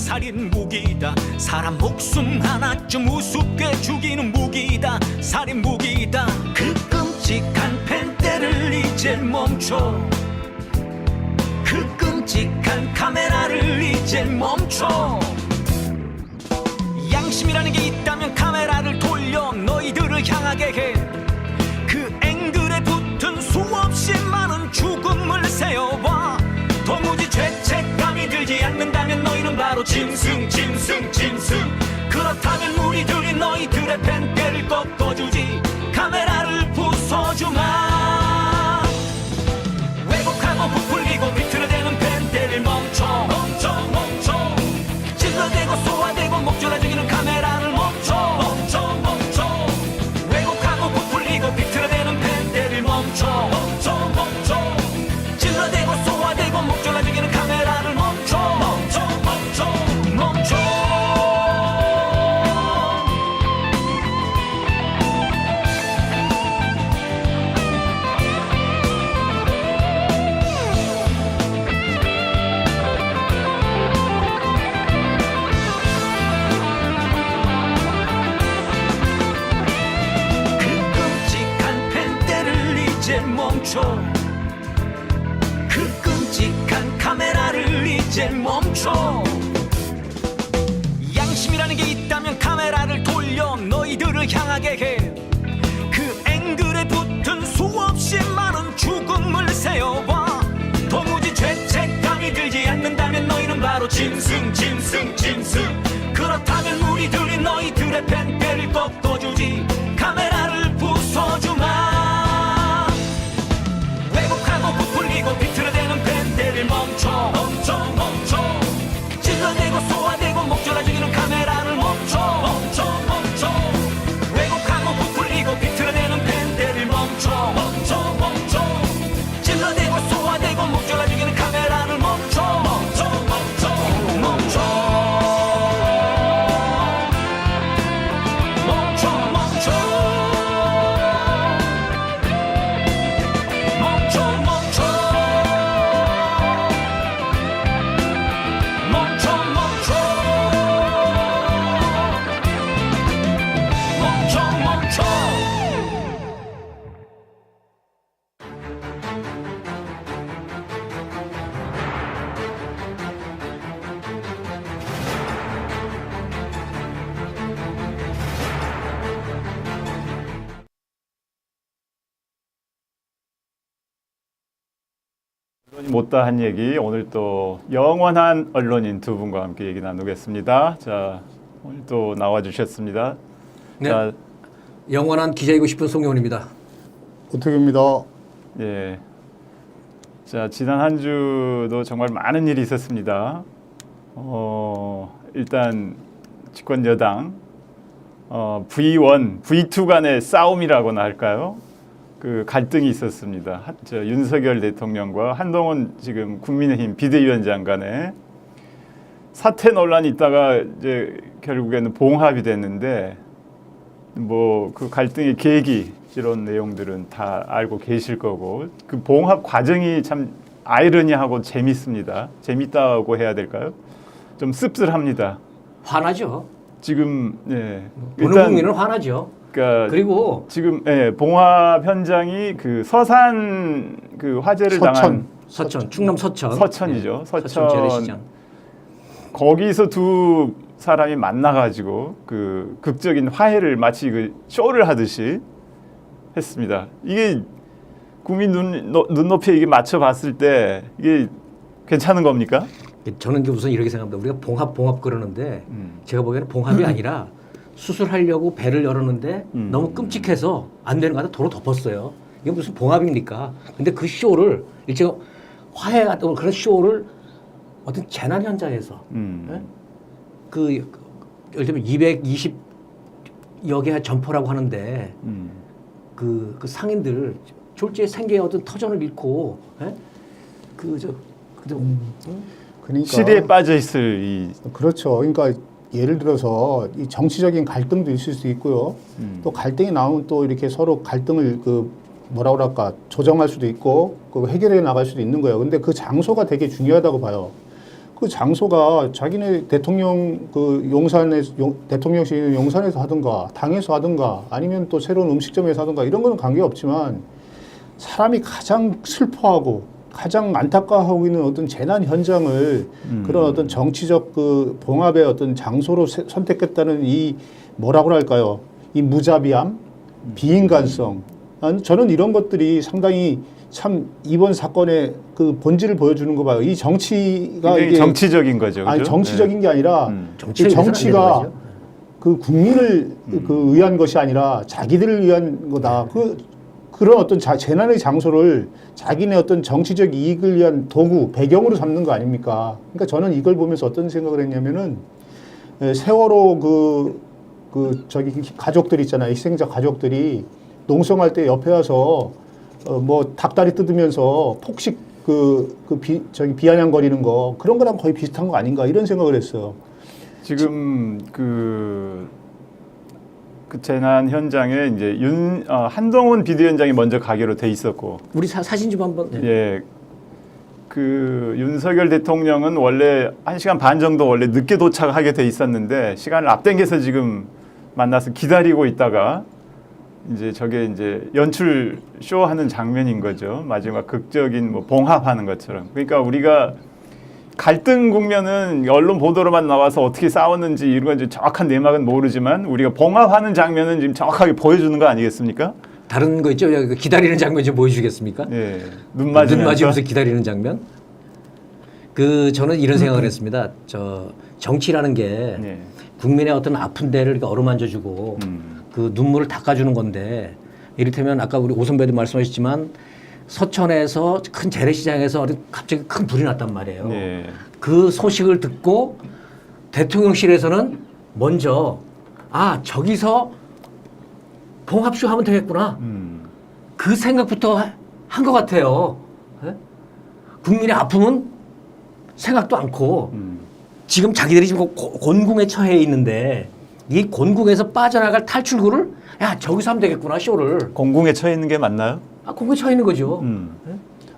살인 무기다. 사람 목숨 하나쯤 우습게 죽이는 무기다. 살인 무기다. 그 끔찍한 펜대를 이제 멈춰. 그 끔찍한 카메라를 이제 멈춰. 양심이라는 게 있다면 카메라를 돌려 너희들을 향하게 해. 그 앵글에 붙은 수없이 많은 죽음을 세어봐. 도무지 죄책감이 들지 않는다면 너희는 바로 짐승. 그렇다면 우리들이 너희들의 펜대를 꺾어주지. 카메라를 부숴주마. 왜곡하고 부풀리고 비틀어대는 펜대를 멈춰. 찔러대고 쏘아대고 목졸라 죽이는 카메라를 멈춰. 왜곡하고 부풀리고 비틀어대는 펜대를 멈춰. 찔러대고 쏘아대고 목졸라 죽이는 카메라를 멈춰. 그 끔찍한 카메라를 이제 멈춰. 양심이라는 게 있다면 카메라를 돌려 너희들을 향하게 해. 그 앵글에 붙은 수없이 많은 죽음을 세어봐. 도무지 죄책감이 들지 않는다면 너희는 바로 짐승. 그렇다면 우리들이 너희들의 펜대를 꺾어주지. 카메라를 부숴주마. 부풀리고 비틀어대는 펜대를 멈춰. 찔러대고 쏘아대고 목졸라 죽이는 카메라를 멈춰. 왜곡하고 부풀리고 비틀어대는 펜대를 멈춰. 찔러대고 쏘아대고 목졸라 죽이는 카메라를 멈춰. 못다 한 얘기, 오늘 또 영원한 언론인 두 분과 함께 얘기 나누겠습니다. 자, 오늘 또 나와주셨습니다. 네. 자, 영원한 기자이고 싶은 송영훈입니다. 오태규입니다. 예. 자, 지난 한 주도 정말 많은 일이 있었습니다. 일단 집권 여당 V1, V2 간의 싸움이라고나 할까요? 그 갈등이 있었습니다. 윤석열 대통령과 한동훈 지금 국민의힘 비대위원장 간에 사퇴 논란이 있다가 이제 결국에는 봉합이 됐는데 뭐 그 갈등의 계기 이런 내용들은 다 알고 계실 거고 그 봉합 과정이 참 아이러니하고 재밌습니다. 재밌다고 해야 될까요? 좀 씁쓸합니다. 화나죠. 지금 예. 보는 국민은 화나죠. 그러니까 그리고 지금 봉합 현장이 그 서산 그 화재를 당한 충남 서천. 서천이죠. 네. 서천 재래시장. 거기서 두 사람이 만나가지고 그 극적인 화해를 마치 그 쇼를 하듯이 했습니다. 이게 국민 눈높이에 이게 맞춰봤을 때 이게 괜찮은 겁니까? 저는 우선 이렇게 생각합니다. 우리가 봉합 그러는데 제가 보기에는 봉합이 아니라 수술하려고 배를 열었는데 너무 끔찍해서 안 되는 거 같아 도로 덮었어요. 이게 무슨 봉합입니까? 근데 그 쇼를 일제 화해 같은 그런 쇼를 어떤 재난 현장에서 예? 그 예를 들면 220여 개 점포라고 하는데 그 상인들 졸지에 생계의 어떤 터전을 잃고 예? 그러니까 시대에 빠져 있을 이 그렇죠. 그러니까 예를 들어서 이 정치적인 갈등도 있을 수 있고요. 또 갈등이 나오면 또 이렇게 서로 갈등을 뭐라 그럴까 조정할 수도 있고 해결해 나갈 수도 있는 거예요. 근데 그 장소가 되게 중요하다고 봐요. 그 장소가 자기네 대통령 그 대통령실 있는 용산에서 하든가 당에서 하든가 아니면 또 새로운 음식점에서 하든가 이런 거는 관계없지만 사람이 가장 슬퍼하고 가장 안타까워하고 있는 어떤 재난 현장을 그런 어떤 정치적 그 봉합의 어떤 장소로 선택했다는 이 뭐라고 할까요? 이 무자비함, 비인간성. 저는 이런 것들이 상당히 참 이번 사건의 그 본질을 보여주는 거 봐요. 이 정치가 이게 정치적인 거죠. 아니 그죠? 정치적인 게 아니라 이 정치가 정치가 그 국민을 그 위한 것이 아니라 자기들을 위한 거다. 그런 어떤 재난의 장소를 자기네 어떤 정치적 이익을 위한 도구, 배경으로 삼는 거 아닙니까? 그러니까 저는 이걸 보면서 어떤 생각을 했냐면은 세월호 저기 가족들 있잖아요. 희생자 가족들이 농성할 때 옆에 와서 뭐 닭다리 뜯으면서 폭식 비아냥거리는 거 그런 거랑 거의 비슷한 거 아닌가 이런 생각을 했어요. 지금 그 재난 현장에 이제 한동훈 비대위원장이 먼저 가기로 돼 있었고, 우리 사진 좀 한번. 네. 예, 그 윤석열 대통령은 원래 1시간 반 정도 원래 늦게 도착하게 돼 있었는데 시간을 앞당겨서 지금 만나서 기다리고 있다가 이제 저게 이제 연출 쇼하는 장면인 거죠. 마지막 극적인 뭐 봉합하는 것처럼. 그러니까 우리가 갈등 국면은 언론 보도로만 나와서 어떻게 싸웠는지 이런 건 이제 정확한 내막은 모르지만 우리가 봉합하는 장면은 지금 정확하게 보여주는 거 아니겠습니까? 다른 거 있죠? 기다리는 장면 좀 보여주겠습니까? 예, 눈 맞으면서 기다리는 장면. 저는 이런 생각을 했습니다. 정치라는 게 예. 국민의 어떤 아픈 데를 이렇게 어루만져주고 그 눈물을 닦아주는 건데, 이를테면 아까 우리 오 선배도 말씀하셨지만 서천에서 큰 재래시장에서 갑자기 큰 불이 났단 말이에요. 예. 그 소식을 듣고 대통령실에서는 먼저 저기서 봉합쇼 하면 되겠구나. 그 생각부터 한 것 같아요. 예? 국민의 아픔은 생각도 않고 지금 자기들이 지금 곤궁에 처해 있는데 이 곤궁에서 빠져나갈 탈출구를 저기서 하면 되겠구나 쇼를. 공궁에 처해 있는 게 맞나요? 곤궁에 처해 있는 거죠.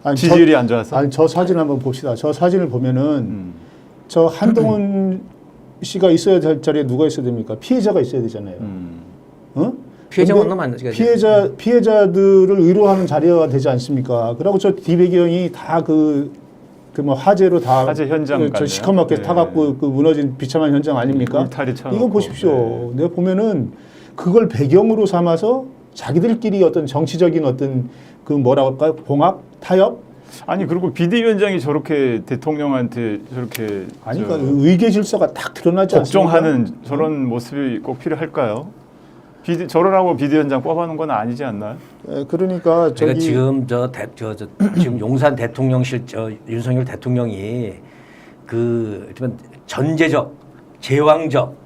아니, 지지율이 안 좋아서. 아니 저 사진 한번 봅시다. 저 사진을 보면은 저 한동훈 씨가 있어야 될 자리에 누가 있어야 됩니까? 피해자가 있어야 되잖아요. 피해자 근데 만나면 안 되죠. 피해자들을 의료하는 자리가 되지 않습니까? 그리고 저 뒤배경이 다 뭐 화재로 다 화재 현장 저 시커멓게 네. 타갖고 그 무너진 비참한 현장 아닙니까? 울타리 쳐놓고. 이거 보십시오. 내가 보면은 그걸 배경으로 삼아서 자기들끼리 어떤 정치적인 어떤 그 뭐라고 할까요? 봉합, 타협? 아니 그리고 비대위원장이 저렇게 대통령한테 저렇게 아니 그러니까 의계 질서가 딱 드러나지 않습니까? 걱정하는 저런 모습이 꼭 필요할까요? 저러라고 비대위원장 뽑아놓은 건 아니지 않나요? 그러니까 제가 지금 지금 용산 대통령실 윤석열 대통령이 전제적, 제왕적,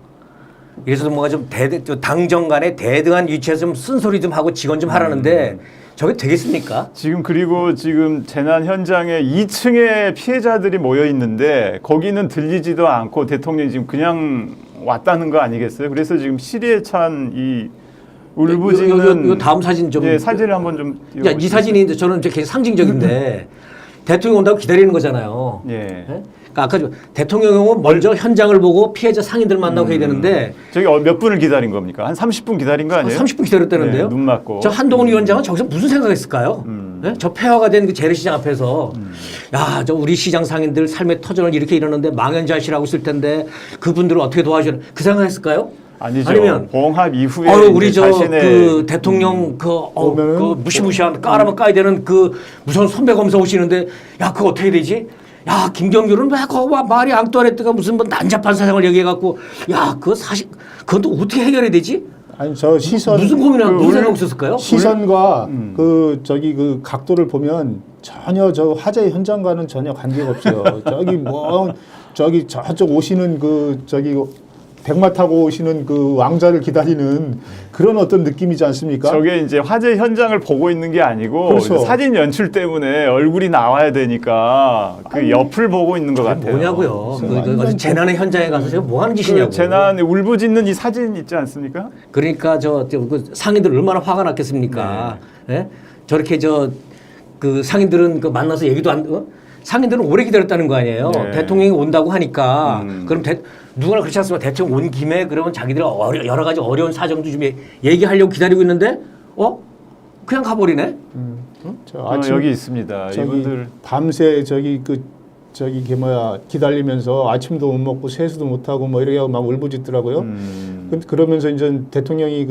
그래서 뭔가 좀 당정 간에 대등한 위치에서 좀 쓴소리 좀 하고 직원 좀 하라는데 저게 되겠습니까? 그리고 지금 재난 현장에 2층에 피해자들이 모여 있는데 거기는 들리지도 않고 대통령이 지금 그냥 왔다는 거 아니겠어요? 그래서 지금 시리에 찬 이 울부짖는 요 다음 사진 좀. 사진을 한번 좀. 이 사진이 저는 굉장히 상징적인데 대통령 온다고 기다리는 거잖아요. 예. 네? 그러니까 아까 대통령은 먼저 현장을 보고 피해자 상인들 만나고 해야 되는데 저기 몇 분을 기다린 겁니까? 한 30분 기다린 거 아니에요? 30분 기다렸다는데요. 네, 눈 맞고. 저 한동훈 위원장은 저기서 무슨 생각했을까요? 네? 저 폐허가 된 그 재래시장 앞에서 저 우리 시장 상인들 삶의 터전을 이렇게 이러는데 망연자실하고 있을 텐데 그분들을 어떻게 도와주는 그 생각했을까요? 아니죠. 아니면 봉합 이후에 우리 자신의 대통령 그 무시무시한 까라면 까야 되는 그 무서운 선배 검사 오시는데 그거 어떻게 되지? 김경규는 왜 그거 말이 앙뚜아네트가 무슨 뭐 난잡한 사상을 얘기해갖고 그거 사실 그건 또 어떻게 해결해야 되지? 아니 저 시선 무슨 고민을 무슨 생각 없었을까요? 시선과 그 각도를 보면 전혀 저 화재 현장과는 전혀 관계가 없어요. 저쪽 오시는 백마 타고 오시는 그 왕자를 기다리는 그런 어떤 느낌이지 않습니까? 저게 이제 화재 현장을 보고 있는 게 아니고 그렇죠. 사진 연출 때문에 얼굴이 나와야 되니까 그 옆을 보고 있는 것 같아요. 뭐냐고요? 그 재난의 현장에 가서 제가 뭐 하는 짓이냐고. 재난에 울부짖는 이 사진 있지 않습니까? 그러니까 그 상인들 얼마나 화가 났겠습니까? 예? 저렇게 그 상인들은 만나서 얘기도 상인들은 오래 기다렸다는 거 아니에요. 네. 대통령이 온다고 하니까 그럼 누구나 그렇지 않습니까? 대통령 온 김에 그러면 자기들 여러 가지 어려운 사정도 좀 얘기하려고 기다리고 있는데 그냥 가버리네. 여기 있습니다. 이분들 밤새 기다리면서 아침도 못 먹고 세수도 못 하고 뭐 이렇게 하고 막 울부짖더라고요. 그러면서 이제 대통령이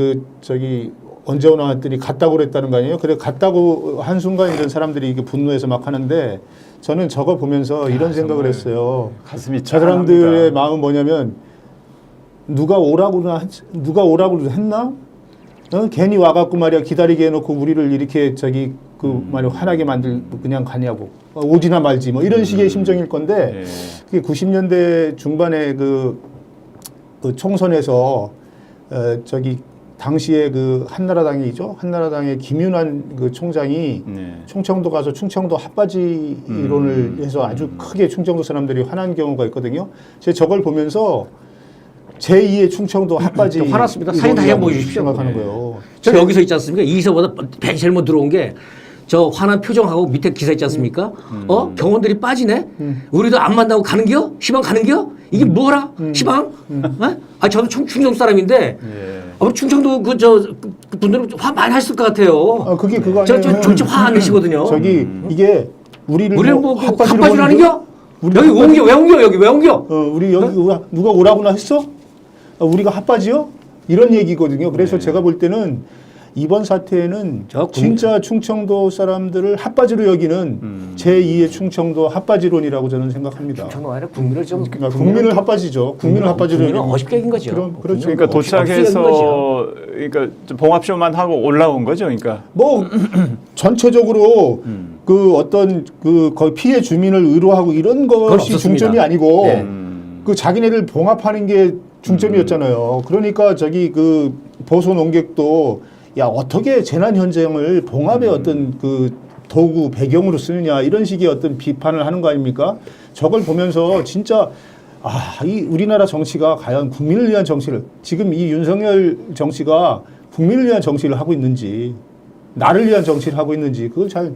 언제 오나 했더니 갔다고 그랬다는 거 아니에요? 그래 갔다고 한 순간 이런 사람들이 이게 분노해서 막 하는데 저는 저거 보면서 이런 생각을 했어요. 가슴이 저 사람들의 마음은 뭐냐면 누가 오라고 했나? 괜히 와갖고 말이야 기다리게 해놓고 우리를 이렇게 말이야 화나게 만들고 그냥 가냐고 오지나 말지 뭐 이런 식의 심정일 건데 그게 90년대 중반에 그 총선에서 당시에 한나라당의 김윤환 그 총장이 충청도 가서 충청도 핫바지 이론을 해서 아주 크게 충청도 사람들이 화난 경우가 있거든요. 제가 저걸 보면서 제2의 충청도 핫바지 화났습니다. 사진 다시 한번 보여주십시오. 생각하는 거예요. 저 여기서 있지 않습니까? 이서보다 제일 먼저 들어온 게 저 화난 표정하고 밑에 기사 있지 않습니까? 경원들이 빠지네? 우리도 안 만나고 가는겨? 시방 가는겨? 이게 뭐라? 시방? 저도 충청도 사람인데 우리 충청도 분들은 화 많이 하실 것 같아요. 그게 그거 아니에요. 저 화 안 내시거든요. 이게 우리를 뭐 핫바지로 하는겨? 여기 옮겨 왜 옮겨? 여기 왜 옮겨? 우리 여기 누가 오라고나 했어? 우리가 핫바지요? 이런 얘기거든요. 그래서 제가 볼 때는 이번 사태에는 진짜 충청도 사람들을 핫바지로 여기는 제2의 충청도 핫바지론이라고 저는 생각합니다. 충청도 아니라 국민을 좀 국민을 핫바지죠. 국민을 핫바지로 국민을 어쉽게 긴 거죠. 그렇죠. 그러니까 도착해서 그러니까 좀 봉합쇼만 하고 올라온 거죠. 그러니까 뭐 전체적으로 거의 피해 주민을 의료하고 이런 것이 중점이 아니고 자기네를 봉합하는 게 중점이었잖아요. 그러니까 보수 농객도 어떻게 재난 현장을 봉합의 어떤 도구 배경으로 쓰느냐 이런 식의 어떤 비판을 하는 거 아닙니까? 저걸 보면서 진짜 이 우리나라 정치가 과연 국민을 위한 정치를 지금 이 윤석열 정치가 국민을 위한 정치를 하고 있는지 나를 위한 정치를 하고 있는지 그걸 잘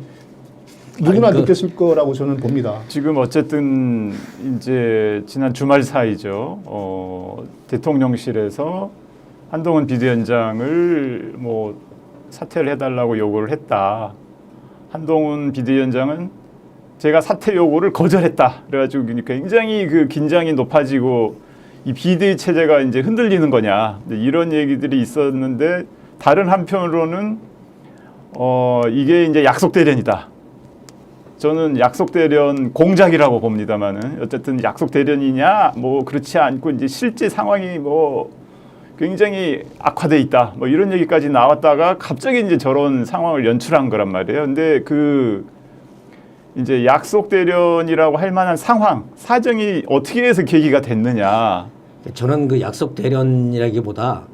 누구나 느꼈을 거라고 저는 봅니다. 지금 어쨌든 이제 지난 주말 사이죠. 대통령실에서 한동훈 비대위원장을 사퇴를 해달라고 요구를 했다. 한동훈 비대위원장은 제가 사퇴 요구를 거절했다. 그래가지고 굉장히 긴장이 높아지고 이 비대위 체제가 이제 흔들리는 거냐 이런 얘기들이 있었는데 다른 한편으로는 이게 이제 약속 대련이다. 저는 약속 대련 공작이라고 봅니다만은 어쨌든 약속 대련이냐 그렇지 않고 이제 실제 상황이 굉장히 악화돼 있다. 이런 얘기까지 나왔다가 갑자기 이제 저런 상황을 연출한 거란 말이에요. 근데 이제 약속 대련이라고 할 만한 사정이 어떻게 해서 계기가 됐느냐. 저는 약속 대련이라기보다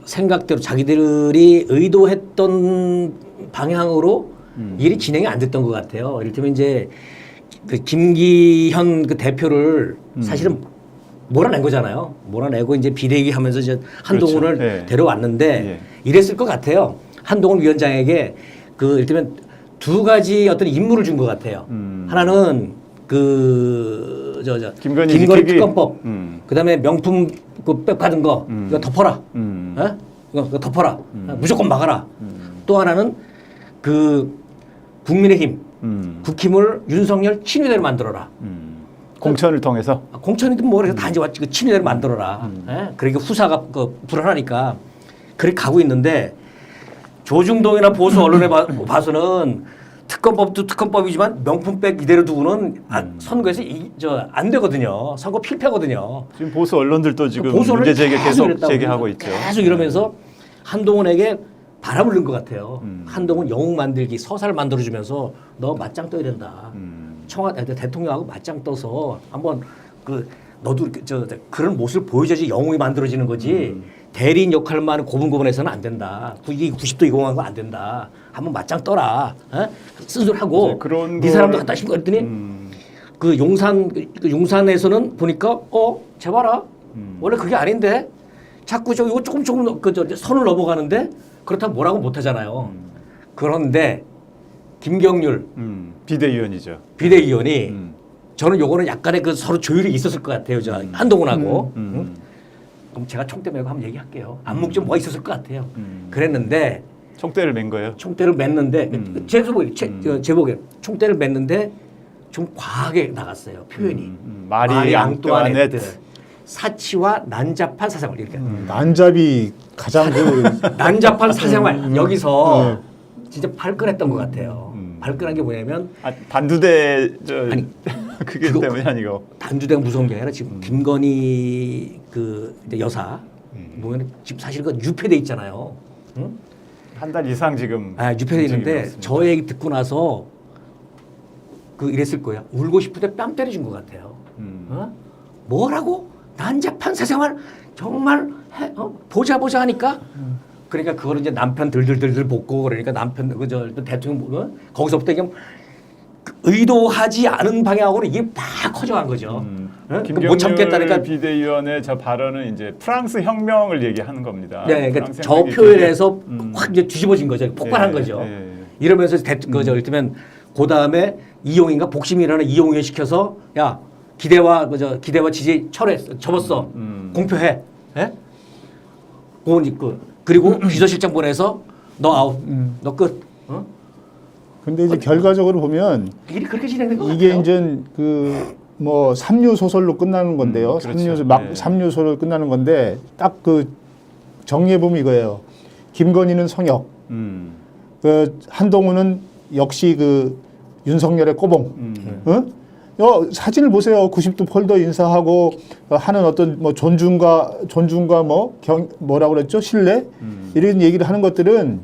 생각대로 자기들이 의도했던 방향으로 일이 진행이 안 됐던 것 같아요. 이를테면 이제 김기현 대표를 사실은 몰아낸 거잖아요. 몰아내고 이제 비대위 하면서 이제 한동훈을 그렇죠. 데려왔는데 이랬을 것 같아요. 한동훈 위원장에게 이를테면 두 가지 어떤 임무를 준 것 같아요. 하나는 김건희 특검법, 그다음에 명품 백 받은 거 이거 덮어라, 이거 덮어라, 무조건 막아라. 또 하나는 국민의힘, 국힘을 윤석열 친위대로 만들어라. 공천을 통해서 공천이든 뭐래서 단지 친위대로 만들어라. 그러니까 후사가 불안하니까 그렇게 가고 있는데 조중동이나 보수 언론에 봐서는 특검법도 특검법이지만 명품백 이대로 두고는 선거에서 안 되거든요. 선거 필패거든요. 지금 보수 언론들도 지금 보수 문제 제기 계속 계속 제기하고 있죠. 계속 이러면서 한동훈에게 바람을 넣은 것 같아요. 한동훈 영웅 만들기 서사를 만들어주면서 너 맞짱 떠야 된다. 청와대 대통령하고 맞짱 떠서 한번 너도 그런 모습을 보여줘야지 영웅이 만들어지는 거지. 대리인 역할만 하는 고분고분해서는 안 된다. 이게 90도 이공한 거 안 된다. 한번 맞짱 떠라. 쓴소리하고 네 사람도 갖다 신고 그랬더니 용산에서는 보니까 제발아 원래 그게 아닌데 자꾸 이거 조금 선을 넘어가는데 그렇다고 뭐라고 못 하잖아요. 그런데 김경률 비대위원이죠. 비대위원이 저는 요거는 약간의 그 서로 조율이 있었을 것 같아요. 저 한동훈하고. 응? 그럼 제가 총대 메고 한번 얘기할게요. 안목 좀 뭐 있었을 것 같아요. 그랬는데 총대를 맨 거예요. 총대를 맸는데 제목에 총대를 맸는데 좀 과하게 나갔어요. 표현이. 마리 앙뚜아네트. 사치와 난잡한 사생활 이렇게. 난잡이 가장 그 난잡한 사생활 여기서 진짜 발끈했던 것 같아요. 발끈한 게 뭐냐면 단두대 아니, 그게 그거- 때문에 아니고. 단주대가 무서운 게 아니라 지금 김건희 그 이제 여사 보면 지금 사실 그 유폐돼 있잖아요. 응? 한 달 이상 지금. 유폐돼 있는데 움직임이 저 얘기 듣고 나서 그 이랬을 거예요. 울고 싶을 때 뺨 때려준 것 같아요. 어? 뭐라고? 난잡한 사생활 정말 보자 하니까 그러니까 그거를 이제 남편 들들들들 볶고 그러니까 남편 그저 대통령 보면 거기서부터 이게 의도하지 않은 방향으로 이게 막 커져간 거죠. 못 김경률 참겠다니까. 비대위원의 저 발언은 이제 프랑스 혁명을 얘기하는 겁니다. 네, 그러니까 프랑스 저 혁명이 표현에서 확 이제 뒤집어진 거죠. 폭발한 예, 거죠. 예. 이러면서 그저 이를테면 그 다음에 이용인가 복심이라는 이용인 시켜서 야 기대와 지지 철회했어, 접었어, 공표해. 예? 그리고 비서실장 보내서 너 아웃, 너 끝. 어? 근데 이제 결과적으로 보면 일이 그렇게 진행된 것 이게 같아요. 이제 그 뭐 삼류 소설로 끝나는 건데요. 그렇죠. 네. 삼류 소설로 끝나는 건데 딱 그 정리해 보면 이거예요. 김건희는 성역, 그 한동훈은 역시 그 윤석열의 꼬봉. 사진을 보세요. 90도 폴더 인사하고 하는 어떤 뭐 존중과 뭐 뭐라고 그랬죠? 신뢰 이런 얘기를 하는 것들은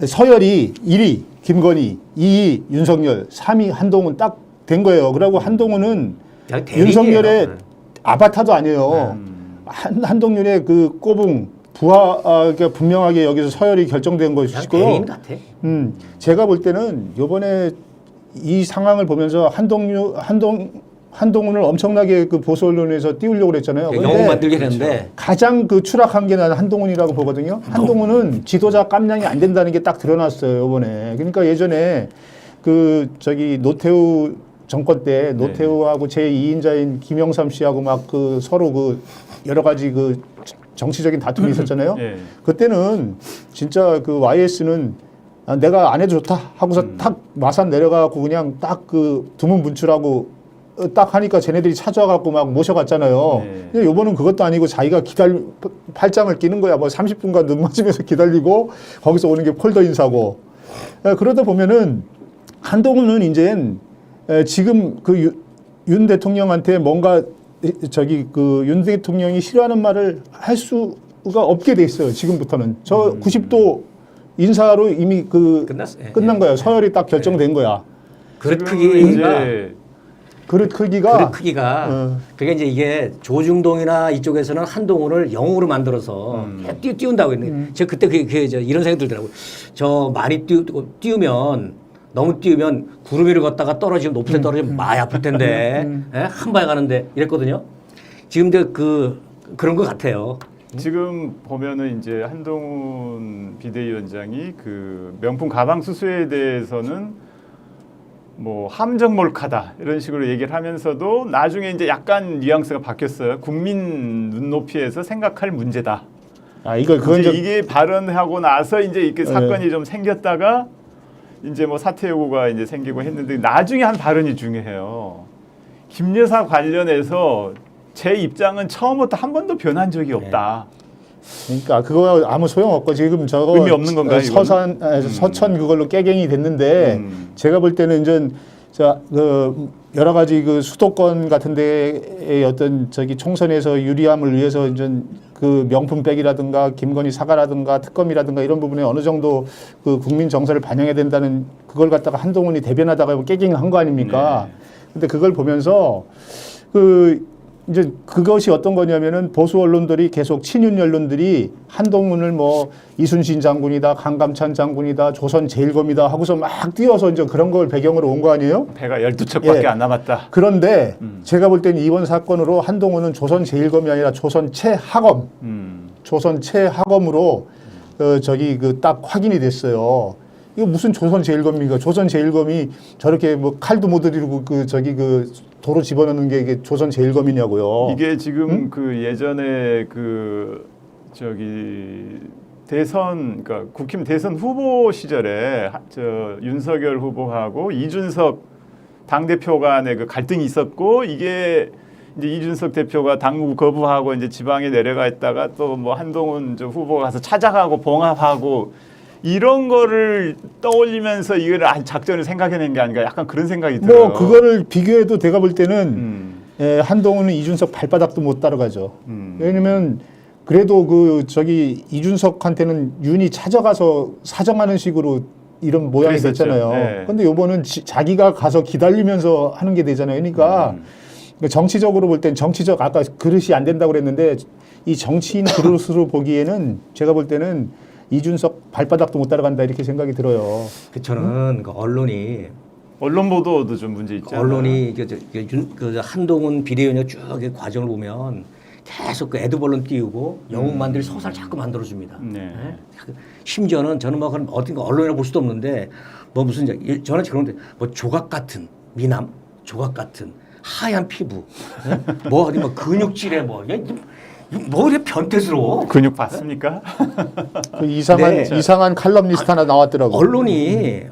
서열이 1위 김건희, 2위 윤석열, 3위 한동훈 딱 된 거예요. 그리고 한동훈은 그냥 대리인이에요. 윤석열의 네. 아바타도 아니에요. 한동훈의 그 꼬붕 그러니까 분명하게 여기서 서열이 결정된 그냥 것이고요. 대리인 같아. 제가 볼 때는 이번에 이 상황을 보면서 한동훈을 엄청나게 그 보수 언론에서 띄우려고 그랬잖아요. 영웅 근데 만들게 했는데 가장 그 추락한 게 나는 한동훈이라고 보거든요. 한동훈은 지도자 깜냥이 안 된다는 게 딱 드러났어요, 이번에. 그러니까 예전에 그 저기 노태우 정권 때 노태우하고 제2인자인 김영삼 씨하고 막 그 서로 그 여러 가지 그 정치적인 다툼이 있었잖아요. 예. 그때는 진짜 그 YS는 내가 안 해도 좋다 하고서 딱 마산 내려가고 그냥 딱 그 두문 분출하고 딱 하니까 쟤네들이 찾아와갖고 막 모셔갔잖아요. 네. 근데 요번은 그것도 아니고 자기가 팔짱을 끼는 거야. 뭐 30분간 눈 맞으면서 기다리고 거기서 오는 게 폴더 인사고. 그러다 보면은 한동훈은 이제 지금 그 윤 대통령한테 뭔가 저기 그 윤 대통령이 싫어하는 말을 할 수가 없게 돼 있어요. 지금부터는. 저 90도 인사로 이미 그 끝났어요. 끝난 거예요. 서열이 딱 결정된 거야. 그릇 지금은 크기가 이제 그릇 크기가 그게 이제 이게 조중동이나 이쪽에서는 한동훈을 영웅으로 만들어서 띄운다고 했는데 제가 그때 이런 생각이 들더라고요. 저 많이 띄우면 너무 띄우면 구름 위를 걷다가 떨어지면 높은 데 떨어지면 많이 아플 텐데 예? 한 방에 가는데 이랬거든요. 지금도 그런 것 같아요. 지금 보면은 이제 한동훈 비대위원장이 그 명품 가방 수수에 대해서는 뭐 함정 몰카다 이런 식으로 얘기를 하면서도 나중에 이제 약간 뉘앙스가 바뀌었어요. 국민 눈높이에서 생각할 문제다. 그건 이제 이게 발언하고 나서 이제 이렇게 네. 사건이 좀 생겼다가 이제 뭐 사퇴 요구가 이제 생기고 했는데 나중에 한 발언이 중요해요. 김 여사 관련해서 제 입장은 처음부터 한 번도 변한 적이 없다. 그러니까 그거 아무 소용 없고 지금 저거 의미 없는 건가요, 서천 그걸로 깨갱이 됐는데 제가 볼 때는 이제 그 여러 가지 그 수도권 같은 데의 어떤 저기 총선에서 유리함을 위해서 이제 그 명품백이라든가 김건희 사과라든가 특검이라든가 이런 부분에 어느 정도 그 국민 정서를 반영해야 된다는 그걸 갖다가 한동훈이 대변하다가 깨갱을 한 거 아닙니까? 근데 그걸 보면서 그 이제 그것이 어떤 거냐면은 보수 언론들이 계속 친윤 언론들이 한동훈을 뭐 이순신 장군이다, 강감찬 장군이다, 조선 제일검이다 하고서 막 띄워서 이제 그런 걸 배경으로 온 거 아니에요? 배가 12척밖에 예. 안 남았다. 그런데 제가 볼 때는 이번 사건으로 한동훈은 조선 제일검이 아니라 조선 최하검, 조선 최하검으로 저기 그 딱 확인이 됐어요. 이거 무슨 조선 제일검입니까? 조선 제일검이 저렇게 뭐 칼도 못 들이고 그 저기 그 도로 집어넣는 게 이게 조선 제일검이냐고요. 이게 지금 응? 그 예전에 그 저기 대선 그러니까 국힘 대선 후보 시절에 저 윤석열 후보하고 이준석 당 대표 간의 그 갈등이 있었고 이게 이제 이준석 대표가 당무 거부하고 이제 지방에 내려가 있다가 또 뭐 한동훈 저 후보가 가서 찾아가고 봉합하고 이런 거를 떠올리면서 이걸 작전을 생각해낸 게 아닌가 약간 그런 생각이 들어요. 뭐 그거를 비교해도 내가 볼 때는 한동훈은 이준석 발바닥도 못 따라가죠. 왜냐면 그래도 그 저기 이준석한테는 윤이 찾아가서 사정하는 식으로 이런 모양이 그랬었죠. 됐잖아요. 네. 근데 요번은 자기가 가서 기다리면서 하는 게 되잖아요. 그러니까 정치적으로 볼 땐 정치적 아까 그릇이 안 된다고 그랬는데 이 정치인 그릇으로 보기에는 제가 볼 때는 이준석 발바닥도 못 따라간다 이렇게 생각이 들어요. 그 저는 그 언론이 언론 보도도 좀 문제 있잖아요. 언론이 그 한동훈 비대위원장 쭉 이렇게 과정을 보면 계속 그 애드벌론 띄우고 영웅 만들 소설 자꾸 만들어줍니다. 네. 네? 심지어는 저는 뭐 그런 어떤 언론이라 볼 수도 없는데 뭐 무슨 저는 그런데 뭐 조각 같은 미남, 조각 같은 하얀 피부, 네? 뭐 어디 뭐 근육질에 뭐 이렇게 변태스러워. 근육 봤습니까? 그 이상한 네. 이상한 칼럼니스트 하나 나왔더라고. 언론이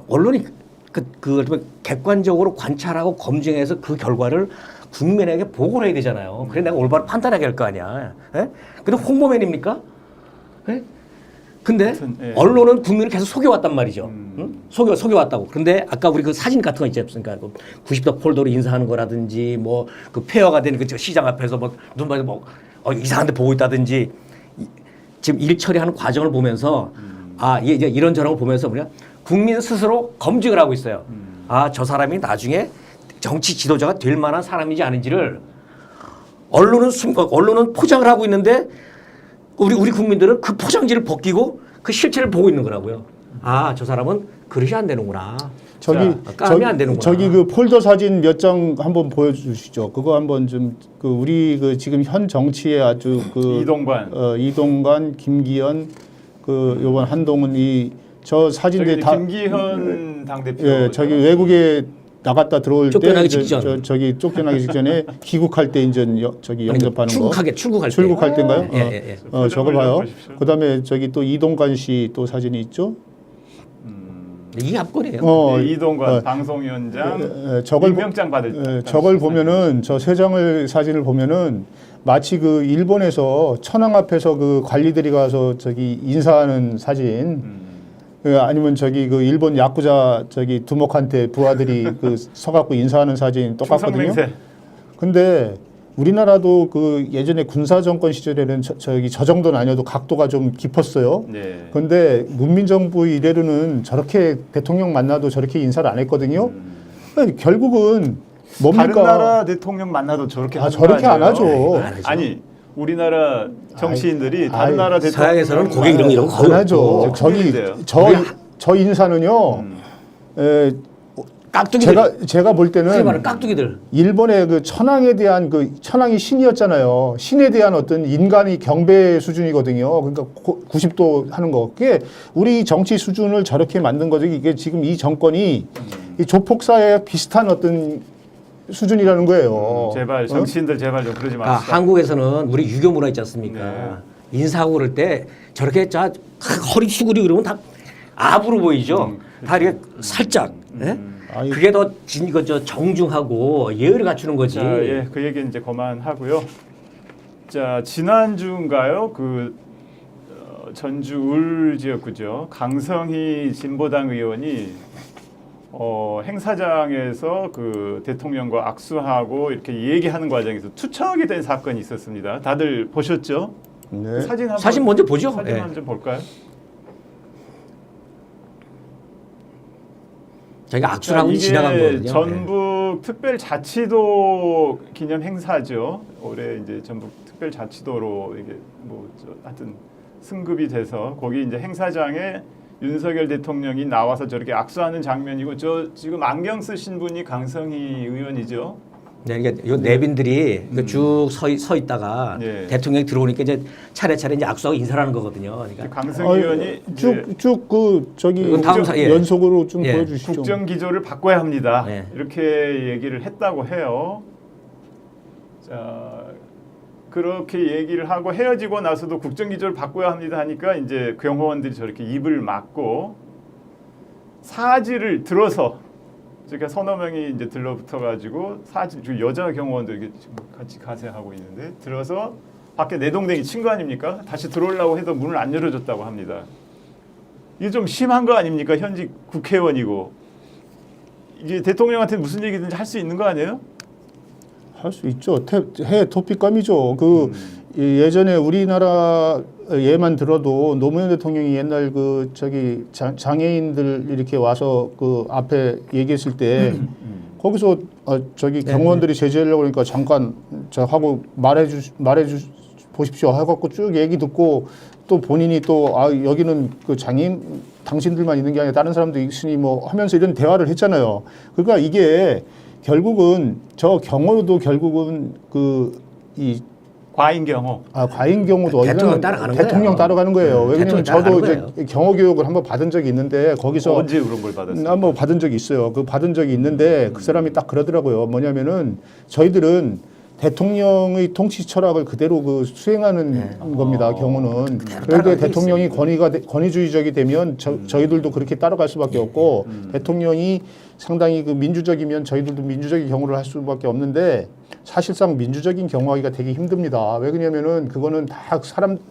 그 객관적으로 관찰하고 검증해서 그 결과를 국민에게 보고를 해야 되잖아요. 그래 내가 올바로 판단하게 할 거 아니야. 예? 근데 홍보맨입니까? 예? 근데 하여튼, 예. 언론은 국민을 계속 속여왔단 말이죠. 응? 속여왔다고. 그런데 아까 우리 그 사진 같은 거 있지 않습니까? 그 90도 폴더로 인사하는 거라든지 뭐 그 폐허가 된 그 시장 앞에서 뭐 눈 마주 뭐 이상한 데 보고 있다든지 지금 일 처리하는 과정을 보면서 이제 이런저런 걸 보면서 우리가 국민 스스로 검증을 하고 있어요. 저 사람이 나중에 정치 지도자가 될 만한 사람인지 아닌지를 언론은 포장을 하고 있는데 우리 국민들은 그 포장지를 벗기고 그 실체를 보고 있는 거라고요. 저 사람은 그릇이 안 되는구나. 까면 안 되는구나. 저기 그 폴더 사진 몇 장 한번 보여주시죠. 그거 한번 좀 그 우리 그 지금 현 정치에 아주 그 이동관, 김기현, 그 요번 한동훈 저 사진들 다 김기현 당 대표. 예, 저기 외국에 나갔다 들어올 쫓겨나기 때 직전. 저기 쫓겨나기 직전에 귀국할 때 이제 저기 영접하는 거. 출국할 때인가요? 예. 저거 봐요. 보십시오. 그다음에 저기 또 이동관 씨 또 사진이 있죠. 이게 압권이에요. 네, 이동관 방송위원장 임명장 받을 저걸 보면은 저 세 장을 사진을 보면은 마치 그 일본에서 천황 앞에서 그 관리들이 가서 저기 인사하는 사진. 아니면 저기 그 일본 야쿠자 저기 두목한테 부하들이 그 서갖고 인사하는 사진 똑같거든요. 충성맹세. 근데 우리나라도 그 예전에 군사 정권 시절에는 저 정도는 아니어도 각도가 좀 깊었어요. 네. 근데 문민정부 이래로는 저렇게 대통령 만나도 저렇게 인사를 안 했거든요. 그러니까 결국은 뭡니까? 다른 나라 대통령 만나도 저렇게 하는 저렇게 거 안 아니에요? 하죠. 아니 우리나라 정치인들이 다른 나라 대통령 서양에서는 고개 이런 거 안 거의 하죠. 없고. 저기 저 인사는요. 깍두기. 제가 볼 때는 그게 바로 깍두기들. 일본의 그 천황에 대한 그 천황이 신이었잖아요. 신에 대한 어떤 인간의 경배 수준이거든요. 그러니까 90도 하는 거. 그게 우리 정치 수준을 저렇게 만든 거죠. 이게 지금 이 정권이 이 조폭사에 비슷한 어떤 수준이라는 거예요. 제발 정치인들 제발 좀 그러지 마시고. 한국에서는 우리 유교 문화 있지 않습니까? 네. 인사하고 그럴 때 저렇게 허리 수그리고 그러면 다 압으로 보이죠. 다 이렇게 살짝. 예? 그게 더 정중하고 예의를 갖추는 거지. 자, 예, 그 얘기 이제 그만하고요. 자, 지난주인가요? 그 전주 울 지역구죠. 강성희 진보당 의원이 행사장에서 그 대통령과 악수하고 이렇게 얘기하는 과정에서 투척이 된 사건이 있었습니다. 다들 보셨죠? 네. 사진 먼저 보죠. 사진 예. 한번 좀 볼까요? 자기가 악수를 하고 이게 지나간 거거든요. 전북 특별자치도 기념 행사죠. 올해 이제 전북 특별자치도로 이게 하여튼 승급이 돼서 거기 이제 행사장에 윤석열 대통령이 나와서 저렇게 악수하는 장면이고 저 지금 안경 쓰신 분이 강성희 의원이죠. 네, 이게 요 내빈들이 쭉 서 있다가 예. 대통령이 들어오니까 이제 차례차례 이제 악수하고 인사를 하는 거거든요. 그러니까 강승 의원이 쭉쭉 그 저기 이건 다음 사- 예. 연속으로 좀 예. 보여주시죠. 국정 기조를 바꿔야 합니다. 네. 이렇게 얘기를 했다고 해요. 자, 그렇게 얘기를 하고 헤어지고 나서도 국정 기조를 바꿔야 합니다 하니까 이제 경호원들이 저렇게 입을 막고 사지를 들어서 그러니까 서너 명이 이제 들러붙어 가지고 사지 여자 경호원들 이렇게 지금 같이 가세하고 있는데 들어서 밖에 내동댕이 친 거 아닙니까? 다시 들어오려고 해도 문을 안 열어줬다고 합니다. 이게 좀 심한 거 아닙니까? 현직 국회의원이고 이게 대통령한테 무슨 얘기든지 할 수 있는 거 아니에요? 할 수 있죠. 해 토픽감이죠. 그 예전에 우리나라 예만 들어도 노무현 대통령이 옛날 그 저기 장애인들 이렇게 와서 그 앞에 얘기했을 때 거기서 저기 경호원들이 제지하려고 그러니까 잠깐 저 하고 말해주 보십시오 해갖고 쭉 얘기 듣고 또 본인이 또 여기는 그 장애인 당신들만 있는 게 아니라 다른 사람도 있으니 뭐 하면서 이런 대화를 했잖아요. 그러니까 이게 결국은 저 경호도 결국은 이 과잉 경호. 과잉 경우도 대통령 따라가는 대통령 거예요. 따라가는 거예요. 왜냐면 저도 따라가는 이제 경호 교육을 한번 받은 적이 있는데 거기서 언제 그런 걸 받았어요? 한번 받은 적이 있어요. 그 받은 적이 있는데 그 사람이 딱 그러더라고요. 뭐냐면은 저희들은 대통령의 통치 철학을 그대로 그 수행하는 겁니다. 경우는. 그런데 대통령이 권위주의적이 되면 저희들도 그렇게 따라갈 수밖에 없고 대통령이 상당히 그 민주적이면 저희들도 민주적인 경우를 할 수밖에 없는데 사실상 민주적인 경우하기가 되게 힘듭니다. 왜 그러냐면은 그거는 다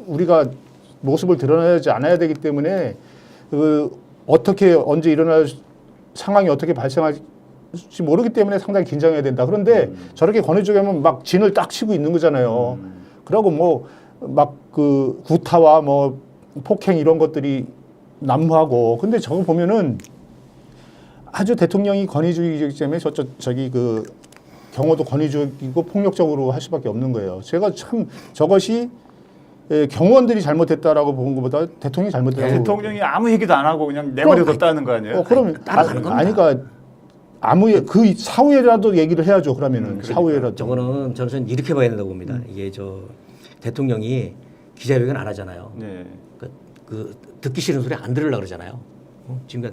우리가 모습을 드러내지 않아야 되기 때문에 그 어떻게 언제 일어날 상황이 어떻게 발생할지 모르기 때문에 상당히 긴장해야 된다. 그런데 저렇게 권위주의 하면 막 진을 딱 치고 있는 거잖아요. 그러고 뭐 막 그 구타와 뭐 폭행 이런 것들이 난무하고. 근데 저거 보면은 아주 대통령이 권위주의이기 때문에 저기 그 경호도 권위주의고 폭력적으로 할 수밖에 없는 거예요. 제가 참 저것이 경호원들이 잘못했다라고 본 것보다 대통령이 잘못했다고. 대통령이 아무 얘기도 안 하고 그냥 내버려뒀다는 거 아니에요? 그럼 따라가는 겁니다. 아니까 그 사후에라도 얘기를 해야죠. 그러면은 사후에라도. 저는 이렇게 봐야 된다고 봅니다. 이게 저 대통령이 기자회견 안 하잖아요. 네. 그 듣기 싫은 소리 안 들으려고 그러잖아요. 지금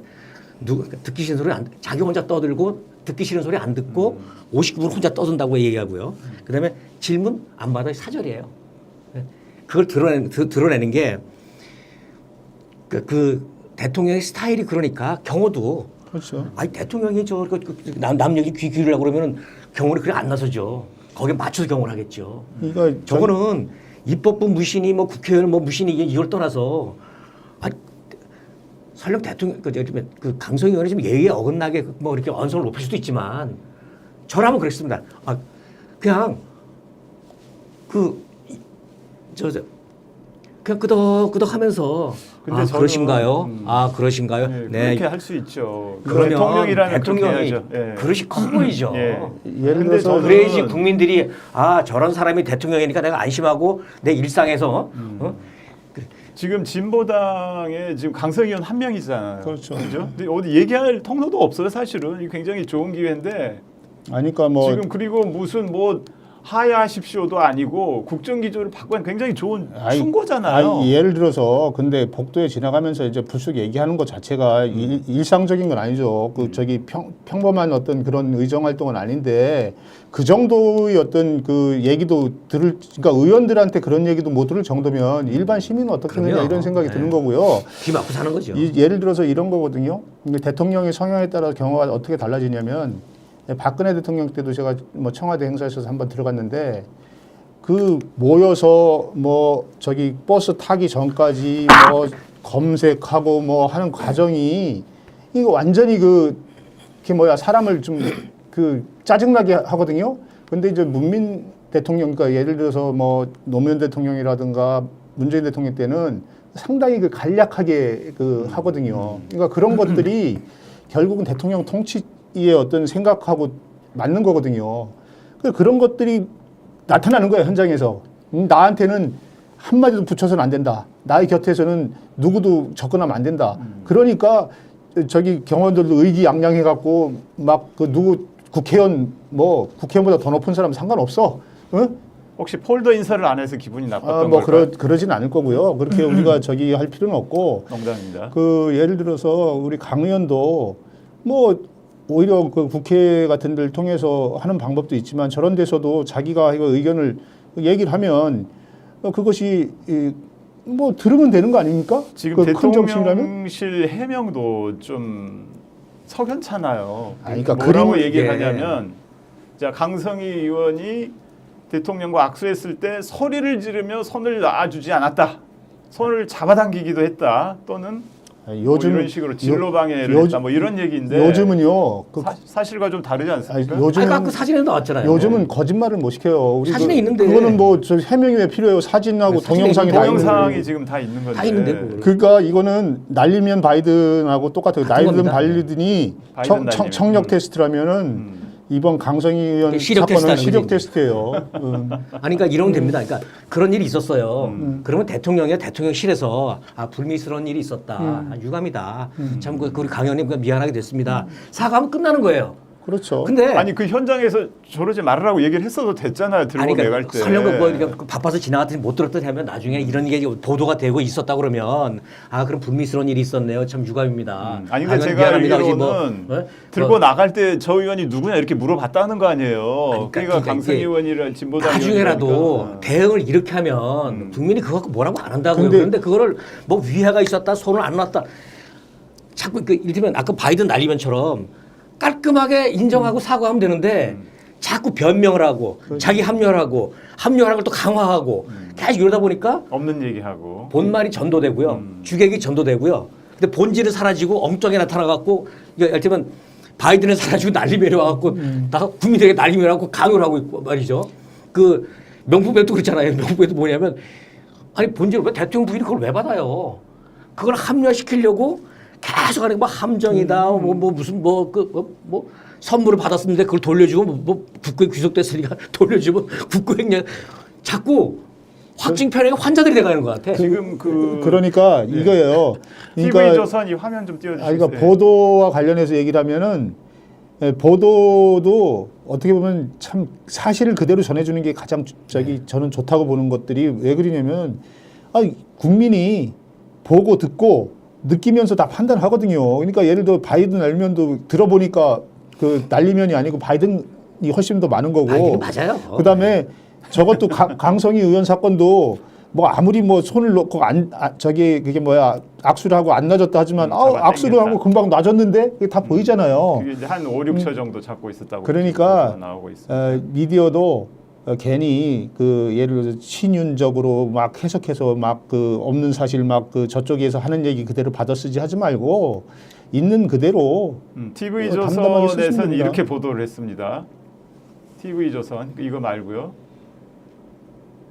듣기 싫은 소리 자기 혼자 떠들고 듣기 싫은 소리 안 듣고 59분 혼자 떠든다고 얘기하고요. 그다음에 질문 안 받아요. 사절이에요. 그걸 드러내는 게 그 대통령의 스타일이 그러니까 경호도 그렇죠. 아니 대통령이 남 얘기 귀 기울이려고 그러면은 경호를 그래 안 나서죠. 거기에 맞춰서 경호를 하겠죠. 그러니까 저거는 입법부 무신이 뭐 국회의원 뭐 무신이 이걸 떠나서 설령 대통령 그 강성희 의원이 좀 예의에 어긋나게 뭐 이렇게 언성을 높일 수도 있지만 저라면 그랬습니다. 그냥 그냥 끄덕끄덕하면서 근데 저는, 그러신가요? 그러신가요? 네, 그렇게 할 수 있죠. 그러면 대통령이라면 대통령이 그렇게 해야죠. 예. 그릇이 커 보이죠. 예를 근데 들어서 저는- 그래야지 국민들이 저런 사람이 대통령이니까 내가 안심하고 내 일상에서 지금 진보당에 지금 강성희 의원 한 명이잖아요. 그렇죠. 그죠? 근데 어디 얘기할 통로도 없어요, 사실은. 이게 굉장히 좋은 기회인데 아니까 뭐 지금 그리고 무슨 뭐 하야하십시오도 아니고 국정 기조를 바꾸는 굉장히 좋은 충고잖아요. 예를 들어서 근데 복도에 지나가면서 이제 불쑥 얘기하는 것 자체가 일상적인 건 아니죠. 그 저기 평범한 어떤 그런 의정 활동은 아닌데 그 정도의 어떤 그 얘기도 그러니까 의원들한테 그런 얘기도 못 들을 정도면 일반 시민은 어떻게 하느냐 이런 생각이 드는 거고요. 귀 막고 사는 거죠. 예를 들어서 이런 거거든요. 대통령의 성향에 따라 경우가 어떻게 달라지냐면 박근혜 대통령 때도 제가 뭐 청와대 행사에서 한번 들어갔는데 그 모여서 뭐 저기 버스 타기 전까지 뭐 검색하고 뭐 하는 과정이 이거 완전히 사람을 좀 짜증나게 하거든요. 근데 이제 문민 대통령, 그러니까 예를 들어서 뭐 노무현 대통령이라든가 문재인 대통령 때는 상당히 간략하게 하거든요. 그러니까 그런 것들이 결국은 대통령 통치의 어떤 생각하고 맞는 거거든요. 그런 것들이 나타나는 거예요, 현장에서. 나한테는 한마디도 붙여서는 안 된다. 나의 곁에서는 누구도 접근하면 안 된다. 그러니까 저기 경호원들도 의기양양해갖고 막 누구 국회의원 뭐 국회의원보다 더 높은 사람 상관없어. 응? 혹시 폴더 인사를 안 해서 기분이 나빴던 뭐 걸까요? 그러진 않을 거고요. 그렇게 우리가 저기 할 필요는 없고. 농담입니다. 그 예를 들어서 우리 강 의원도 뭐 오히려 그 국회 같은 데를 통해서 하는 방법도 있지만 저런 데서도 자기가 이거 의견을 얘기를 하면 그것이 뭐 들으면 되는 거 아닙니까? 지금 그 큰 정치인이라면? 대통령실 해명도 좀 석연찮아요. 아니, 그러니까 뭐라고 그림을- 얘기를 예. 하냐면 자 강성희 의원이 대통령과 악수했을 때 소리를 지르며 손을 놔주지 않았다. 손을 잡아당기기도 했다. 또는 아니, 뭐 이런 식으로 진로 방해를 했다. 뭐 이런 얘기인데 요즘은요. 그, 사실과 좀 다르지 아니, 않습니까? 요즘은 아까 그 사진에도 나왔잖아요. 요즘은 거짓말을 못 시켜요. 우리 사진에 그, 있는데. 그거는 뭐 저 해명이 왜 필요해요? 사진하고 사진에 동영상이 있는 다 있는 동영상이 지금 다 있는 건데. 다 있는데 그거를. 그러니까 이거는 날리면 바이든하고 똑같아요. 같은 날리면 겁니다. 바이든이 바이든 날리면. 청력 테스트라면은 이번 강성희 의원 시력 사건은 테스트하는 시력 거지. 테스트예요. 아니, 그러니까 이러면 됩니다. 그러니까 그런 일이 있었어요. 그러면 대통령이 대통령실에서 불미스러운 일이 있었다. 유감이다. 참, 그 우리 강 의원님 미안하게 됐습니다. 사과하면 끝나는 거예요. 그렇죠. 근데 아니 그 현장에서 저러지 말으라고 얘기를 했어도 됐잖아요. 들고 아니, 내갈 때. 설령 뭐 이렇게 바빠서 지나갔더니 못 들었더니 하면 나중에 이런 게 보도가 되고 있었다 그러면 그럼 불미스러운 일이 있었네요. 참 유감입니다. 아니 근데 제가 미안합니다. 알기로는 뭐, 들고 나갈 때 저 의원이 누구냐 이렇게 물어봤다는 거 아니에요. 그러니까 강성희 이게 의원이랑 진보당 나중에라도 의원이라니까. 대응을 이렇게 하면 국민이 그거 갖고 뭐라고 안 한다고요. 근데- 그런데 그거를 뭐 위해가 있었다, 손을 안 놨다. 자꾸 이를테면 아까 바이든 날리면처럼 깔끔하게 인정하고 사과하면 되는데 자꾸 변명을 하고 자기 합리화를 하고 합리화하는 걸 또 강화하고 계속 이러다 보니까 없는 얘기하고. 본말이 전도되고요. 주객이 전도되고요. 근데 본질은 사라지고 엉뚱하게 나타나갖고 예를 들면 바이든은 사라지고 난리 내려와갖고 나 국민들에게 난리 내려갖고 강요를 하고 있고 말이죠. 그 명품백도 그렇잖아요. 명품백도 뭐냐면 아니 본질은 왜 대통령 부인이 그걸 왜 받아요? 그걸 합리화시키려고 계속 하는 게 뭐 함정이다. 뭐 무슨 뭐 선물을 받았는데 그걸 돌려주고 뭐 국고에 귀속됐으니까 돌려주면 국고행령 자꾸 확증 편향의 환자들이 돼가는 것 같아. 지금 그러니까 이거예요. TV 조선 이 화면 좀 띄워주세요. 그러니까 보도와 관련해서 얘기를 하면은 보도도 어떻게 보면 참 사실을 그대로 전해주는 게 가장 저는 좋다고 보는 것들이 왜 그러냐면 국민이 보고 듣고 느끼면서 다 판단하거든요. 그러니까 예를 들어 바이든 날면도 들어보니까 그 날리면이 아니고 바이든이 훨씬 더 많은 거고. 이게 맞아요. 그다음에 저것도 강성희 의원 사건도 뭐 아무리 뭐 손을 놓고 그게 뭐야 악수를 하고 안 놔줬다 하지만 악수를 하고 금방 놔줬는데 그게 다 보이잖아요. 그게 이제 한 5, 6초 정도 잡고 있었다고. 그러니까 나오고 있습니다. 미디어도 괜히 그 예를 들어서 친윤적으로 막 해석해서 막 그 없는 사실 막 그 저쪽에서 하는 얘기 그대로 받아 쓰지 하지 말고 있는 그대로 TV 담담하게 쓰시면 조선에서는 됩니다. 이렇게 보도를 했습니다. TV 조선 이거 말고요.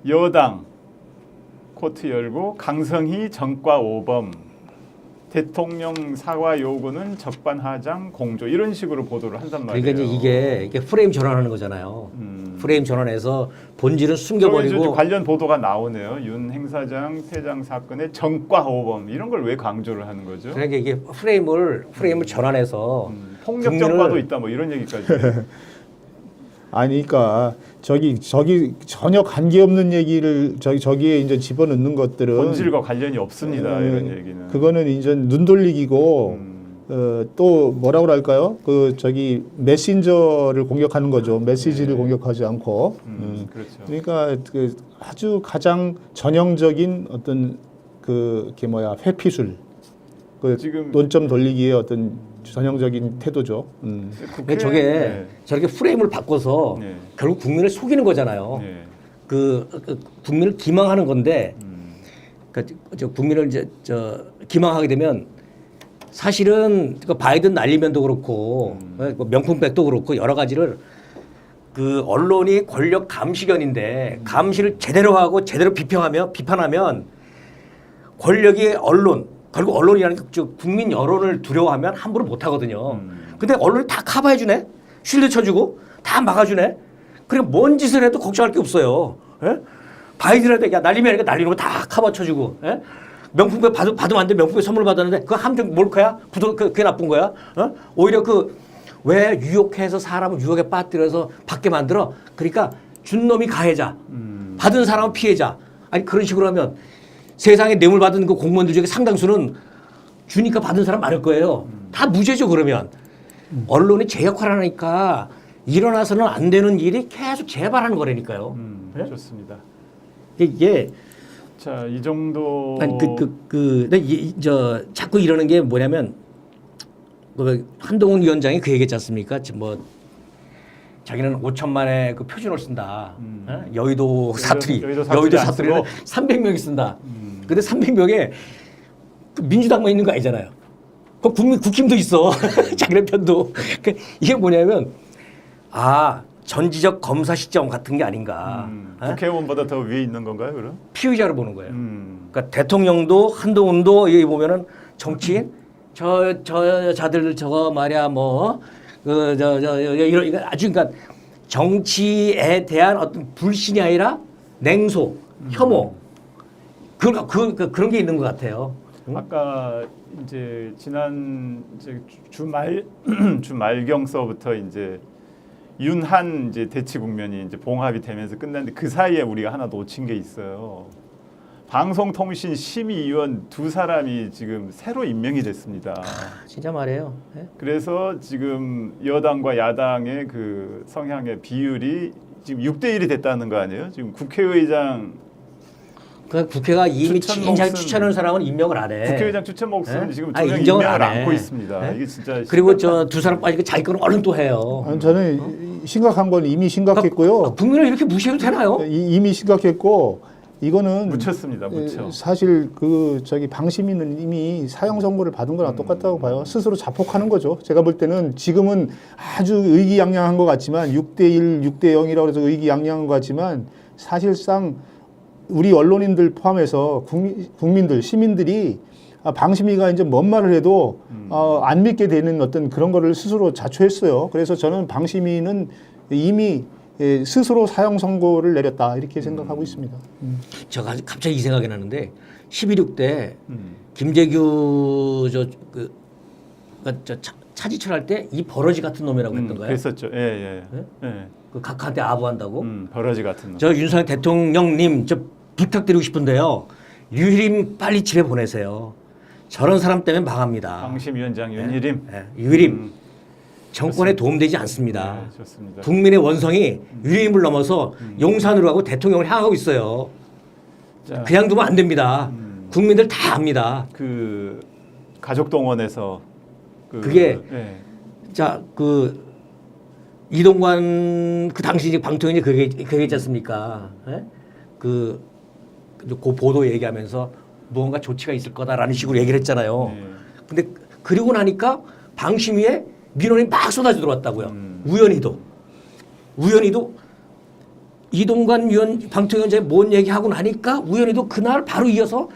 여당 코트 열고 강성희 정과 오범 대통령 사과 요구는 적반하장 공조 이런 식으로 보도를 한단 말이에요. 그러니까 이제 이게 프레임 전환하는 거잖아요. 프레임 전환해서 본질은 숨겨버리고 저기 관련 보도가 나오네요. 윤 행사장 퇴장 사건의 정과 오범 이런 걸 왜 강조를 하는 거죠? 그러니까 이게 프레임을 전환해서 폭력 국민을- 정과도 있다 뭐 이런 얘기까지. 아니 그러니까 저기 전혀 관계없는 얘기를 저기에 이제 집어넣는 것들은 본질과 관련이 없습니다. 이런 얘기는. 그거는 이제 눈 돌리기고 또 뭐라고 할까요? 그 저기 메신저를 공격하는 거죠. 메시지를 공격하지 않고. 그렇죠. 그러니까 그 아주 가장 전형적인 어떤 이렇게 회피술, 그 지금- 논점 돌리기의 어떤 전형적인 태도죠. 근데 저게 저렇게 프레임을 바꿔서 네. 결국 국민을 속이는 거잖아요. 네. 그 국민을 기망하는 건데 저 국민을 이제 기망하게 되면 사실은 그 바이든 날리면도 그렇고 뭐 명품백도 그렇고 여러 가지를 그 언론이 권력 감시견인데 감시를 제대로 하고 제대로 비판하면 권력이 결국 언론이라는 게 국민 여론을 두려워하면 함부로 못 하거든요. 근데 언론이 다 커버해 주네. 쉴드 쳐주고 다 막아주네. 그러니까 뭔 짓을 해도 걱정할 게 없어요. 예? 바이든한테 날리면 날리는 거 다 커버 쳐주고. 예? 명품백 받으면 안 돼. 명품백 선물 받았는데 그거 함정 몰카야? 그게 나쁜 거야? 오히려 그 왜 유혹해서 사람을 유혹에 빠뜨려서 받게 만들어? 그러니까 준 놈이 가해자, 받은 사람은 피해자. 아니 그런 식으로 하면 세상에 뇌물 받은 그 공무원들 중에 상당수는 주니까 받은 사람 많을 거예요. 다 무죄죠 그러면. 언론이 제 역할을 하니까 일어나서는 안 되는 일이 계속 재발하는 거라니까요. 네? 좋습니다. 이게 자, 이 정도. 아니 저 자꾸 이러는 게 뭐냐면 그 한동훈 위원장이 그 얘기했지 않습니까? 뭐 자기는 5천만의 그 표준어를 쓴다. 여의도 사투리, 여의도 사투리 안 사투리를 쓰고. 300명이 쓴다. 근데 300명에 그 민주당만 있는 거 아니잖아요. 그 국힘도 있어. 자기네 편도. 그러니까 이게 뭐냐면 전지적 검사 시점 같은 게 아닌가. 국회의원보다 더 위에 있는 건가요, 그럼? 피의자로 보는 거예요. 그러니까 대통령도 한동훈도 여기 보면은 정치인 저 자들 저거 말이야 이런 아주 그러니까 정치에 대한 어떤 불신이 아니라 냉소, 혐오 그런 게 있는 것 같아요. 아까 이제 지난 이제 주말경서부터 이제 윤한 이제 대치 국면이 이제 봉합이 되면서 끝났는데 그 사이에 우리가 하나 놓친 게 있어요. 방송통신심의위원 두 사람이 지금 새로 임명이 됐습니다. 진짜 말이에요. 네? 그래서 지금 여당과 야당의 그 성향의 비율이 지금 6대 1이 됐다는 거 아니에요? 지금 국회의장 그 국회가 이미 추천 진작 몫은- 추천한 사람은 임명을 안 해. 국회의장 추천 몫은 네? 지금 아니, 전혀 인정을 임명을 안 해. 안고 있습니다. 네? 이게 진짜 그리고 저 두 사람 빠지고 자기 거는 얼른 또 해요. 아니, 저는 심각한 건 이미 심각했고요. 국민을 이렇게 무시해도 되나요? 이미 심각했고 이거는 묻혔습니다. 묻혀. 사실 그 방심위는 이미 사형 선고를 받은 거랑 똑같다고 봐요. 스스로 자폭하는 거죠. 제가 볼 때는 지금은 아주 의기양양한 것 같지만 6대1, 6대 0이라고 해서 의기양양한 것 같지만 사실상 우리 언론인들 포함해서 국민들, 시민들이 방심위가 이제 뭔 말을 해도 안 믿게 되는 어떤 그런 거를 스스로 자초했어요. 그래서 저는 방심위는 이미 스스로 사형 선고를 내렸다 이렇게 생각하고 있습니다. 제가 갑자기 이 생각이 나는데 11.6 때 김재규 차지철 할 때 이 버러지 같은 놈이라고 했던 거예요. 그랬었죠. 예. 네? 예. 그 각하한테 아부한다고. 버러지 같은 놈. 저 윤석열 대통령님 저 부탁드리고 싶은데요. 유일임 빨리 집에 보내세요. 저런 사람 때문에 망합니다. 방심위원장 윤희림. 네, 유일임 정권에 도움되지 않습니다. 네, 좋습니다. 국민의 원성이 유일임을 넘어서 용산으로 가고 대통령을 향하고 있어요. 자, 그냥 두면 안 됩니다. 국민들 다 압니다. 그 가족 동원해서 그게 예. 자, 그 이동관 그 당시 이제 방통위원이 그게 있지 않습니까? 예? 그 보도 얘기하면서 무언가 조치가 있을 거다라는 식으로 얘기를 했잖아요. 네. 근데 그리고 나니까 방심위에 민원이 막 쏟아져 들어왔다고요. 우연히도 이동관 방통위원장이 뭔 얘기하고 나니까 우연히도 그날 바로 이어서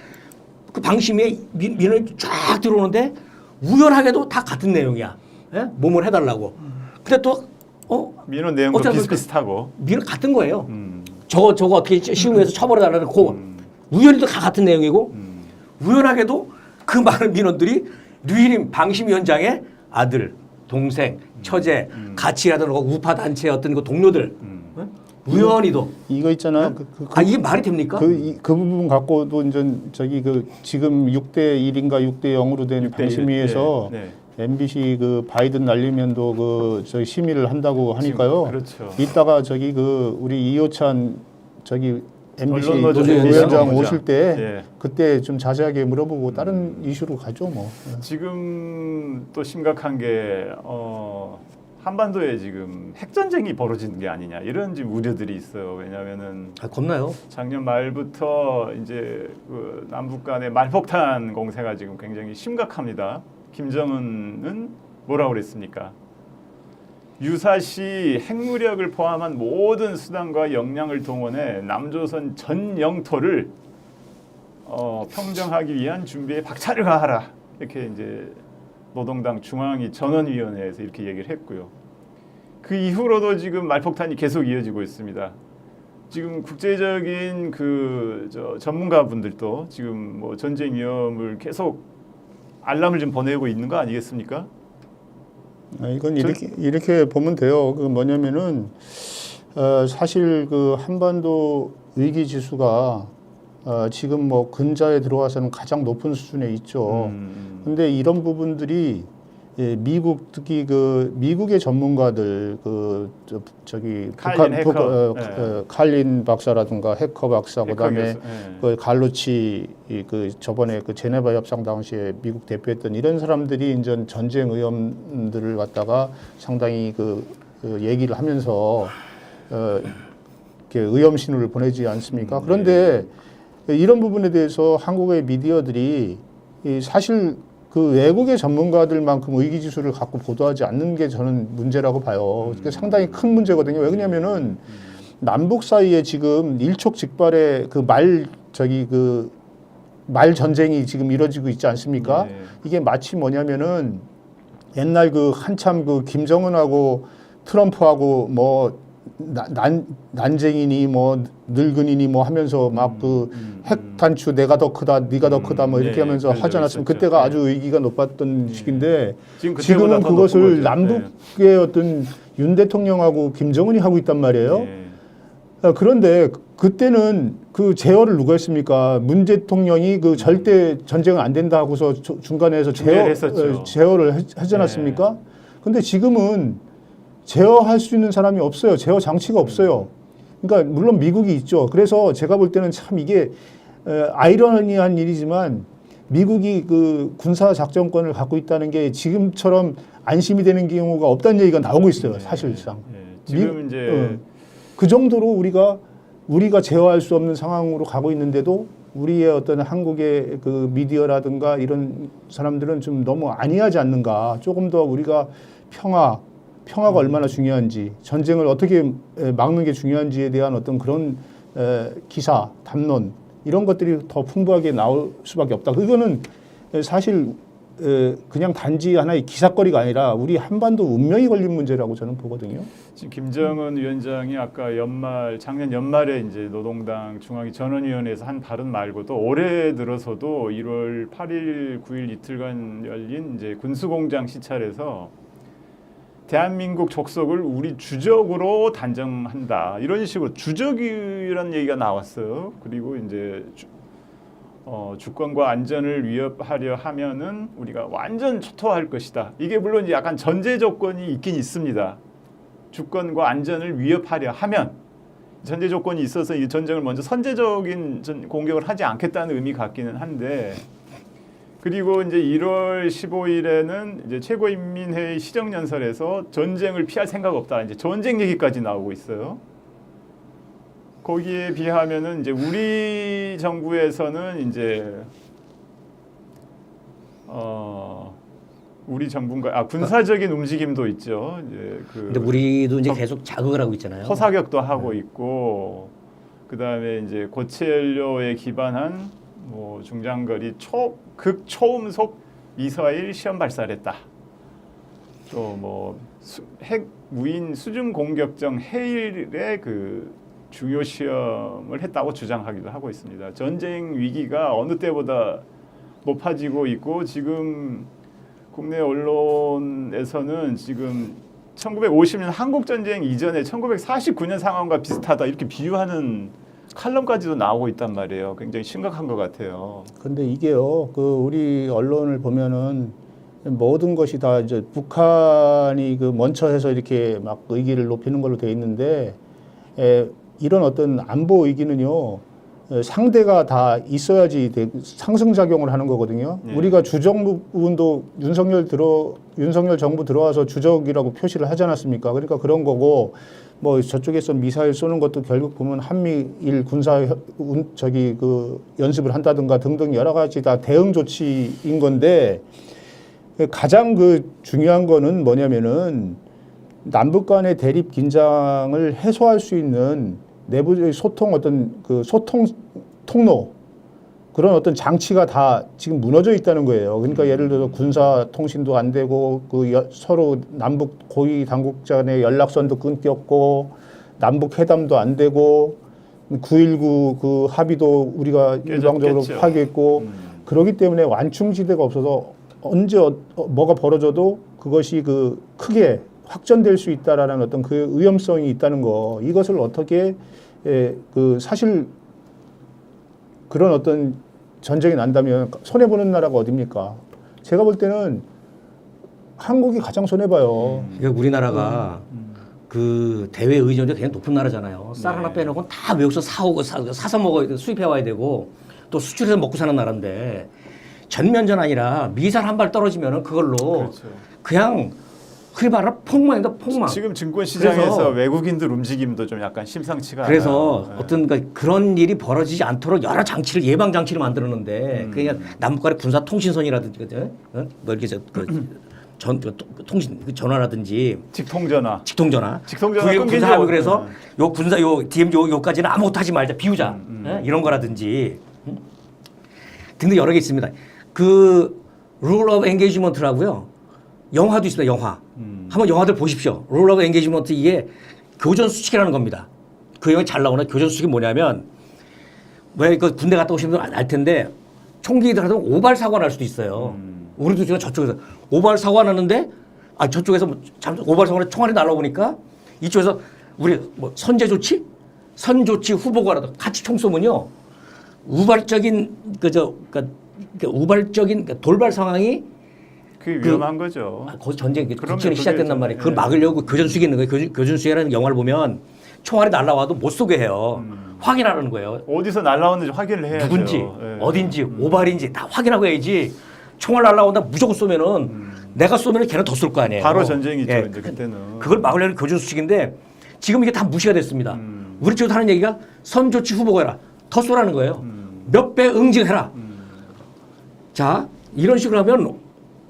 그 방심위에 민원이 쫙 들어오는데 우연하게도 다 같은 내용이야. 예? 몸을 해달라고. 근데 또 민원 내용도 어쩌면 비슷비슷하고. 민원 같은 거예요. 저거 어떻게 시흥에서 처벌해달라는 고 우연히도 다 같은 내용이고 우연하게도 그 많은 민원들이 류일임 방심위원장의 아들, 동생, 처제, 같이 일하던 우파 단체의 어떤 그 동료들 우연히도 이거 있잖아. 네? 이게 말이 됩니까? 그 부분 갖고도 이제 지금 6대 1인가 6대 0으로 된 6대1, 방심위에서 네. MBC 그 바이든 날리면도 심의를 한다고 하니까요. 그렇죠. 이따가 우리 이호찬 MBC 언론노조 위원장 보자. 오실 때 예. 그때 좀 자세하게 물어보고 다른 이슈로 가죠 뭐. 지금 또 심각한 게 한반도에 지금 핵전쟁이 벌어지는 게 아니냐 이런 지금 우려들이 있어요. 왜냐하면은 겁나요. 작년 말부터 이제 그 남북 간의 말폭탄 공세가 지금 굉장히 심각합니다. 김정은은 뭐라고 그랬습니까? 유사시 핵무력을 포함한 모든 수단과 역량을 동원해 남조선 전 영토를 평정하기 위한 준비에 박차를 가하라. 이렇게 이제 노동당 중앙위 전원위원회에서 이렇게 얘기를 했고요. 그 이후로도 지금 말폭탄이 계속 이어지고 있습니다. 지금 국제적인 전문가분들도 지금 뭐 전쟁 위험을 계속 알람을 좀 보내고 있는 거 아니겠습니까? 이건 이렇게 보면 돼요. 그 뭐냐면은 사실 그 한반도 위기 지수가 지금 뭐 근자에 들어와서는 가장 높은 수준에 있죠. 근데 이런 부분들이 미국 특히 그 미국의 전문가들 저기 칼린 박사라든가 해커 박사 그다음에 그 갈루치 그 저번에 그 제네바 협상 당시에 미국 대표했던 이런 사람들이 이제 전쟁 위험들을 갖다가 상당히 그 얘기를 하면서 이렇게 의험 신호를 보내지 않습니까? 그런데 이런 부분에 대해서 한국의 미디어들이 사실 그 외국의 전문가들만큼 의기지수를 갖고 보도하지 않는 게 저는 문제라고 봐요. 그게 상당히 큰 문제거든요. 왜 그러냐면은 남북 사이에 지금 일촉즉발의 그 말 전쟁이 지금 이루어지고 있지 않습니까? 네. 이게 마치 뭐냐면은 옛날 그 한참 그 김정은하고 트럼프하고 뭐 난쟁이니 뭐 늙은이니 뭐 하면서 막 그 핵 단추 내가 더 크다 네가 더 크다 뭐 이렇게 하면서 하지 않았습니까? 그때가 아주 의기가 높았던 시기인데 지금은 그것을 남북의 어떤 윤 대통령하고 김정은이 하고 있단 말이에요. 그런데 그때는 그 제어를 누가 했습니까? 문 대통령이 그 절대 전쟁은 안 된다 하고서 중간에서 제어를 하지 않았습니까? 근데 지금은 제어할 수 있는 사람이 없어요. 제어 장치가 없어요. 그러니까 물론 미국이 있죠. 그래서 제가 볼 때는 참 이게 아이러니한 일이지만 미국이 그 군사 작전권을 갖고 있다는 게 지금처럼 안심이 되는 경우가 없다는 얘기가 나오고 있어요. 사실상. 지금 이제 그 정도로 우리가 제어할 수 없는 상황으로 가고 있는데도 우리의 어떤 한국의 그 미디어라든가 이런 사람들은 좀 너무 안이하지 않는가. 조금 더 우리가 평화가 얼마나 중요한지, 전쟁을 어떻게 막는 게 중요한지에 대한 어떤 그런 기사, 담론 이런 것들이 더 풍부하게 나올 수밖에 없다. 그거는 사실 그냥 단지 하나의 기사거리가 아니라 우리 한반도 운명이 걸린 문제라고 저는 보거든요. 지금 김정은 위원장이 아까 작년 연말에 이제 노동당 중앙위 전원위원회에서 한 발언 말고도 올해 들어서도 1월 8일, 9일 이틀간 열린 이제 군수공장 시찰에서 대한민국 족속을 우리 주적으로 단정한다. 이런 식으로 주적이라는 얘기가 나왔어요. 그리고 이제 주권과 안전을 위협하려 하면은 우리가 완전 초토화할 것이다. 이게 물론 이제 약간 전제 조건이 있긴 있습니다. 주권과 안전을 위협하려 하면 전제 조건이 있어서 이 전쟁을 먼저 선제적인 공격을 하지 않겠다는 의미 같기는 한데. 그리고 이제 1월 15일에는 이제 최고인민회의 시정연설에서 전쟁을 피할 생각 없다. 이제 전쟁 얘기까지 나오고 있어요. 거기에 비하면은 이제 우리 정부에서는 이제 우리 정부가 군사적인 움직임도 있죠. 이제 근데 우리도 이제 계속 자극을 하고 있잖아요. 포사격도 하고 있고, 그 다음에 이제 고체 연료에 기반한 뭐 중장거리 극초음속 미사일 시험 발사를 했다. 또 뭐 핵 무인 수중 공격정 해일의 그 중요 시험을 했다고 주장하기도 하고 있습니다. 전쟁 위기가 어느 때보다 높아지고 있고, 지금 국내 언론에서는 지금 1950년 한국 전쟁 이전에 1949년 상황과 비슷하다 이렇게 비유하는 칼럼까지도 나오고 있단 말이에요. 굉장히 심각한 것 같아요. 근데 이게요, 그 우리 언론을 보면은 모든 것이 다 이제 북한이 그 먼저 해서 이렇게 막 의기를 높이는 걸로 돼 있는데, 이런 어떤 안보 의기는요, 상대가 다 있어야지 상승작용을 하는 거거든요. 우리가 주적 부분도 윤석열 정부 들어와서 주적이라고 표시를 하지 않았습니까? 그러니까 그런 거고, 뭐 저쪽에서 미사일 쏘는 것도 결국 보면 한미일 군사 연습을 한다든가 등등 여러 가지 다 대응 조치인 건데, 가장 그 중요한 거는 뭐냐면은 남북 간의 대립 긴장을 해소할 수 있는 내부의 소통 소통 통로, 그런 어떤 장치가 다 지금 무너져 있다는 거예요. 그러니까 예를 들어서 군사 통신도 안 되고, 서로 남북 고위 당국자 간의 연락선도 끊겼고, 남북 회담도 안 되고, 9.19 그 합의도 우리가 일방적으로 파기했고, 그러기 때문에 완충지대가 없어서 언제 뭐가 벌어져도 그것이 그 크게 확전될 수 있다라는 어떤 그 위험성이 있다는 거, 이것을 어떻게 그 사실 그런 어떤 전쟁이 난다면 손해 보는 나라가 어디입니까? 제가 볼 때는 한국이 가장 손해 봐요. 그러니까 우리나라가 그 대외 의존도가 굉장히 높은 나라잖아요. 쌀 하나 빼놓고 다 외국에서 사서 먹어야 돼, 수입해 와야 되고 또 수출해서 먹고 사는 나라인데 전면전 아니라 미사일 한 발 떨어지면은 그걸로 그렇죠. 그냥 흘바라 폭망이다 폭망. 지금 증권 시장에서 그래서 외국인들 움직임도 좀 약간 심상치가 그래서 않아요. 어떤 그런 일이 벌어지지 않도록 여러 장치를 예방 장치를 만들었는데 그냥 남북 간의 군사 통신선이라든지 뭐 이렇게 통신 전화라든지 직통전화. 직통전화 직통전화 그게 끊기죠. 군사하고 그래서 요 군사 요 DM 요까지는 아무것도 하지 말자 비우자 예? 이런 거라든지 등등 여러 개 있습니다. 그 룰 오브 엔게이지먼트라고요. 영화도 있습니다. 영화. 한번 영화들 보십시오. 룰 오브 엔게이지먼트 이게 교전 수칙이라는 겁니다. 그 영화 잘 나오는 교전 수칙이 뭐냐면 왜 그 군대 갔다 오신 분들 알 텐데 총기 들어가면 오발 사고가 날 수도 있어요. 우리도 지금 저쪽에서 오발 사고가 났는데 저쪽에서 오발 사고가 총알이 날라오니까 이쪽에서 우리 뭐 선제 조치, 선 조치 후보가라도 같이 총 쏘면요 우발적인 우발적인 돌발 상황이 그게 위험한 거죠. 거기서 전쟁 그럼요, 국전이 시작된단 그게 말이에요. 그걸 막으려고 교전 수칙이 있는 거예요. 교전 수칙이라는 영화를 보면 총알이 날라와도 못 쏘게 해요. 확인하라는 거예요. 어디서 날라오는지 확인을 해야죠. 누군지 예. 어딘지 오발인지 다 확인하고 해야지. 총알 날라온다 무조건 쏘면은 내가 쏘면은 걔는 더 쏠 거 아니에요. 바로 전쟁이죠. 예. 이제 그때는. 그걸 막으려는 교전 수칙인데 지금 이게 다 무시가 됐습니다. 우리 쪽에서 하는 얘기가 선조치 후보가 해라. 더 쏘라는 거예요. 몇 배 응징해라. 자 이런 식으로 하면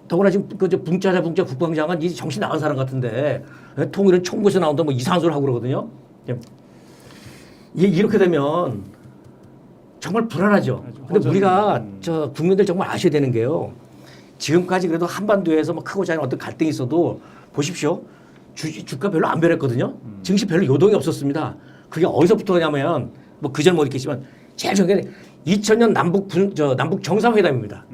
더구나 지금 그저 붕짜 국방장관 이 정신 나간 사람 같은데 통일은 총구에서 나온다 뭐 이상한 소리 하고 그러거든요. 이렇게 되면 정말 불안하죠. 근데 우리가 저 국민들 정말 아셔야 되는 게요. 지금까지 그래도 한반도에서 뭐 크고 작은 어떤 갈등이 있어도 보십시오. 주가 별로 안 변했거든요. 증시 별로 요동이 없었습니다. 그게 어디서부터냐면 뭐 그전 못 있겠지만 제일 중요한 게 2000년 남북 정상회담입니다.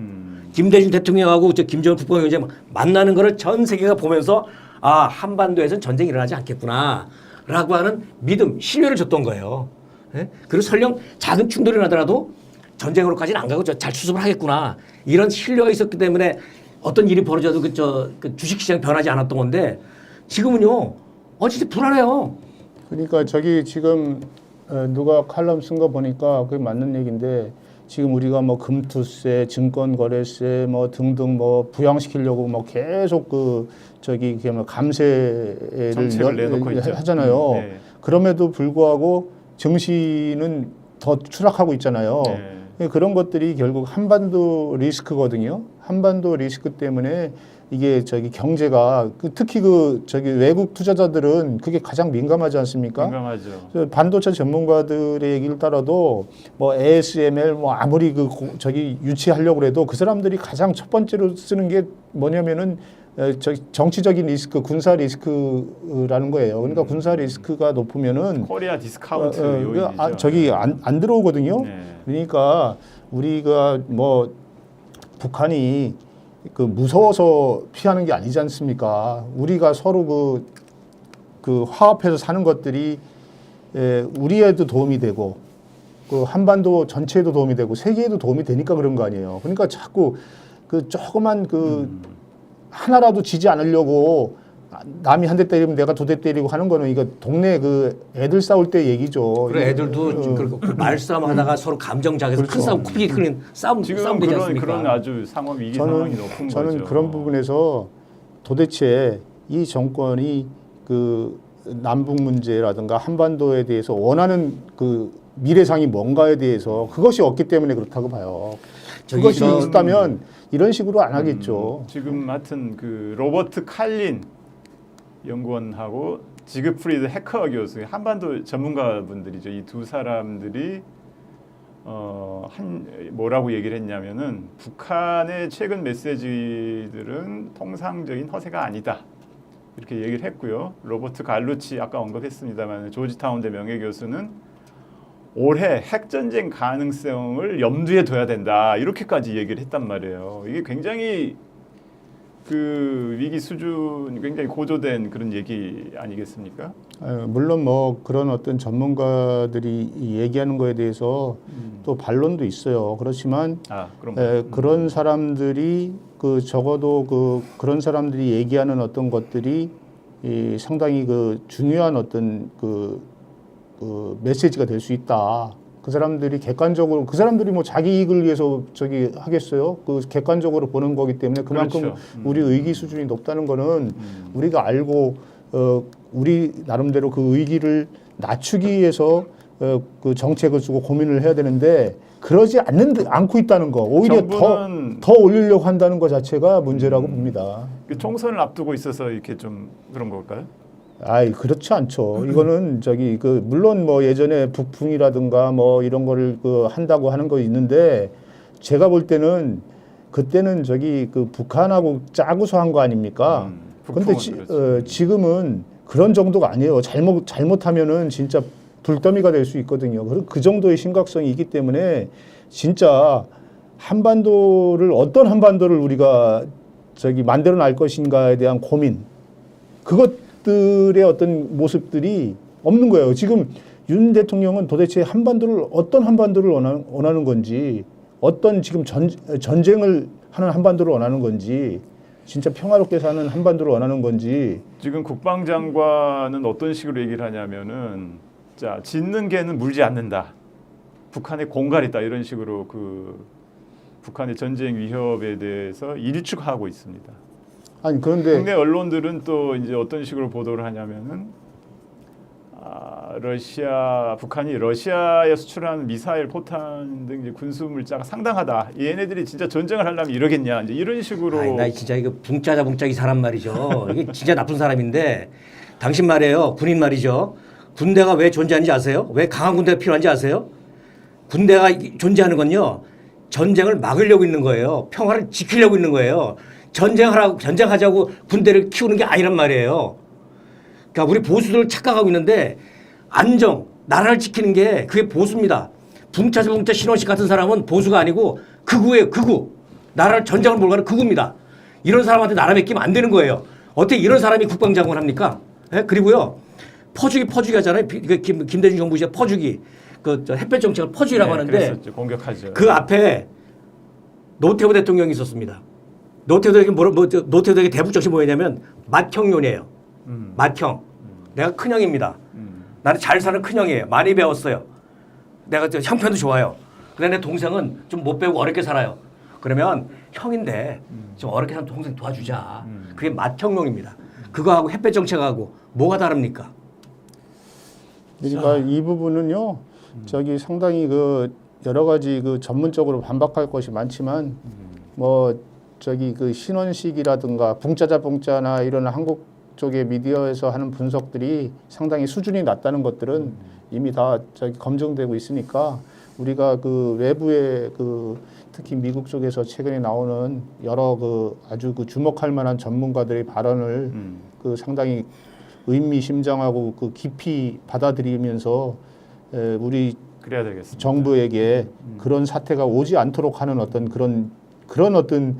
김대중 대통령하고 김정은 국방위원장 만나는 거를 전 세계가 보면서 아 한반도에서는 전쟁이 일어나지 않겠구나라고 하는 믿음, 신뢰를 줬던 거예요. 예? 그리고 설령 작은 충돌이 나더라도 전쟁으로까지는 안 가고 잘 수습을 하겠구나 이런 신뢰가 있었기 때문에 어떤 일이 벌어져도 그 주식시장 변하지 않았던 건데 지금은요 진짜 불안해요. 그러니까 저기 지금 누가 칼럼 쓴 거 보니까 그게 맞는 얘기인데 지금 우리가 뭐 금투세, 증권거래세 뭐 등등 뭐 부양시키려고 뭐 계속 그 저기 그게 뭐 감세를 정책을 내놓고 있죠. 하잖아요. 네. 그럼에도 불구하고 증시는 더 추락하고 있잖아요. 네. 그런 것들이 결국 한반도 리스크거든요. 한반도 리스크 때문에 이게 저기 경제가 특히 그 저기 외국 투자자들은 그게 가장 민감하지 않습니까? 민감하죠. 반도체 전문가들의 얘기를 따라도 뭐 ASML 뭐 아무리 저기 유치하려고 해도 그 사람들이 가장 첫 번째로 쓰는 게 뭐냐면은 정치적인 리스크, 군사 리스크라는 거예요. 그러니까 군사 리스크가 높으면은 코리아 디스카운트 요인이죠. 저기 안 들어오거든요. 네. 그러니까 우리가 뭐 북한이 그 무서워서 피하는 게 아니지 않습니까? 우리가 서로 그 화합해서 사는 것들이 우리에도 도움이 되고 그 한반도 전체에도 도움이 되고 세계에도 도움이 되니까 그런 거 아니에요. 그러니까 자꾸 그 조그만 하나라도 지지 않으려고 남이 한 대 때리면 내가 두 대 때리고 하는 거는 이거 동네 그 애들 싸울 때 얘기죠. 그래 애들도 그 말싸움 하다가 서로 감정작에서 큰 싸움 코피 크는 싸움 되지 않습니까? 그런 아주 상황 위기 상황이 높은 저는 거죠. 그런 부분에서 도대체 이 정권이 그 남북 문제라든가 한반도에 대해서 원하는 그 미래상이 뭔가에 대해서 그것이 없기 때문에 그렇다고 봐요. 그것이 있었다면 이런 식으로 안 하겠죠. 지금 하여튼 그 로버트 칼린 연구원하고 지그프리드 해커 교수 한반도 전문가분들이죠. 이 두 사람들이 뭐라고 얘기를 했냐면은 북한의 최근 메시지들은 통상적인 허세가 아니다. 이렇게 얘기를 했고요. 로버트 갈루치 아까 언급했습니다만 조지타운대 명예교수는 올해 핵전쟁 가능성을 염두에 둬야 된다. 이렇게까지 얘기를 했단 말이에요. 이게 굉장히 그 위기 수준이 굉장히 고조된 그런 얘기 아니겠습니까? 물론 뭐 그런 어떤 전문가들이 얘기하는 거에 대해서 또 반론도 있어요. 그렇지만 그럼 그런 사람들이 그 적어도 그런 사람들이 얘기하는 어떤 것들이 상당히 그 중요한 어떤 그 메시지가 될 수 있다. 그 사람들이 객관적으로 그 사람들이 뭐 자기 이익을 위해서 저기 하겠어요? 그 객관적으로 보는 거기 때문에 그만큼 그렇죠. 우리 의기 수준이 높다는 거는 우리가 알고 우리 나름대로 그 의기를 낮추기 위해서 그 정책을 쓰고 고민을 해야 되는데 그러지 않고 있다는 거 오히려 더 올리려고 한다는 것 자체가 문제라고 봅니다. 그 총선을 앞두고 있어서 이렇게 좀 그런 걸까요? 아이 그렇지 않죠. 이거는 저기 그 물론 뭐 예전에 북풍이라든가 뭐 이런 거를 그 한다고 하는 거 있는데 제가 볼 때는 그때는 저기 그 북한하고 짜고서 한 거 아닙니까? 근데 지금은 그런 정도가 아니에요. 잘못하면은 진짜 불더미가 될 수 있거든요. 그 정도의 심각성이 있기 때문에 진짜 어떤 한반도를 우리가 저기 만들어 날 것인가에 대한 고민 그것들의 어떤 모습들이 없는 거예요. 지금 윤 대통령은 도대체 어떤 한반도를 원하는 건지 어떤 지금 전쟁을 하는 한반도를 원하는 건지 진짜 평화롭게 사는 한반도를 원하는 건지 지금 국방장관은 어떤 식으로 얘기를 하냐면은 자 짖는 개는 물지 않는다. 북한에 공갈 있다 이런 식으로 그 북한의 전쟁 위협에 대해서 일축하고 있습니다. 아니 그런데 국내 언론들은 또 이제 어떤 식으로 보도를 하냐면은 북한이 러시아에 수출한 미사일, 포탄 등 이제 군수 물자가 상당하다. 얘네들이 진짜 전쟁을 하려면 이러겠냐. 이제 이런 식으로. 나 진짜 이거 붕짜자 붕짜 이 사람 말이죠. 이게 진짜 나쁜 사람인데 당신 말이에요. 군인 말이죠. 군대가 왜 존재하는지 아세요? 왜 강한 군대가 필요한지 아세요? 군대가 존재하는 건요. 전쟁을 막으려고 있는 거예요. 평화를 지키려고 있는 거예요. 전쟁하자고 군대를 키우는 게 아니란 말이에요. 그러니까 우리 보수들 착각하고 있는데 나라를 지키는 게 그게 보수입니다. 붕짜 신원식 같은 사람은 보수가 아니고 극우예요. 극우. 나라를 전쟁을 몰고 가는 극우입니다. 이런 사람한테 나라 맡기면 안 되는 거예요. 어떻게 이런 사람이 국방장관 합니까? 예? 그리고요. 퍼주기 하잖아요. 김대중 정부 시절 퍼주기. 햇볕 정책을 퍼주기라고 하는데 그랬었죠. 공격하죠. 그 앞에 노태우 대통령이 있었습니다. 노태우 대통령의 대북 정책이 뭐냐면 맏형론이에요. 맏형. 내가 큰형입니다. 나는 잘 사는 큰형이에요. 많이 배웠어요. 내가 형편도 좋아요. 근데 내 동생은 좀 못 배우고 어렵게 살아요. 그러면 형인데 좀 어렵게 사는 동생 도와주자. 그게 맏형론입니다. 그거하고 햇볕 정책하고 뭐가 다릅니까? 그러니까 이 부분은요. 저기 상당히 그 여러 가지 그 전문적으로 반박할 것이 많지만 뭐 저기 그 신원식이라든가 붕짜나 이런 한국 쪽의 미디어에서 하는 분석들이 상당히 수준이 낮다는 것들은 이미 다 저기 검증되고 있으니까 우리가 그 외부의 그 특히 미국 쪽에서 최근에 나오는 여러 그 아주 그 주목할 만한 전문가들의 발언을 그 상당히 의미심장하고 그 깊이 받아들이면서 우리 그래야 되겠습니다. 정부에게 그런 사태가 오지 않도록 하는 어떤 그런 어떤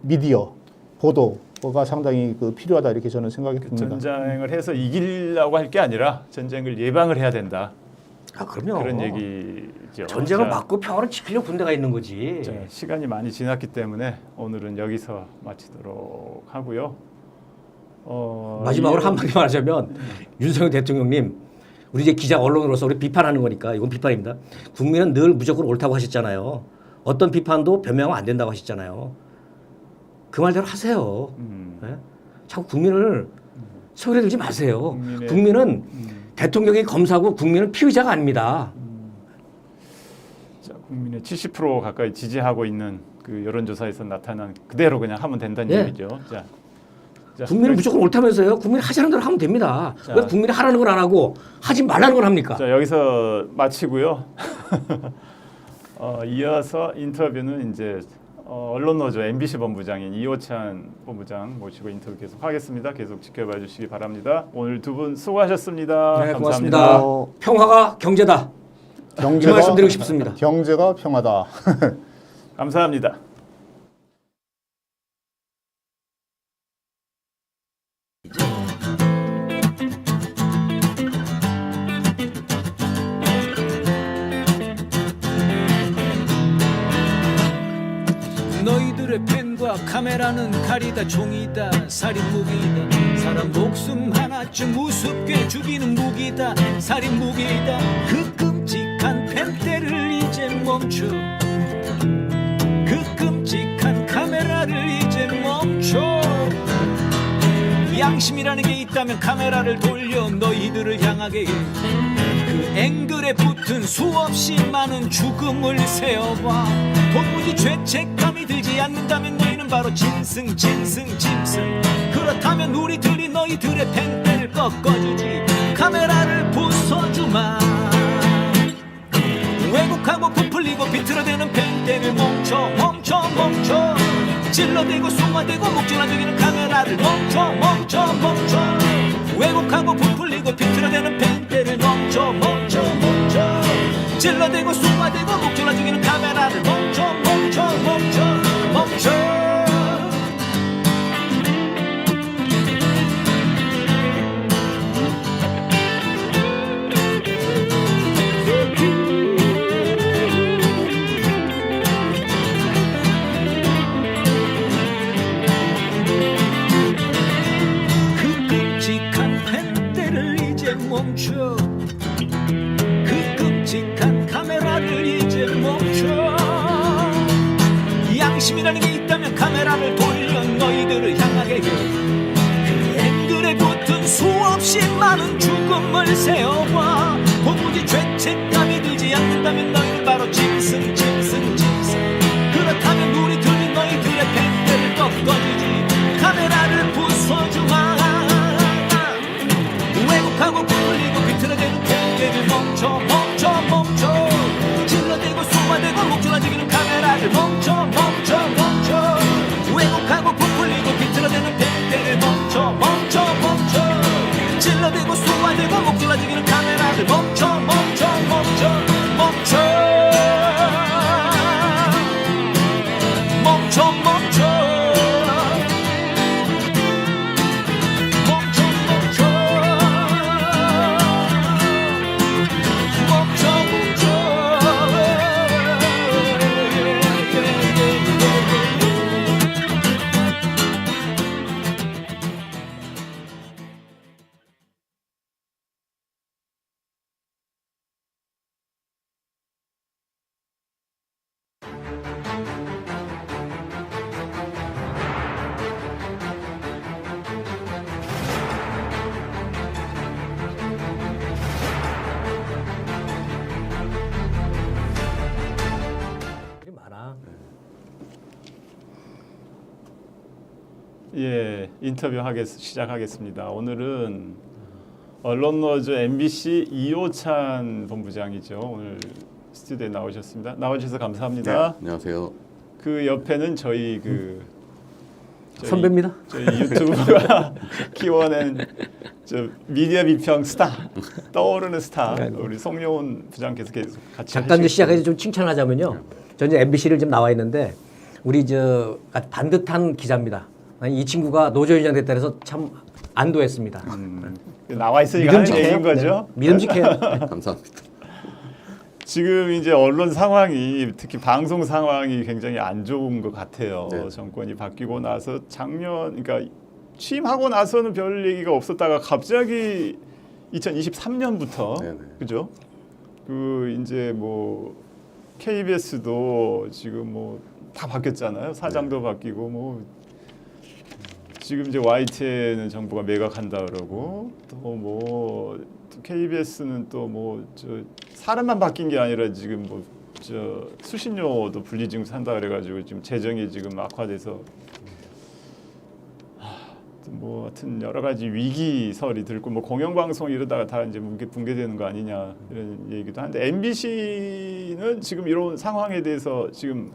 미디어 보도가 상당히 그 필요하다 이렇게 저는 생각이 듭니다. 전쟁을 해서 이기려고 할 게 아니라 전쟁을 예방을 해야 된다. 그럼요. 그런 얘기죠. 전쟁을 막고 평화를 지키려고 군대가 있는 거지. 자, 시간이 많이 지났기 때문에 오늘은 여기서 마치도록 하고요. 마지막으로 한마디 말하자면 윤석열 대통령님 우리 이제 기자 언론으로서 우리 비판하는 거니까 이건 비판입니다. 국민은 늘 무조건 옳다고 하셨잖아요. 어떤 비판도 변명하면 안 된다고 하셨잖아요. 그 말대로 하세요. 네? 자꾸 국민을 소홀히 들지 마세요. 국민은 대통령이 검사고 국민은 피의자가 아닙니다. 자, 국민의 70% 가까이 지지하고 있는 그 여론조사에서 나타난 그대로 그냥 하면 된다는 예. 얘기죠. 자, 국민은 무조건 옳다면서요. 국민이 하자는 대로 하면 됩니다. 왜 국민이 하라는 걸 안 하고 하지 말라는 걸 합니까? 자, 여기서 마치고요. 이어서 인터뷰는 이제 언론노조 MBC 본부장인 이호찬 본부장 모시고 인터뷰 계속 하겠습니다. 계속 지켜봐 주시기 바랍니다. 오늘 두 분 수고하셨습니다. 네, 감사합니다. 고맙습니다. 평화가 경제다. 이 말씀드리고 싶습니다. 경제가 평화다. 감사합니다. 카메라는 칼이다 종이다 살인 무기다 사람 목숨 하나쯤 우습게 죽이는 무기다 살인 무기다 그 끔찍한 펜대를 이제 멈춰 그 끔찍한 카메라를 이제 멈춰 양심이라는 게 있다면 카메라를 돌려 너희들을 향하게 해. 그 앵글에 붙은 수없이 많은 죽음을 세어봐 도무지 죄책감이 들지 않는다면 너희는 바로 짐승 그렇다면 우리들이 너희들의 펜대를 꺾어주지 카메라를 부숴주마 왜곡하고 부풀리고 비틀어대는 펜대를 멈춰 찔러대고 쏘아대고 목줄나 죽이는 카메라를 멈춰 왜곡하고 부풀리고 비틀어대는 펜대를 멈춰 찔러대고 쏘아대고 목줄나 죽이는 카메라를 멈춰 멈춰 그 끔찍한 카메라를 이제 멈춰 양심이라는 게 있다면 카메라를 돌려 너희들을 향하게 해 그 앵글에 붙은 수없이 많은 죽음을 세어봐 도무지 죄책감이 들지 않는다면 너희는 바로 짐승 그렇다면 우리들은 너희들의 펜대를 꺾어주지 카메라를 부숴주마 왜곡하고 부풀리고 비틀어대는 펜대를 멈춰 찔러대고 쏘아대고 목줄나 죽이는 카메라를 멈춰 왜곡하고 부풀리고 비틀어대는 펜대를 멈춰 찔러대고 쏘아대고 목줄나 죽이는 카메라를 멈춰 많아. 예, 인터뷰 시작하겠습니다. 오늘은 언론노조 MBC 이호찬 본부장이죠. 오늘 스튜디오에 나오셨습니다. 나와주셔서 감사합니다. 네, 안녕하세요. 그 옆에는 저희 선배입니다. 저희 유튜브가 키워낸 저 미디어 비평 스타 떠오르는 스타 우리 송영훈 부장께서 계속 같이 잠깐 이제 시작해서 좀 칭찬하자면요. 저는 이제 MBC를 좀 나와 있는데 우리 저 반듯한 기자입니다. 아니, 이 친구가 노조위원장 됐다 해서 참 안도했습니다. 나와 있으니까 하는 얘기인 거죠. 네, 믿음직해요. 감사합니다. 지금 이제 언론 상황이 특히 방송 상황이 굉장히 안 좋은 것 같아요. 네. 정권이 바뀌고 나서 작년 그러니까 취임하고 나서는 별 얘기가 없었다가 갑자기 2023년부터 네네. 그죠? 그 이제 뭐 KBS도 지금 뭐 다 바뀌었잖아요. 사장도 바뀌고 뭐 지금 이제 YTN은 정부가 매각한다 그러고 또 뭐 KBS는 또 뭐 저 사람만 바뀐 게 아니라 지금 뭐 저 수신료도 분리지금 산다 그래가지고 지금 재정이 지금 악화돼서 뭐 하여튼 여러 가지 위기설이 들고 뭐 공영방송 이러다가 다 이제 붕괴되는 거 아니냐 이런 얘기도 하는데 MBC는 지금 이런 상황에 대해서 지금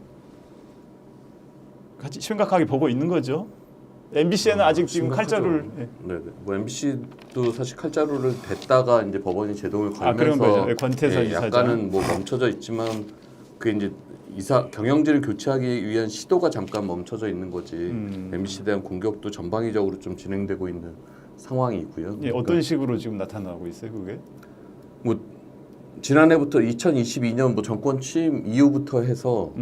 같이 심각하게 보고 있는 거죠. MBC에는 아직 지금 심각하죠. 칼자루를 네네. 뭐 MBC도 사실 칼자루를 댔다가 이제 법원이 제동을 그런 걸면서 거죠. 네, 권태선 이사장. 약간은 뭐 멈춰져 있지만 그게 이제 경영진을 교체하기 위한 시도가 잠깐 멈춰져 있는 거지. MBC에 대한 공격도 전방위적으로 좀 진행되고 있는 상황이고요. 예, 어떤 식으로 지금 나타나고 있어요, 그게? 뭐 지난해부터 2022년 뭐 정권 취임 이후부터 해서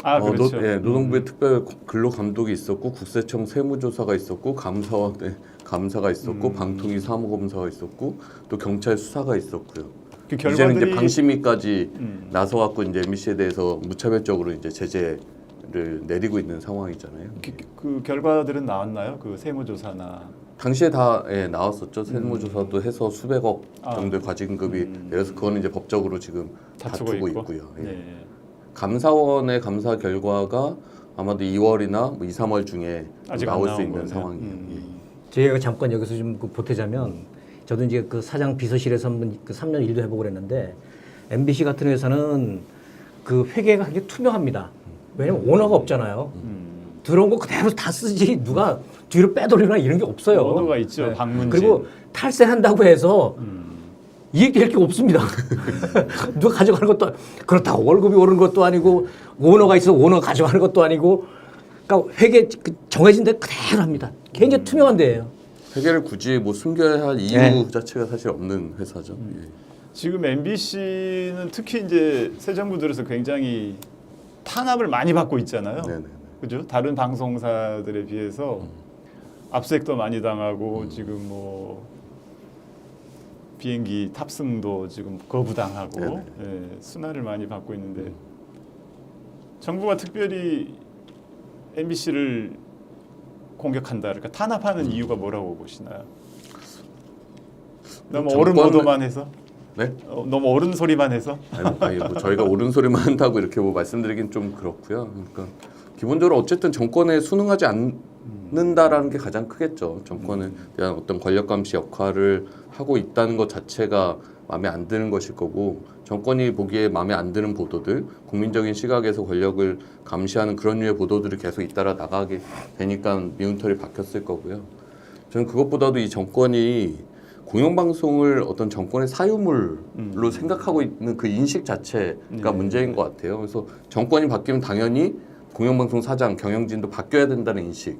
그렇죠. 노동부의 특별 근로감독이 있었고 국세청 세무조사가 있었고 감사원의 감사가 있었고 방통위 사무검사가 있었고 또 경찰 수사가 있었고요. 그 이제는 결과들이 이제 방심위까지 나서갖고 이제 MBC에 대해서 무차별적으로 이제 제재를 내리고 있는 상황이잖아요. 그 결과들은 나왔나요? 그 세무조사나 당시에 다 나왔었죠. 세무조사도 해서 수백억 정도의 과징금이 내려서 그거는 이제 법적으로 지금 다투고 있고요. 예. 네. 감사원의 감사 결과가 아마도 2월이나 뭐 2, 3월 중에 아직 나올 안 수 나온 있는 거네요. 상황이에요. 제가 잠깐 여기서 좀 보태자면 저도 이제 그 사장 비서실에서 한번 그 3년 일도 해보고 그랬는데 MBC 같은 회사는 그 회계가 굉장히 투명합니다. 왜냐면 오너가 없잖아요. 들어온 거 그대로 다 쓰지 누가 뒤로 빼돌리거나 이런 게 없어요. 오너가 있죠. 방문진. 그리고 탈세한다고 해서 이익될 게 없습니다. 누가 가져가는 것도 그렇다고 월급이 오르는 것도 아니고 오너가 있어 오너 가져가는 것도 아니고 그러니까 회계 정해진 데 그대로 합니다. 굉장히 투명한 데예요. 회계를 굳이 뭐 숨겨야 할 이유 자체가 사실 없는 회사죠. 예. 지금 MBC는 특히 이제 새 정부 들어서 굉장히 탄압을 많이 받고 있잖아요. 네네. 그죠? 다른 방송사들에 비해서 압색도 많이 당하고 지금 뭐 비행기 탑승도 지금 거부당하고 네네. 순환을 많이 받고 있는데 정부가 특별히 MBC를 공격한다, 그러니까 탄압하는 이유가 뭐라고 보시나요? 너무 옳은 보도만 해서? 네? 너무 옳은 소리만 해서? 아니, 뭐 저희가 옳은 소리만 한다고 이렇게 뭐 말씀드리긴 좀 그렇고요. 그러니까 기본적으로 어쨌든 정권에 순응하지 않는다라는 게 가장 크겠죠. 정권에 대한 어떤 권력 감시 역할을 하고 있다는 것 자체가 마음에 안 드는 것일 거고 정권이 보기에 마음에 안 드는 보도들, 국민적인 시각에서 권력을 감시하는 그런 류의 보도들이 계속 잇따라 나가게 되니까 미운털이 박혔을 거고요. 저는 그것보다도 이 정권이 공영방송을 어떤 정권의 사유물로 생각하고 있는 그 인식 자체가 문제인 것 같아요. 그래서 정권이 바뀌면 당연히 공영방송 사장, 경영진도 바뀌어야 된다는 인식,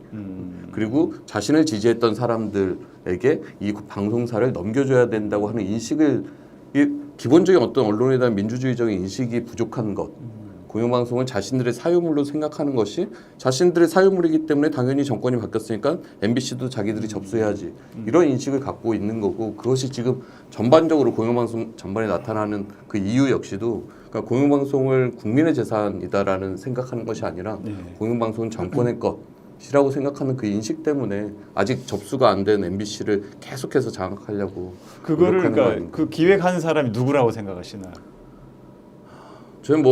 그리고 자신을 지지했던 사람들에게 이 방송사를 넘겨줘야 된다고 하는 인식을, 기본적인 어떤 언론에 대한 민주주의적인 인식이 부족한 것, 공영방송을 자신들의 사유물로 생각하는 것이 자신들의 사유물이기 때문에 당연히 정권이 바뀌었으니까 MBC도 자기들이 접수해야지, 이런 인식을 갖고 있는 거고, 그것이 지금 전반적으로 공영방송 전반에 나타나는 그 이유 역시도, 그러니까 공영방송을 국민의 재산이다라는 생각하는 것이 아니라 공영방송은 정권의 것이라고 생각하는 그 인식 때문에 아직 접수가 안 된 MBC를 계속해서 장악하려고 그거를 노력하는 거 그러니까 아닌가. 그 기획하는 사람이 누구라고 생각하시나요?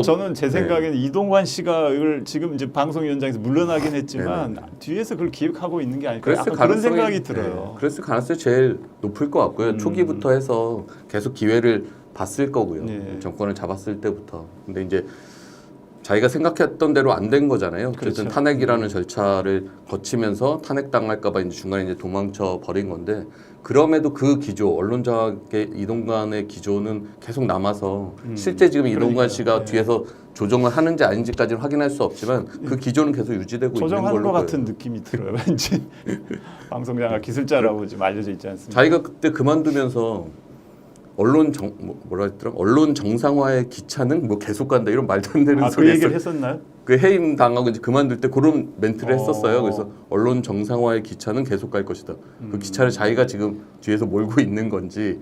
저는 제 생각에는 이동관 씨가 이걸 지금 이제 방송위원장에서 물러나긴 했지만 뒤에서 그걸 기획하고 있는 게 아닐까, 약간 그런 생각이 들어요. 그랬을 가능성이 제일 높을 것 같고요. 초기부터 해서 계속 기회를 봤을 거고요. 정권을 잡았을 때부터. 근데 이제 자기가 생각했던 대로 안 된 거잖아요. 어쨌든 그렇죠. 탄핵이라는 절차를 거치면서 탄핵당할까봐 이제 중간에 이제 도망쳐 버린 건데, 그럼에도 그 기조, 언론장악의 이동관의 기조는 계속 남아서 실제 지금 이동관 씨가 뒤에서 조정을 하는지 아닌지까지는 확인할 수 없지만 그 기조는 계속 유지되고 있는 조정하는 걸로 것 보여요. 같은 느낌이 들어요. 왠지 방송장악 기술자라고 지금 알려져 있지 않습니까? 자기가 그때 그만두면서 언론 정상화의 기차는 뭐 계속 간다 이런 말도 안 되는 그 소리 얘기를 했었나요? 그 해임 당하고 이제 그만둘 때 그런 멘트를 했었어요. 그래서 언론 정상화의 기차는 계속 갈 것이다. 그 기차를 자기가 지금 뒤에서 몰고 있는 건지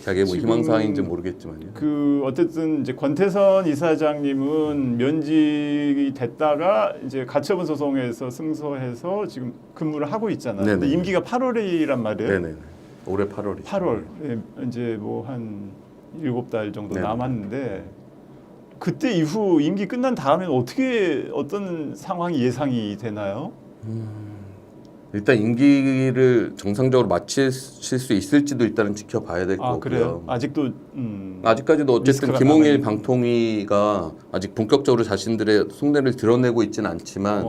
자기의 뭐 희망사항인지 모르겠지만요. 그 어쨌든 이제 권태선 이사장님은 면직이 됐다가 이제 가처분 소송에서 승소해서 지금 근무를 하고 있잖아요. 네네. 근데 임기가 8월이란 말이에요. 네네. 올해 8월이. 8월 이제 뭐 한 7달 정도 네네. 남았는데 그때 이후 임기 끝난 다음에는 어떤 상황이 예상이 되나요? 일단 임기를 정상적으로 마칠 수 있을지도 일단은 지켜봐야 될 거고요. 그래요? 아직도 아직까지도 어쨌든 리스크가 김홍일 남아있는. 방통위가 아직 본격적으로 자신들의 속내를 드러내고 있지는 않지만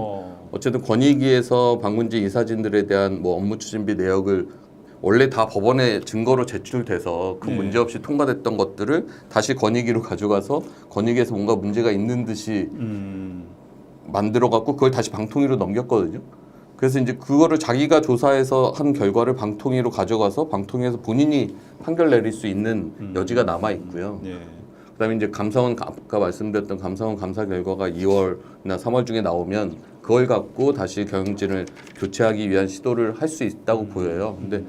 어쨌든 권익위에서 방문진 이사진들에 대한 뭐 업무 추진비 내역을 원래 다 법원에 증거로 제출돼서 그 문제 없이 통과됐던 것들을 다시 권익위로 가져가서 권익위에서 뭔가 문제가 있는 듯이 만들어 갖고 그걸 다시 방통위로 넘겼거든요. 그래서 이제 그거를 자기가 조사해서 한 결과를 방통위로 가져가서 방통위에서 본인이 판결 내릴 수 있는 여지가 남아 있고요. 그다음에 이제 감사원 아까 말씀드렸던 감사원 감사 결과가 2월이나 3월 중에 나오면 그걸 갖고 다시 경영진을 교체하기 위한 시도를 할 수 있다고 보여요. 근데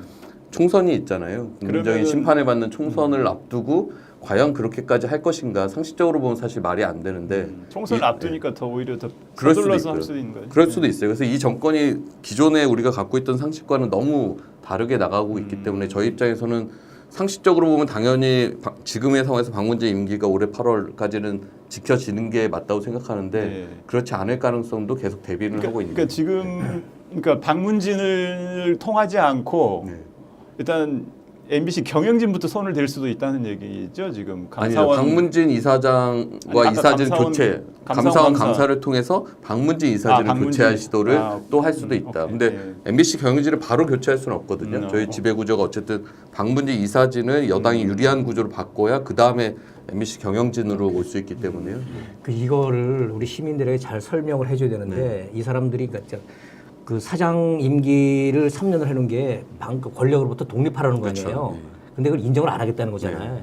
총선이 있잖아요. 국민적인 그러면은- 심판을 받는 총선을 앞두고 과연 그렇게까지 할 것인가 상식적으로 보면 사실 말이 안 되는데 총선을 이- 앞두니까 더 오히려 더 그럴 수도 서둘러서 있고요. 할 수도 있는 거예요. 그럴 수도 있어요. 그래서 이 정권이 기존에 우리가 갖고 있던 상식과는 너무 다르게 나가고 있기 때문에 저희 입장에서는 상식적으로 보면 당연히 지금의 상황에서 박문재 임기가 올해 8월까지는 지켜지는 게 맞다고 생각하는데 네. 그렇지 않을 가능성도 계속 대비를 하고 있는 그러니까 지금 그러니까 박문진을 통하지 않고 네. 일단 MBC 경영진부터 손을 댈 수도 있다는 얘기죠. 지금 아니요. 감사원 박문진 이사장과 아니, 이사진 감사원- 교체, 감사원 감사원 감사. 감사를 통해서 박문진 이사진을 박문진. 교체할 시도를 아, 또 할 수도 있다. 오케이. 근데 네. MBC 경영진을 바로 교체할 수는 없거든요. 저희 지배 구조가 어쨌든 박문진 이사진을 여당이 유리한 구조로 바꿔야 그 다음에 MBC 경영진으로 올 수 있기 때문에요. 그 이거를 우리 시민들에게 잘 설명을 해줘야 되는데 이 사람들이 그러니까 그 사장 임기를 3년을 해놓은 게 권력으로부터 독립하라는 거 그렇죠. 아니에요. 네. 근데 그걸 인정을 안 하겠다는 거잖아요.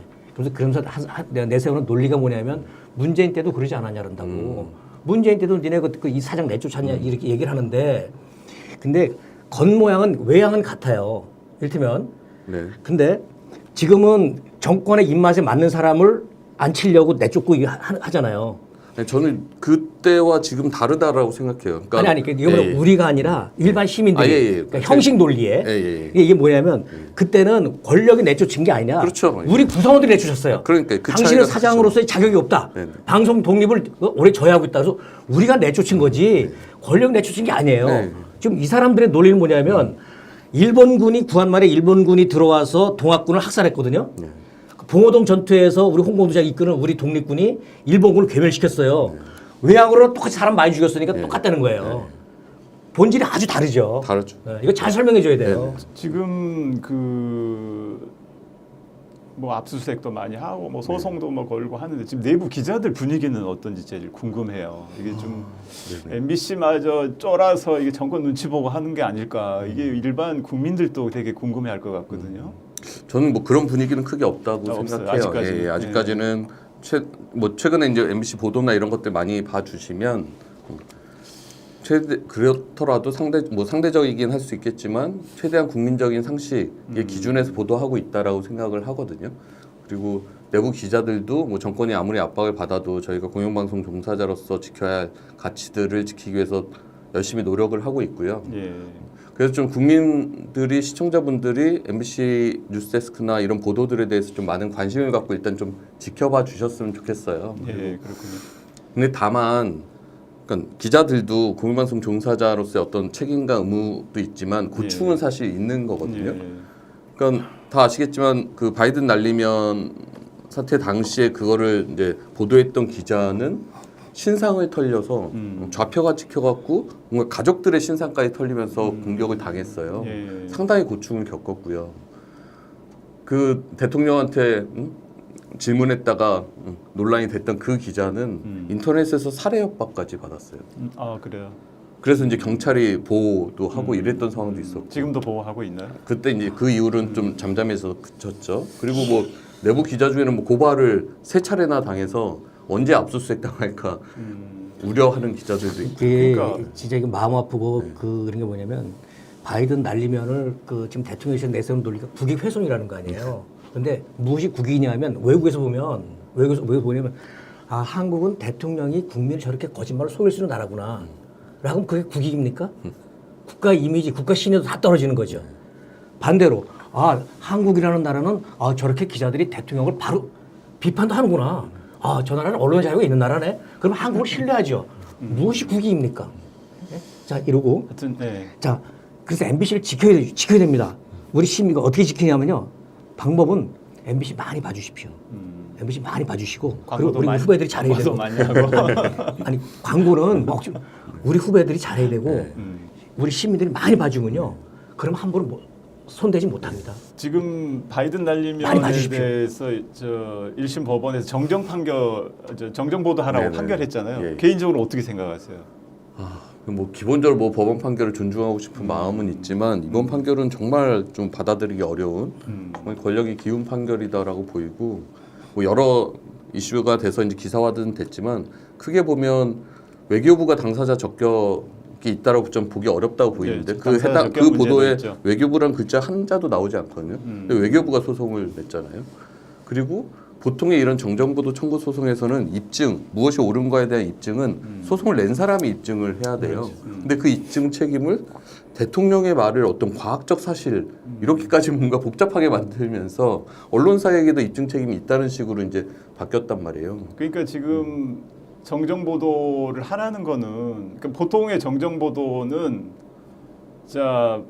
그러면서 내가 내세우는 논리가 뭐냐면 문재인 때도 그러지 않았냐 그런다고. 문재인 때도 니네 이 사장 내쫓았냐 이렇게 얘기를 하는데 근데 겉모양은 외양은 같아요. 이를테면 네. 근데 지금은 정권의 입맛에 맞는 사람을 안 치려고 내쫓고 하잖아요. 네, 저는 그때와 지금 다르다라고 생각해요. 그러니까 아니 이거는 예, 예. 우리가 아니라 일반 시민들이 아, 예, 예. 그러니까 형식 논리에 예, 예. 이게 뭐냐면 그때는 권력이 내쫓은 게 아니냐. 그렇죠. 우리 구성원들이 내쫓았어요. 그러니까 그 당신은 차이가 사장으로서의 자격이 없다. 네, 네. 방송 독립을 오래 저해하고 있다. 그래서 우리가 내쫓은 거지 권력 내쫓은 게 아니에요. 네. 지금 이 사람들의 논리는 뭐냐면 일본군이 구한말에 일본군이 들어와서 동학군을 학살했거든요. 네. 봉오동 전투에서 우리 홍범도자가 이끄는 우리 독립군이 일본군을 괴멸시켰어요. 외양으로 똑같이 사람 많이 죽였으니까 똑같다는 거예요. 본질이 아주 다르죠. 다르죠. 이거 잘 설명해 줘야 돼요. 지금 그 뭐 압수수색도 많이 하고 뭐 소송도 뭐 걸고 하는데 지금 내부 기자들 분위기는 어떤지 제일 궁금해요. 이게 좀 MBC마저 쫄아서 이게 정권 눈치 보고 하는 게 아닐까. 이게 일반 국민들도 되게 궁금해할 것 같거든요. 저는 뭐 그런 분위기는 크게 없다고 없어요. 생각해요. 아직까지는. 예, 아직까지는 최근에 이제 MBC 보도나 이런 것들 많이 봐주시면 그렇더라도 상대적이긴 할 수 있겠지만 최대한 국민적인 상식의 기준에서 보도하고 있다라고 생각을 하거든요. 그리고 내부 기자들도 뭐 정권이 아무리 압박을 받아도 저희가 공영방송 종사자로서 지켜야 할 가치들을 지키기 위해서 열심히 노력을 하고 있고요. 예. 그래서 좀 국민들이 시청자분들이 MBC 뉴스데스크나 이런 보도들에 대해서 좀 많은 관심을 갖고 일단 좀 지켜봐 주셨으면 좋겠어요. 예, 그렇군요. 근데 다만 그러니까 기자들도 공영방송 종사자로서의 어떤 책임과 의무도 있지만 고충은 예. 사실 있는 거거든요. 예. 그러니까 다 아시겠지만 그 바이든 날리면 사태 당시에 그거를 이제 보도했던 기자는 신상을 털려서 좌표가 찍혀갖고 뭔가 가족들의 신상까지 털리면서 공격을 당했어요. 예. 상당히 고충을 겪었고요. 그 대통령한테 질문했다가 논란이 됐던 그 기자는 인터넷에서 살해 협박까지 받았어요. 아 그래요. 그래서 이제 경찰이 보호도 하고 이랬던 상황도 있었고 지금도 보호하고 있나요? 그때 이제 그 이후로는 좀 잠잠해서 그쳤죠. 그리고 뭐 내부 기자 중에는 뭐 고발을 3차례나 당해서 언제 압수수색 당할까 우려하는 기자들도 있고. 이게 그러니까. 진짜 이거 마음 아프고 그런 게 뭐냐면 바이든 날리면을 그 지금 대통령실 내세운 논리가 국익 훼손이라는 거 아니에요. 근데 무엇이 국익이냐면 외국에서 보냐면 아 한국은 대통령이 국민을 저렇게 거짓말로 속일 수 있는 나라구나. 라고 하면 그게 국익입니까? 국가 이미지, 국가 신뢰도 다 떨어지는 거죠. 반대로 아 한국이라는 나라는 아 저렇게 기자들이 대통령을 바로 비판도 하는구나. 아 저 나라는 언론 자유가 있는 나라네. 그럼 한국을 신뢰하죠. 무엇이 국익입니까? 네? 자 이러고 하여튼 네. 자 그래서 MBC를 지켜야 됩니다. 우리 시민가 어떻게 지키냐면요. 방법은 MBC 많이 봐주십시오. MBC 많이 봐주시고 그리고 광고도 우리 많이, 후배들이 잘해야 광고도 되고 많이 하고. 아니 광고는 뭐 우리 후배들이 잘해야 되고 우리 시민들이 많이 봐주면요. 그럼 함부로 뭐 손대지 못합니다. 지금 바이든 많이 날리면에 봐주십시오. 대해서 저 1심 법원에서 정정 보도하라고 네네. 판결했잖아요. 예. 개인적으로 어떻게 생각하세요? 뭐 기본적으로 뭐 법원 판결을 존중하고 싶은 마음은 있지만 이번 판결은 정말 좀 받아들이기 어려운 정말 권력이 기운 판결이다라고 보이고 뭐 여러 이슈가 돼서 이제 기사화는 됐지만 크게 보면 외교부가 당사자 적격이 있다라고 좀 보기 어렵다고 보이는데 예, 그 당사자 해당 적격 그 문제도 보도에 있죠. 외교부란 글자 한자도 나오지 않거든요. 근데 외교부가 소송을 냈잖아요. 그리고 보통의 이런 정정보도 청구 소송에서는 입증, 무엇이 옳은가에 대한 입증은 소송을 낸 사람이 입증을 해야 돼요. 근데 그 입증 책임을 대통령의 말을 어떤 과학적 사실 이렇게까지 뭔가 복잡하게 만들면서 언론사에게도 입증 책임이 있다는 식으로 이제 바뀌었단 말이에요. 그러니까 지금 정정 보도를 하라는 거는 그러니까 보통의 정정 보도는 자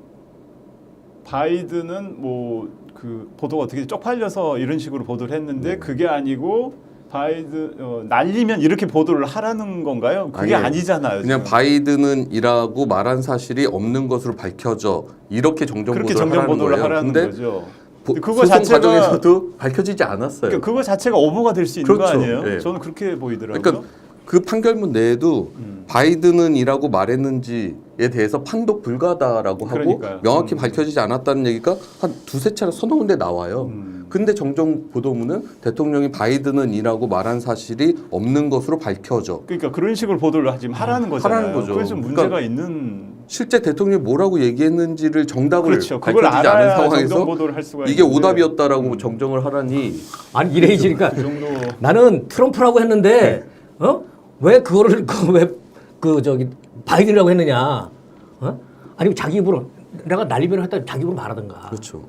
바이든은 뭐 그 보도가 어떻게 쪽팔려서 이런 식으로 보도를 했는데 그게 아니고 바이든 날리면 이렇게 보도를 하라는 건가요? 그게 아니에요. 아니잖아요. 그냥 지금. 바이든은 이라고 말한 사실이 없는 것으로 밝혀져 이렇게 정정 그렇게 보도를 정정 하라는 보도를 거예요. 하라는 근데 거죠. 그거 그거 소송 자체가- 과정에서도 밝혀지지 않았어요. 그러니까 그거 자체가 오보가 될 수 있는 거 그렇죠. 아니에요? 네. 저는 그렇게 보이더라고요. 그러니까 그 판결문 내에도 바이든은 이라고 말했는지에 대해서 판독 불가다라고 하고 그러니까요. 명확히 밝혀지지 않았다는 얘기가 한 두세 차례 서너 군데 나와요. 근데 정정 보도문은 대통령이 바이든은 이라고 말한 사실이 없는 것으로 밝혀져. 그러니까 그런 식으로 보도를 지금 하라는 거잖아요. 하라는 거죠. 그래서 문제가 그러니까 있는 실제 대통령이 뭐라고 얘기했는지를 정답을 그렇죠. 그걸 밝혀지지 알아야 않은 정정 상황에서 보도를 할 수가 이게 있는데. 오답이었다라고 정정을 하라니 아니 이래지니까 그 정도 나는 트럼프라고 했는데 왜 그거를 왜 저기 바이든이라고 했느냐? 아니 자기 입으로 내가 난리변을 했다 자기 입으로 말하든가. 그렇죠.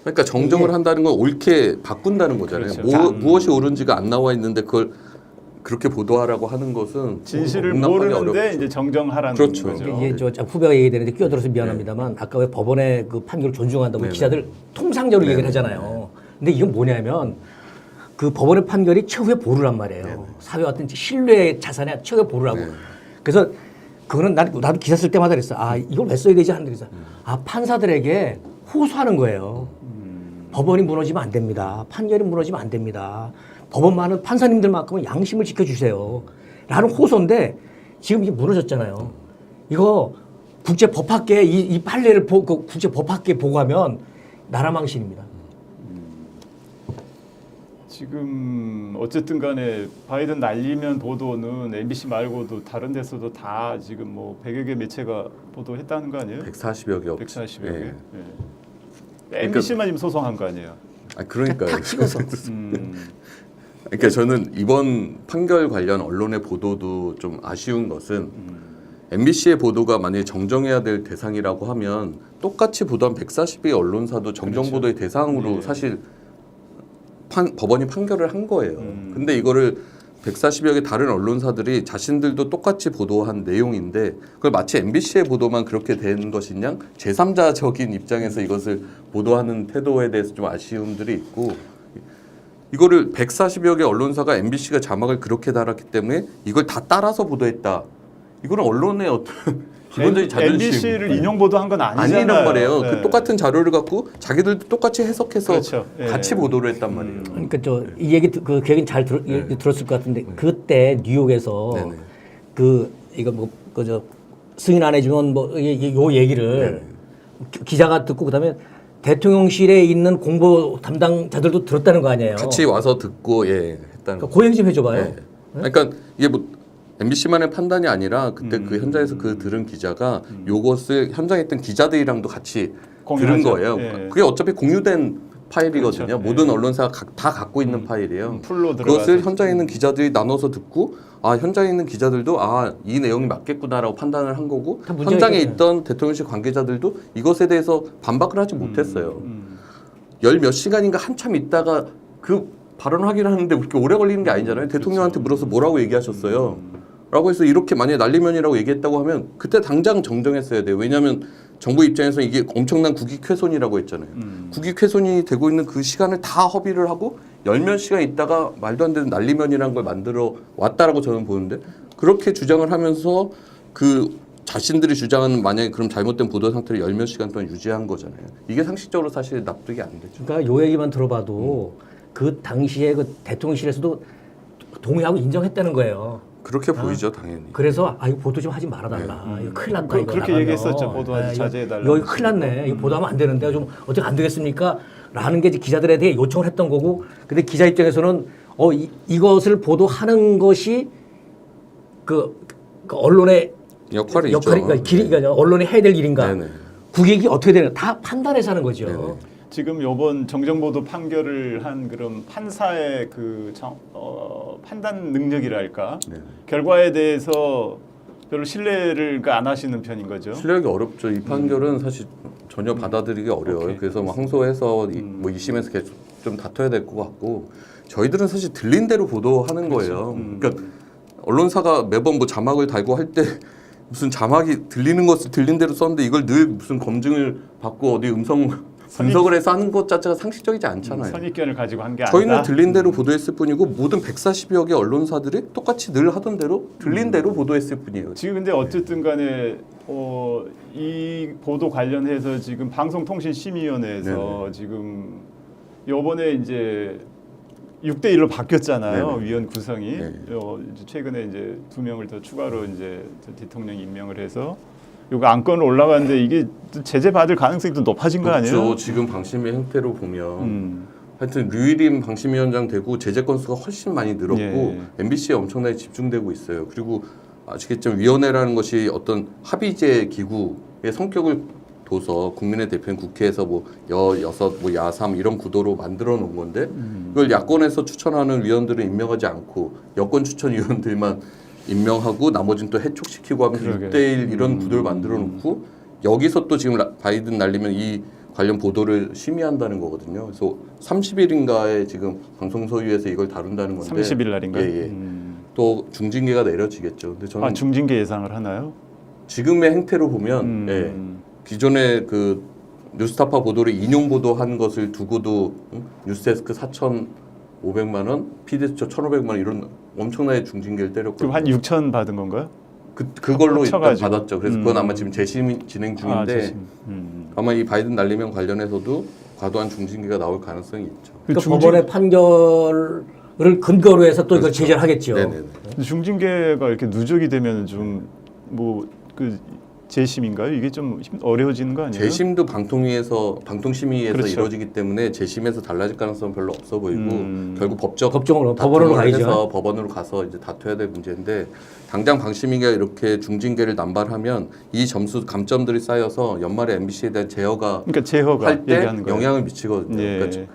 그러니까 정정을 한다는 건 옳게 바꾼다는 거잖아요. 그렇죠. 무엇이 옳은지가 안 나와 있는데 그걸 그렇게 보도하라고 하는 것은 진실을 용납하기 모르는데 어렵죠. 이제 정정하라는 그렇죠. 거죠. 이게 저 후배가 얘기되는데 끼어들어서 미안합니다만 아까 왜 법원의 그 판결을 존중한다고 네네. 기자들 통상적으로 얘기를 하잖아요. 근데 이건 뭐냐면 그 법원의 판결이 최후의 보루란 말이에요. 사회 어떤 신뢰의 자산의 최후의 보루라고. 네. 그래서 그거는 나도 기사 쓸 때마다 그랬어. 아 이걸 왜 써야 되지 하는데 그래서 아 판사들에게 호소하는 거예요. 법원이 무너지면 안 됩니다. 판결이 무너지면 안 됩니다. 법원만은 판사님들만큼은 양심을 지켜주세요. 라는 호소인데 지금 이게 무너졌잖아요. 이거 국제법학계 이 판례를 국제법학계 보고하면 나라 망신입니다. 지금 어쨌든 간에 바이든 날리면 보도는 MBC 말고도 다른 데서도 다 지금 뭐 100여 개 매체가 보도했다는 거 아니에요? 140여 개 없. 140여 예. 개. 예. MBC만 지금 소송한 거 아니에요? 아 그러니까요. 탁 찍어서. 그러니까 저는 이번 판결 관련 언론의 보도도 좀 아쉬운 것은 MBC의 보도가 만약에 정정해야 될 대상이라고 하면 똑같이 보도한 140개 언론사도 정정 그렇죠. 보도의 대상으로 예. 사실 법원이 판결을 한 거예요. 근데 이거를 140여 개 다른 언론사들이 자신들도 똑같이 보도한 내용인데 그걸 마치 MBC의 보도만 그렇게 된 것이냐 제3자적인 입장에서 이것을 보도하는 태도에 대해서 좀 아쉬움들이 있고 이거를 140여 개 언론사가 MBC가 자막을 그렇게 달았기 때문에 이걸 다 따라서 보도했다. 이거는 언론의 어떤 기본적인 자존심. MBC를 인용 보도한 건 아니잖아요. 아니란 말이에요. 네. 그 똑같은 자료를 갖고 자기들도 똑같이 해석해서 그렇죠. 예. 같이 보도를 했단 말이에요. 그러니까 이 얘기 그 얘기는 잘 들었을 것 같은데 그때 뉴욕에서 네네. 이거 뭐 그저 승인 안 해주면 뭐 요 얘기를 기자가 듣고 그다음에 대통령실에 있는 공보 담당자들도 들었다는 거 아니에요. 같이 와서 듣고 했다는 그러니까 거. 그 얘기 좀 해줘봐요. 예. 그러니까 이게 뭐 MBC만의 판단이 아니라 그때 그 현장에서 그 들은 기자가 요것을 현장에 있던 기자들이랑도 같이 들은 공유하죠. 거예요. 예. 그게 어차피 공유된 파일이거든요. 그렇죠. 모든 예. 언론사가 다 갖고 있는 파일이에요. 풀로 그것을 들어가서. 현장에 있는 기자들이 나눠서 듣고 현장에 있는 기자들도 이 내용이 맞겠구나라고 판단을 한 거고 다 문제가 현장에 있겠네요. 있던 대통령실 관계자들도 이것에 대해서 반박을 하지 못했어요. 열 몇 시간인가 한참 있다가 그 발언 확인하는데 그렇게 오래 걸리는 게 아니잖아요. 대통령한테 물어서 뭐라고 얘기하셨어요? 라고 해서 이렇게 만약에 난리면이라고 얘기했다고 하면 그때 당장 정정했어야 돼요. 왜냐하면 정부 입장에서 이게 엄청난 국익훼손이라고 했잖아요. 국익훼손이 되고 있는 그 시간을 다 허비를 하고 열몇 시간 있다가 말도 안 되는 난리면이라는 걸 만들어 왔다라고 저는 보는데 그렇게 주장을 하면서 그 자신들이 주장하는 만약에 그럼 잘못된 보도 상태를 열몇 시간 동안 유지한 거잖아요. 이게 상식적으로 사실 납득이 안 되죠. 그러니까 요 얘기만 들어봐도 그 당시에 그 대통령실에서도 동의하고 인정했다는 거예요. 그렇게 보이죠, 당연히. 그래서 이거 보도 좀 하지 말아달라. 이거 큰일 난다. 이거 그렇게 나가면. 얘기했었죠. 보도하지 이거- 자제해달라. 이거 큰일 났네. 이거 보도하면 안 되는데 좀 어떻게 안 되겠습니까? 라는 게 이제 기자들에 대해 요청을 했던 거고 근데 기자 입장에서는 이것을 보도하는 것이 그 언론의 역할이 있죠. 그러니까 언론이 해야 될 일인가? 네네. 국익이 어떻게 되는 다 판단해서 하는 거죠. 네네. 지금 이번 정정보도 판결을 한 그런 판사의 판단 능력이랄까 네. 결과에 대해서 별로 신뢰를 안 하시는 편인 거죠. 신뢰하기 어렵죠. 이 판결은 사실 전혀 받아들이기 어려워요. 오케이. 그래서 뭐 항소해서 뭐 2심에서 계속 좀 다퉈야 될 것 같고 저희들은 사실 들린 대로 보도하는 거예요. 그러니까 언론사가 매번 뭐 자막을 달고 할 때 무슨 자막이 들리는 것을 들린 대로 썼는데 이걸 늘 무슨 검증을 받고 어디 분석을 해서 하는 것 자체가 상식적이지 않잖아요. 선입견을 가지고 한 게 아니다. 저희는 들린 대로 보도했을 뿐이고 모든 140여 개 언론사들이 똑같이 늘 하던 대로 들린 대로 보도했을 뿐이에요. 지금 근데 어쨌든 간에 이 보도 관련해서 지금 방송통신심의위원회에서 지금 요번에 이제 6대1로 바뀌었잖아요. 네네. 위원 구성이. 네. 이제 최근에 이제 2명을 더 추가로 이제 대통령이 임명을 해서 요거 안건으로 올라가는데 이게 제재 받을 가능성이 또 높아진 거 아니에요? 그렇죠. 지금 방심위 행태로 보면 하여튼 류일임 방심위원장 되고 제재 건수가 훨씬 많이 늘었고 예. MBC에 엄청나게 집중되고 있어요. 그리고 아시겠지만 위원회라는 것이 어떤 합의제 기구의 성격을 둬서 국민의 대표인 국회에서 뭐 여6, 뭐 야3 이런 구도로 만들어 놓은 건데 이걸 야권에서 추천하는 위원들은 임명하지 않고 여권 추천 위원들만 임명하고 나머지는 또 해촉시키고 하면서 그러게. 6대1 이런 구도를 만들어 놓고 여기서 또 지금 바이든 날리면 이 관련 보도를 심의한다는 거거든요. 그래서 30일인가에 지금 방송 소유에서 이걸 다룬다는 건데 30일 날인가요? 예, 예. 또 중징계가 내려지겠죠. 근데 저는 중징계 예상을 하나요? 지금의 행태로 보면 예, 기존의 그 뉴스타파 보도를 인용 보도한 것을 두고도 뉴스데스크 4,500만 원, PD수첩 1,500만 원 이런 엄청나게 중징계를 때렸거든요. 그럼 한 6천 받은 건가요? 그걸로 일단 합쳐가지고. 받았죠. 그래서 그건 아마 지금 재심 진행 중인데 아마 이 바이든 날리면 관련해서도 과도한 중징계가 나올 가능성이 있죠. 그러니까 법원의 판결을 근거로 해서 또 이걸 제재를 하겠죠. 네네네. 중징계가 이렇게 누적이 되면 좀 뭐 그 재심인가요? 이게 좀 어려워지는 거 아니에요? 재심도 방통심의에서 그렇죠. 이루어지기 때문에 재심에서 달라질 가능성은 별로 없어 보이고 결국 법원으로 다툼을 가야죠. 해서 법원으로 가서 이제 다퉈야 될 문제인데 당장 방심위가 이렇게 중징계를 남발하면 이 점수 감점들이 쌓여서 연말에 MBC에 대한 제어가 그러니까 제허가 할 때 얘기하는 거예요. 영향을 미치거든요. 예. 그러니까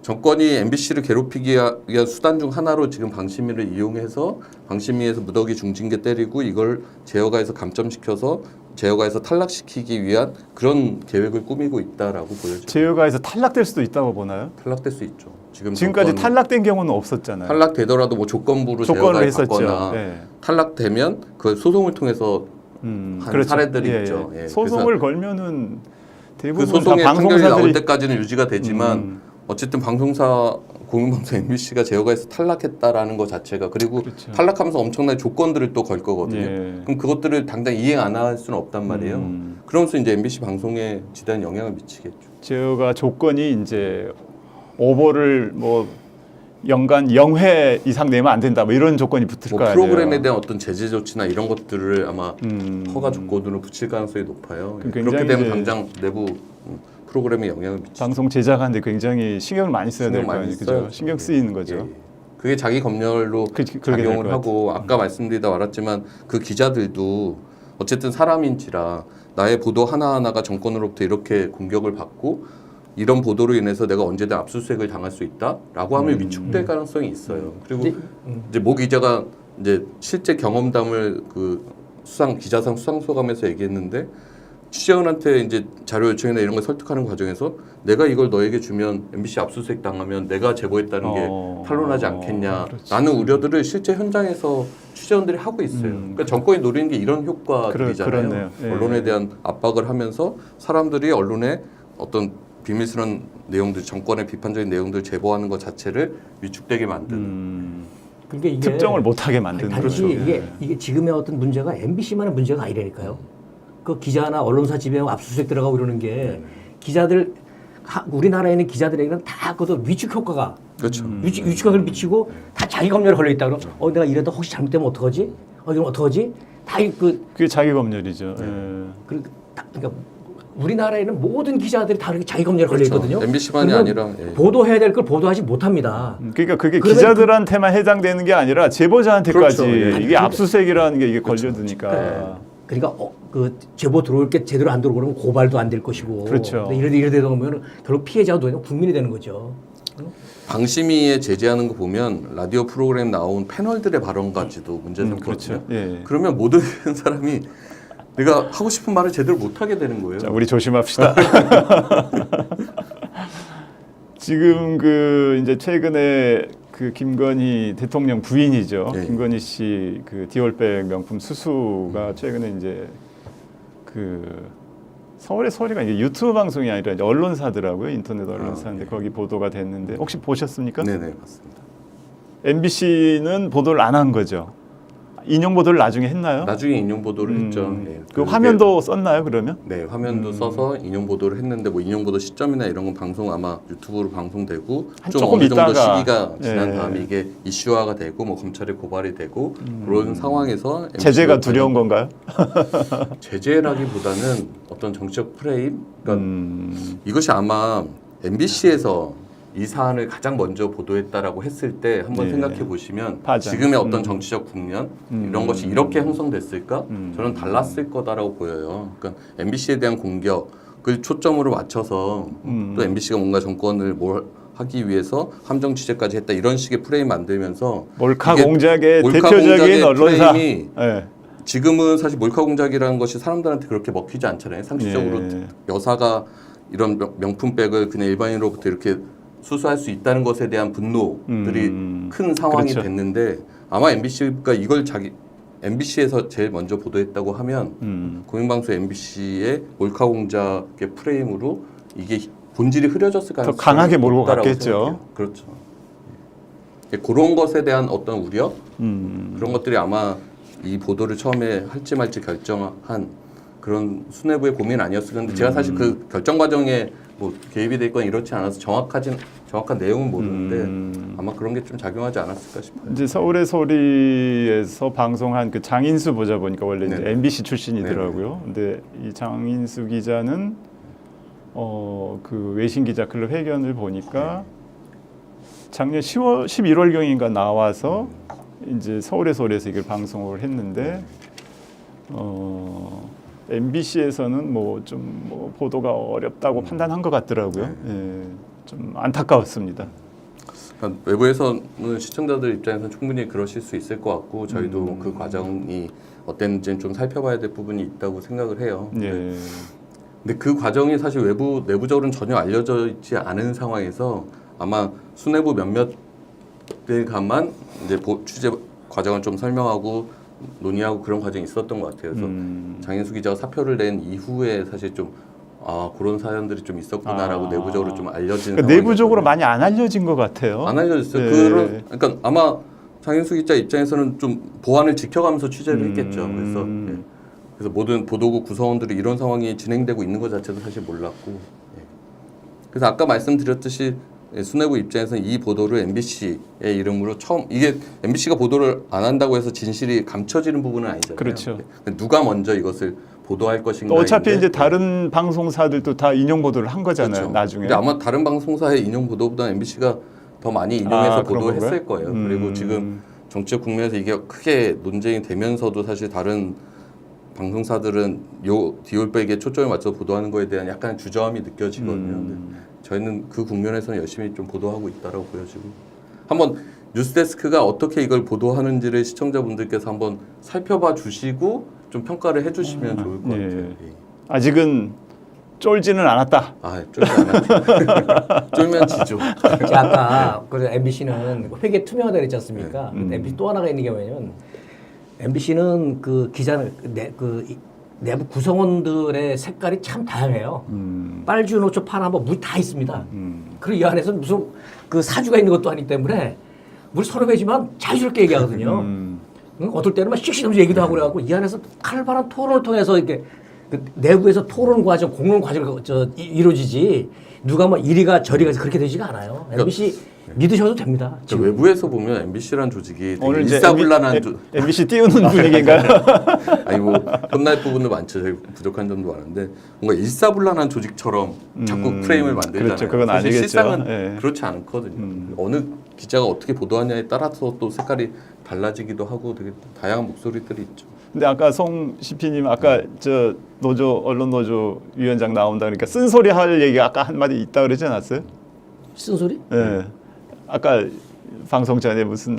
정권이 MBC를 괴롭히기 위한 수단 중 하나로 지금 방심위를 이용해서 방심위에서 무더기 중징계 때리고 이걸 제어가에서 감점시켜서 제어가에서 탈락시키기 위한 그런 계획을 꾸미고 있다라고 보여져요. 제어가에서 탈락될 수도 있다고 보나요? 탈락될 수 있죠. 지금까지 탈락된 경우는 없었잖아요. 탈락되더라도 뭐 조건부로 조건을 제어가에 했었죠. 받거나 네. 탈락되면 그 소송을 통해서 한 그렇죠. 사례들이 예, 있죠. 예. 예. 소송을 걸면은 그 대부분 소송의 다 판결이 나올 방송사들이 때까지는 유지가 되지만 어쨌든 공영방송 MBC가 제어가에서 탈락했다라는 것 자체가 그리고 그렇죠. 탈락하면서 엄청나게 조건들을 또 걸 거거든요. 예. 그럼 그것들을 당장 이행 안 할 수는 없단 말이에요. 그러면서 이제 MBC 방송에 지대한 영향을 미치겠죠. 제어가 조건이 이제 오보를 뭐 연간 0회 이상 내면 안 된다 뭐 이런 조건이 붙을 뭐 거 아니에요. 프로그램에 대한 어떤 제재 조치나 이런 것들을 아마 허가 조건으로 붙일 가능성이 높아요. 그 그렇게 굉장히 되면 이제 당장 내부 프로그램에 영향을 미치죠. 방송 제작하는데 굉장히 신경을 많이 써야 될 신경 거 많이 아니에요. 써야죠. 그죠? 신경 쓰이는 거죠. 예, 예. 그게 자기 검열로 그러게 될 작용을 것 하고 아까 말씀드리다 말았지만 그 기자들도 어쨌든 사람인지라 나의 보도 하나하나가 정권으로부터 이렇게 공격을 받고 이런 보도로 인해서 내가 언제든 압수수색을 당할 수 있다라고 하면 위축될 가능성이 있어요. 그리고 이제 모 기자가 이제 실제 경험담을 그 기자상 수상소감에서 얘기했는데 취재원한테 이제 자료 요청이나 이런 걸 설득하는 과정에서 내가 이걸 너에게 주면 MBC 압수수색 당하면 내가 제보했다는 게 탄론하지 않겠냐라는 그렇지. 우려들을 실제 현장에서 취재원들이 하고 있어요. 그러니까 정권이 노리는 게 이런 효과들이잖아요. 그렇네요. 예. 언론에 대한 압박을 하면서 사람들이 언론에 어떤 비밀스러운 내용들, 정권의 비판적인 내용들 제보하는 것 자체를 위축되게 만드는. 그러니까 이게 특정을 못하게 만드는 단지 거죠. 이게 지금의 어떤 문제가 MBC만의 문제가 아니라니까요. 그 기자나 언론사 집에 압수수색 들어가고 이러는 게 기자들 우리나라에 있는 기자들에게는 다 그것도 위축 효과가 그렇죠. 위축을 미치고 다 자기 검열에 걸려 있다 그러면 내가 이래도 혹시 잘못되면 어떡하지? 이러면 어떡하지? 다 그게 자기 검열이죠. 예. 그러니까 우리나라에는 모든 기자들이 다 이렇게 자기 검열에 걸려 그렇죠. 있거든요. MBC만이 그러면 아니라, 예. 보도해야 될 걸 보도하지 못합니다. 그러니까 그게 그러면 기자들한테만 해당되는 게 아니라 제보자한테까지 그렇죠. 예. 이게 압수수색이라는 게 이게 걸려드니까. 네. 그러니까 그 제보 들어올 게 제대로 안 들어오면 고발도 안 될 것이고. 그렇죠. 근데 이러다 보면 결국 피해자가 되는 국민이 되는 거죠. 방심위에 제재하는 거 보면 라디오 프로그램 나온 패널들의 발언까지도 문제는 그렇죠. 그렇거든요. 예. 그러면 모든 사람이 내가 하고 싶은 말을 제대로 못 하게 되는 거예요. 자, 우리 조심합시다. 지금 그 이제 최근에 그 김건희 대통령 부인이죠. 예. 김건희 씨 그 디올백 명품 수수가 최근에 이제 그 서울의 소리가 이게 유튜브 방송이 아니라 이제 언론사더라고요. 인터넷 언론사인데 거기 보도가 됐는데 혹시 보셨습니까? 네네 맞습니다. MBC는 보도를 안 한 거죠. 인용 보도를 나중에 했나요? 나중에 인용 보도를 했죠. 예. 그 그게- 화면도 썼나요? 그러면? 네 화면도 써서 인용 보도를 했는데 뭐 인용 보도 시점이나 이런 건 방송 아마 유튜브로 방송되고 한 좀 조금 어느 정도 있다가, 시기가 지난 예. 다음에 이게 이슈화가 되고 뭐 검찰에 고발이 되고 그런 상황에서 제재가 MBC 가 두려운 건가요? 제재라기보다는 어떤 정치적 프레임 그러니까 이것이 아마 MBC에서 이 사안을 가장 먼저 보도했다라고 했을 때 한번 네. 생각해 보시면 맞아요. 지금의 어떤 정치적 국면 이런 것이 이렇게 형성됐을까? 저는 달랐을 거다라고 보여요. 그러니까 MBC에 대한 공격을 초점으로 맞춰서 또 MBC가 뭔가 정권을 뭘 하기 위해서 함정 취재까지 했다 이런 식의 프레임 만들면서 몰카 이게 공작의 몰카 대표적인 공작의 언론사. 프레임이 예. 지금은 사실 몰카 공작이라는 것이 사람들한테 그렇게 먹히지 않잖아요. 상식적으로 예. 여사가 이런 명품백을 그냥 일반인으로부터 이렇게 수수할 수 있다는 것에 대한 분노들이 큰 상황이 그렇죠. 됐는데 아마 MBC가 이걸 MBC에서 제일 먼저 보도했다고 하면 공영방송 MBC의 몰카 공작의 프레임으로 이게 본질이 흐려졌을 가능성이 강하게 몰고 높다라고 갔겠죠. 생각해요. 그렇죠. 그런 것에 대한 어떤 우려 그런 것들이 아마 이 보도를 처음에 할지 말지 결정한 그런 수뇌부의 고민 아니었을까 근데 제가 사실 그 결정 과정에 뭐 개입이 돼 있거나 이렇지 않아서 정확한 내용은 모르는데 아마 그런 게 좀 작용하지 않았을까 싶어요. 이제 서울의 소리에서 방송한 그 장인수 보자 보니까 원래 이제 네네. MBC 출신이더라고요. 근데 이 장인수 기자는 그 외신 기자 클럽 회견을 보니까 작년 11월 경인가 나와서 이제 서울의 소리에서 이걸 방송을 했는데 MBC에서는 뭐 좀 뭐 보도가 어렵다고 판단한 것 같더라고요. 예, 좀 안타까웠습니다. 그러니까 외부에서는 시청자들 입장에서는 충분히 그러실 수 있을 것 같고 저희도 그 과정이 어땠는지는 좀 살펴봐야 될 부분이 있다고 생각을 해요. 예. 근데 그 과정이 사실 내부적으로는 전혀 알려져 있지 않은 상황에서 아마 수뇌부 몇몇들간만 이제 취재 과정을 좀 설명하고 논의하고 그런 과정이 있었던 것 같아요. 그래서 장인수 기자가 사표를 낸 이후에 사실 좀 그런 사연들이 좀 있었구나라고 내부적으로 좀 알려진 그러니까 내부적으로 많이 안 알려진 것 같아요. 안 알려졌어요. 예. 그러니까 아마 장인수 기자 입장에서는 좀 보안을 지켜가면서 취재를 했겠죠. 그래서 모든 보도국 구성원들이 이런 상황이 진행되고 있는 것 자체도 사실 몰랐고. 그래서 아까 말씀드렸듯이 수뇌부 입장에서는 이 보도를 MBC의 이름으로 이게 MBC가 보도를 안 한다고 해서 진실이 감춰지는 부분은 아니잖아요. 그렇죠. 누가 먼저 이것을 보도할 것인가. 어차피 이제 다른 방송사들도 다 인용 보도를 한 거잖아요. 그렇죠. 나중에. 근데 아마 다른 방송사의 인용 보도보다 MBC가 더 많이 인용해서 그런 보도했을 건가요? 거예요. 그리고 지금 정치적 국면에서 이게 크게 논쟁이 되면서도 사실 다른 방송사들은 디올백에 초점을 맞춰 보도하는 거에 대한 약간 주저함이 느껴지거든요. 근데 저희는 그 국면에서는 열심히 좀 보도하고 있다라고 보여지고 한번 뉴스데스크가 어떻게 이걸 보도하는지를 시청자분들께서 한번 살펴봐 주시고 좀 평가를 해주시면 좋을 것 같아요. 예. 아직은 쫄지는 않았다. 쫄지 않았죠. 쫄면 지죠. 제가 아까 그래서 MBC는 회계 투명하다 그랬지 않습니까? MBC 또 하나가 있는 게 뭐냐면 MBC는 그 기자들 내부 구성원들의 색깔이 참 다양해요. 빨주, 노초, 파란 뭐 물 다 있습니다. 그리고 이 안에서 무슨 그 사주가 있는 것도 아니기 때문에 우리 서로 배지만 자유스럽게 얘기하거든요. 어떨 때는 막 씩씩하면서 얘기도 하고 그래갖고 이 안에서 칼발한 토론을 통해서 이렇게 그 내부에서 토론 과정, 공론 과정이 이루어지지 누가 뭐 이리가 저리가 그렇게 되지가 않아요. MBC 믿으셔도 됩니다. 지금. 외부에서 보면 MBC라는 조직이 되게 오늘 이제 일사불란한 MBC 띄우는 분위기인가요? 아니 뭐 혼날 부분도 많죠. 제일 부족한 점도 많은데 뭔가 일사불란한 조직처럼 자꾸 프레임을 만들잖아요. 그렇죠. 그건 사실 아니겠죠. 실상은 예. 그렇지 않거든요. 어느 기자가 어떻게 보도하냐에 따라서 또 색깔이 달라지기도 하고 되게 다양한 목소리들이 있죠. 근데 아까 송 CP님 아까 저 노조 언론 노조 위원장 나온다 그러니까 쓴소리 할 얘기가 아까 한 마디 있다 그러지 않았어요? 쓴소리? 예. 아까 방송 전에 무슨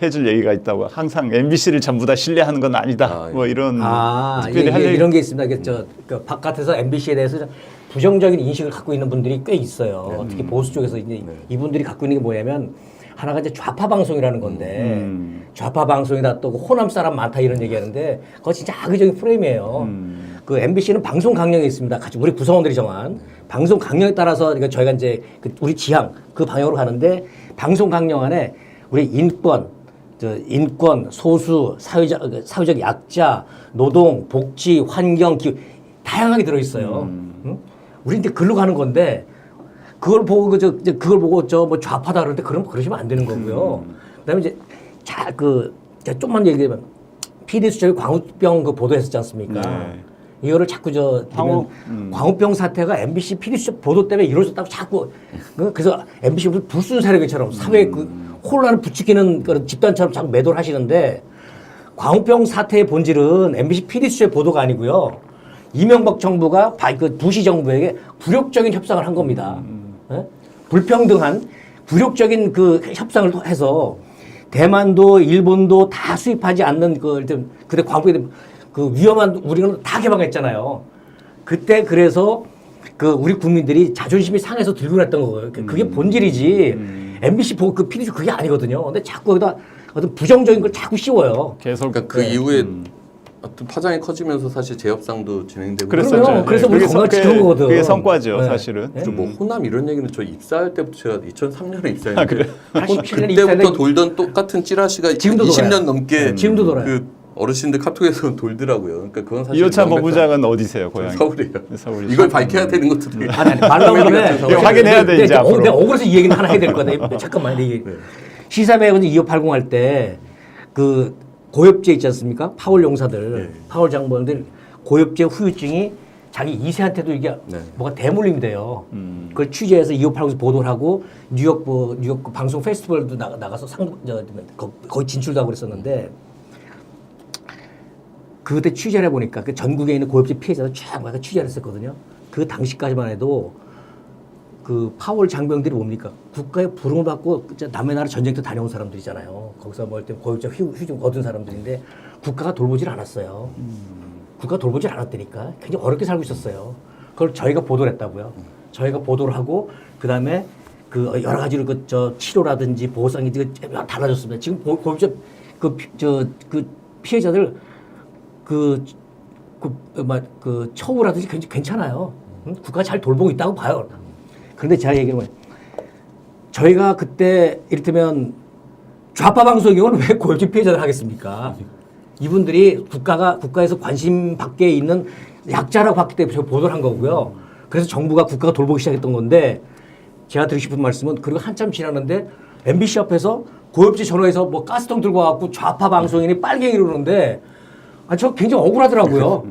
해줄 얘기가 있다고 항상 MBC를 전부 다 신뢰하는 건 아니다. 아, 뭐 이런 예, 할 얘기- 이런 게 있습니다. 이게 그 바깥에서 MBC에 대해서 좀 부정적인 인식을 갖고 있는 분들이 꽤 있어요. 특히 보수 쪽에서 이제 이분들이 갖고 있는 게 뭐냐면 하나가 이제 좌파 방송이라는 건데 좌파 방송이다 또 호남 사람 많다 이런 얘기하는데 그거 진짜 악의적인 프레임이에요. 그 MBC는 방송 강령이 있습니다. 같이 우리 구성원들이 정한 방송 강령에 따라서 그러니까 저희가 이제 그 우리 지향 그 방향으로 가는데 방송 강령 안에 우리 인권, 소수, 사회적 약자, 노동, 복지, 환경, 기후 다양하게 들어 있어요. 응? 우리 이제 글로 가는 건데 그걸 보고 그걸 보고 뭐 좌파다 그러는데 그러시면 안 되는 거고요. 그다음에 이제 제가 좀만 얘기하면 PD 수첩이 광우병 그 보도했었지 않습니까? 네. 이거를 자꾸 광우병 사태가 MBC PD 수첩 보도 때문에 이루어졌다고 자꾸 그래서 MBC 무슨 불순 세력처럼 사회 그 혼란을 부추기는 그런 집단처럼 자꾸 매도를 하시는데 광우병 사태의 본질은 MBC PD 수첩 보도가 아니고요. 이명박 정부가 그 부시 정부에게 굴욕적인 협상을 한 겁니다. 예? 불평등한 굴욕적인 그 협상을 해서 대만도 일본도 다 수입하지 않는 그때 광우병에 그 위험한 우리는 다 개방했잖아요. 그때 그래서 그 우리 국민들이 자존심이 상해서 들고 났던 거예요. 그게 본질이지. MBC 그 PD 그게 아니거든요. 근데 자꾸 거기다 어떤 부정적인 걸 자꾸 씌워요. 계속 그러니까 그 이후에 어떤 파장이 커지면서 사실 재협상도 진행되고 그랬었죠. 그럼요. 그래서 우리 그게 건강 그게- 지킨 거거든. 그게 성과죠, 네. 사실은. 그리고 뭐 호남 이런 얘기는 저 입사할 때부터 제가 2003년에 입사했는데 아, 그래요? 87년에 그때부터 입사했는데 돌던 똑같은 찌라시가 지금도 20년 돌아요. 넘게 지금도 돌아요. 그 어르신들 카톡에서 돌더라고요. 그러니까 그건 사실 이호찬 명백한- 법무장은 어디세요, 고향이? 서울이에요. 서울이죠. 이걸 밝혀야 되는 것도 되게 아니 말로 하면 이거 확인해야 돼, 이제 앞으로. 내가 억울해서 이 얘기는 하나 해야 될 거다. 잠깐만 이 시사매거진 2580 할 때 그 고엽제 있지 않습니까? 파월 용사들, 파월 장병들 고엽제 후유증이 자기 2세한테도 이게 뭐가 대물림이 돼요. 그걸 취재해서 2580에서 보도를 하고 뉴욕 그 방송 페스티벌도 나가서 거기 진출도 하고 그랬었는데 그때 취재를 해보니까 그 전국에 있는 고엽제 피해자들 쫙 와서 취재를 했었거든요. 그 당시까지만 해도 그 파월 장병들이 뭡니까? 국가의 부름을 받고 남의 나라 전쟁터 다녀온 사람들이잖아요. 거기서 뭐 일단 고엽제 휴증 얻은 사람들인데 국가가 돌보질 않았어요. 국가가 돌보질 않았다니까. 굉장히 어렵게 살고 있었어요. 그걸 저희가 보도를 했다고요. 저희가 보도를 하고 그다음에 그 여러 가지로 그 치료라든지 보상이 달라졌습니다. 지금 고엽제 그 피해자들 그 처우라든지 굉장히 괜찮아요. 국가가 잘 돌보고 있다고 봐요. 그런데 제가 얘기하면 저희가 그때 이를테면 좌파 방송의 경우는 왜 고엽제 피해자를 하겠습니까? 이분들이 국가에서 관심 밖에 있는 약자라고 봤기 때문에 제가 보도를 한 거고요. 그래서 정부가 국가가 돌보기 시작했던 건데 제가 드리고 싶은 말씀은 그리고 한참 지났는데 MBC 앞에서 고엽제 전화해서 뭐 가스통 들고 와갖고 좌파 방송인이 빨갱이 이러는데 저 굉장히 억울하더라고요.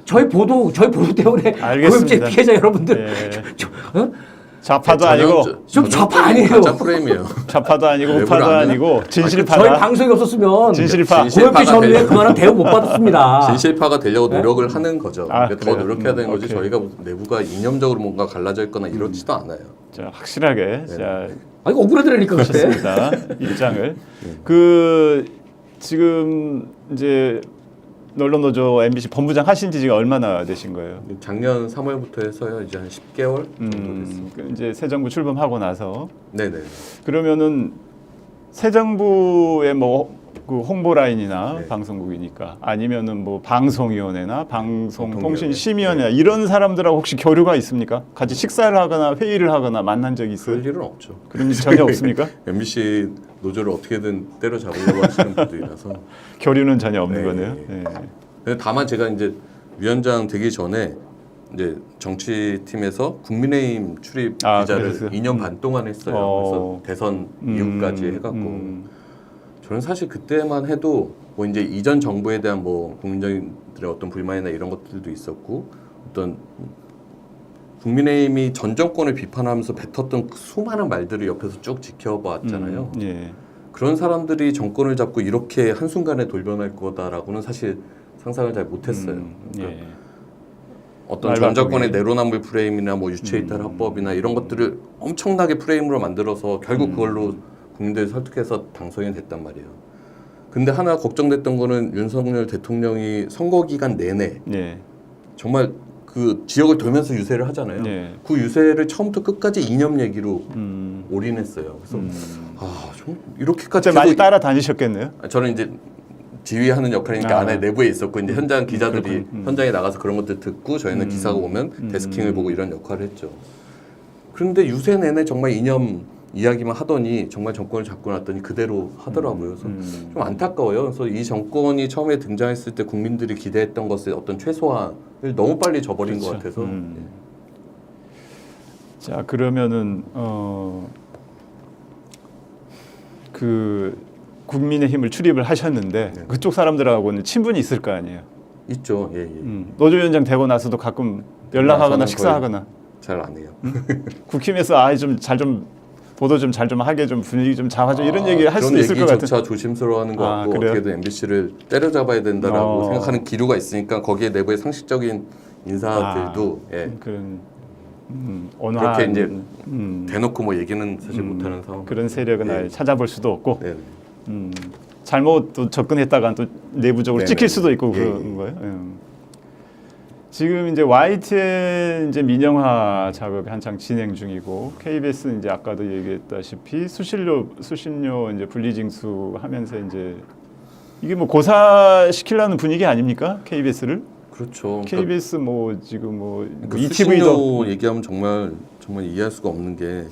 저희 보도 때문에 알겠습니다. 고엽제 피해자 여러분들 좌파도 아니고 좀 좌파 아니에요. 가짜 프레임이에요. 좌파도 아니고 외부를 우파도 안 아니고 저희 진실파다. 방송이 없었으면 진실파. 고엽제 전후에 그만한 대우 못 받았습니다. 진실파가 되려고 노력을 하는 거죠. 아, 그러니까 더 그래요? 노력해야 되는 거지 오케이. 저희가 내부가 이념적으로 뭔가 갈라져 있거나 이러지도 않아요. 자, 확실하게 자, 아니 억울하더라니까 그때. 좋습니다. 입장을 그 지금 이제 언론노조 MBC 본부장 하신 지 지금 얼마나 되신 거예요? 작년 3월부터 해서요. 이제 한 10개월 정도 됐습니다. 그 이제 새 정부 출범하고 나서 네네. 그러면은 새 정부의 뭐 그 홍보 라인이나 네. 방송국이니까 아니면은 뭐 방송위원회나 방송통신심의위원회 네. 이런 사람들하고 혹시 교류가 있습니까? 같이 식사를 하거나 회의를 하거나 만난 적이 있어요? 그럴 일은 없죠. 그런 일 전혀 없습니까? MBC 노조를 어떻게든 때려잡으려고 하시는 분들이라서. 교류는 전혀 없는 네. 거네요. 네. 근데 다만 제가 이제 위원장 되기 전에 이제 정치팀에서 국민의힘 출입 아, 기자를 그랬어요? 2년 반 동안 했어요. 그래서 대선 이후까지 해갖고 저는 사실 그때만 해도 뭐 이제 이전 정부에 대한 뭐 국민들의 어떤 불만이나 이런 것들도 있었고 어떤 국민의힘이 전 정권을 비판하면서 뱉었던 그 수많은 말들을 옆에서 쭉 지켜봤잖아요. 예. 그런 사람들이 정권을 잡고 이렇게 한순간에 돌변할 거다라고는 사실 상상을 잘 못했어요. 그러니까 예. 어떤 말 전 바꾸기. 정권의 내로남불 프레임이나 뭐 유체이탈 합법이나 이런 것들을 엄청나게 프레임으로 만들어서 결국 그걸로 국민들을 설득해서 당선이 됐단 말이에요. 근데 하나 걱정됐던 거는 윤석열 대통령이 선거 기간 내내 예. 정말 그 지역을 돌면서 유세를 하잖아요. 예. 그 유세를 처음부터 끝까지 이념 얘기로 음. 올인했어요. 그래서 좀 이렇게까지 진짜 많이 계속 따라다니셨겠네요. 저는 이제 지휘하는 역할이니까 아. 안에 내부에 있었고 이제 현장 기자들이 그렇군. 현장에 나가서 그런 것들 듣고 저희는 기사가 오면 데스킹을 보고 이런 역할을 했죠. 그런데 유세 내내 정말 이념 이야기만 하더니 정말 정권을 잡고 났더니 그대로 하더라고요. 그래서 좀 안타까워요. 그래서 이 정권이 처음에 등장했을 때 국민들이 기대했던 것의 어떤 최소화를 너무 빨리 저버린 것 같아서 자, 그러면은 그 국민의힘을 출입을 하셨는데 네. 그쪽 사람들하고는 친분이 있을 거 아니에요. 있죠. 예, 예. 노조위원장 되고 나서도 가끔 연락하거나 저는 식사하거나 잘 안 해요. 국힘에서 좀 보도 좀 잘 좀 하게 좀 분위기 좀 잡아줘 이런 얘기 할 수도 있을 것 같은. 얘기조차 조심스러워하는 것 같고 그래요? 어떻게든 MBC를 때려잡아야 된다라고 어. 생각하는 기류가 있으니까 거기에 내부의 상식적인 인사들도 예, 그런 그렇게 언어한 이제 대놓고 뭐 얘기는 사실 못하는 상황. 그런 세력은 예. 아예 찾아볼 수도 없고 네. 잘못 또 접근했다가 또 내부적으로 네네. 찍힐 수도 있고 예, 그런 예. 거예요. 지금 이제 YTN 이제 민영화 작업이 한창 진행 중이고 KBS 이제 아까도 얘기했다시피 수신료 이제 분리징수 하면서 이제 이게 뭐 고사시키려는 분위기 아닙니까? KBS를? 그렇죠. KBS 뭐 지금 뭐 그 ETV도 수신료 얘기하면 정말 이해할 수가 없는 게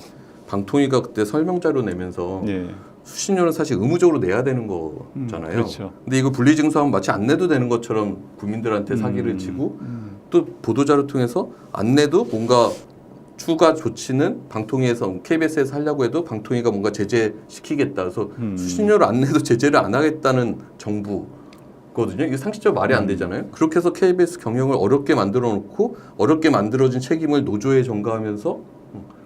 방통위가 그때 설명자료 내면서 예. 수신료는 사실 의무적으로 내야 되는 거잖아요. 그렇죠. 근데 이거 분리징수하면 마치 안 내도 되는 것처럼 국민들한테 사기를 치고 또 보도자료 통해서 안 내도 뭔가 추가 조치는 방통위에서 KBS에서 하려고 해도 방통위가 뭔가 제재시키겠다. 그래서 수신료를 안 내도 제재를 안 하겠다는 정부거든요. 이게 상식적으로 말이 안 되잖아요. 그렇게 해서 KBS 경영을 어렵게 만들어 놓고 어렵게 만들어진 책임을 노조에 전가하면서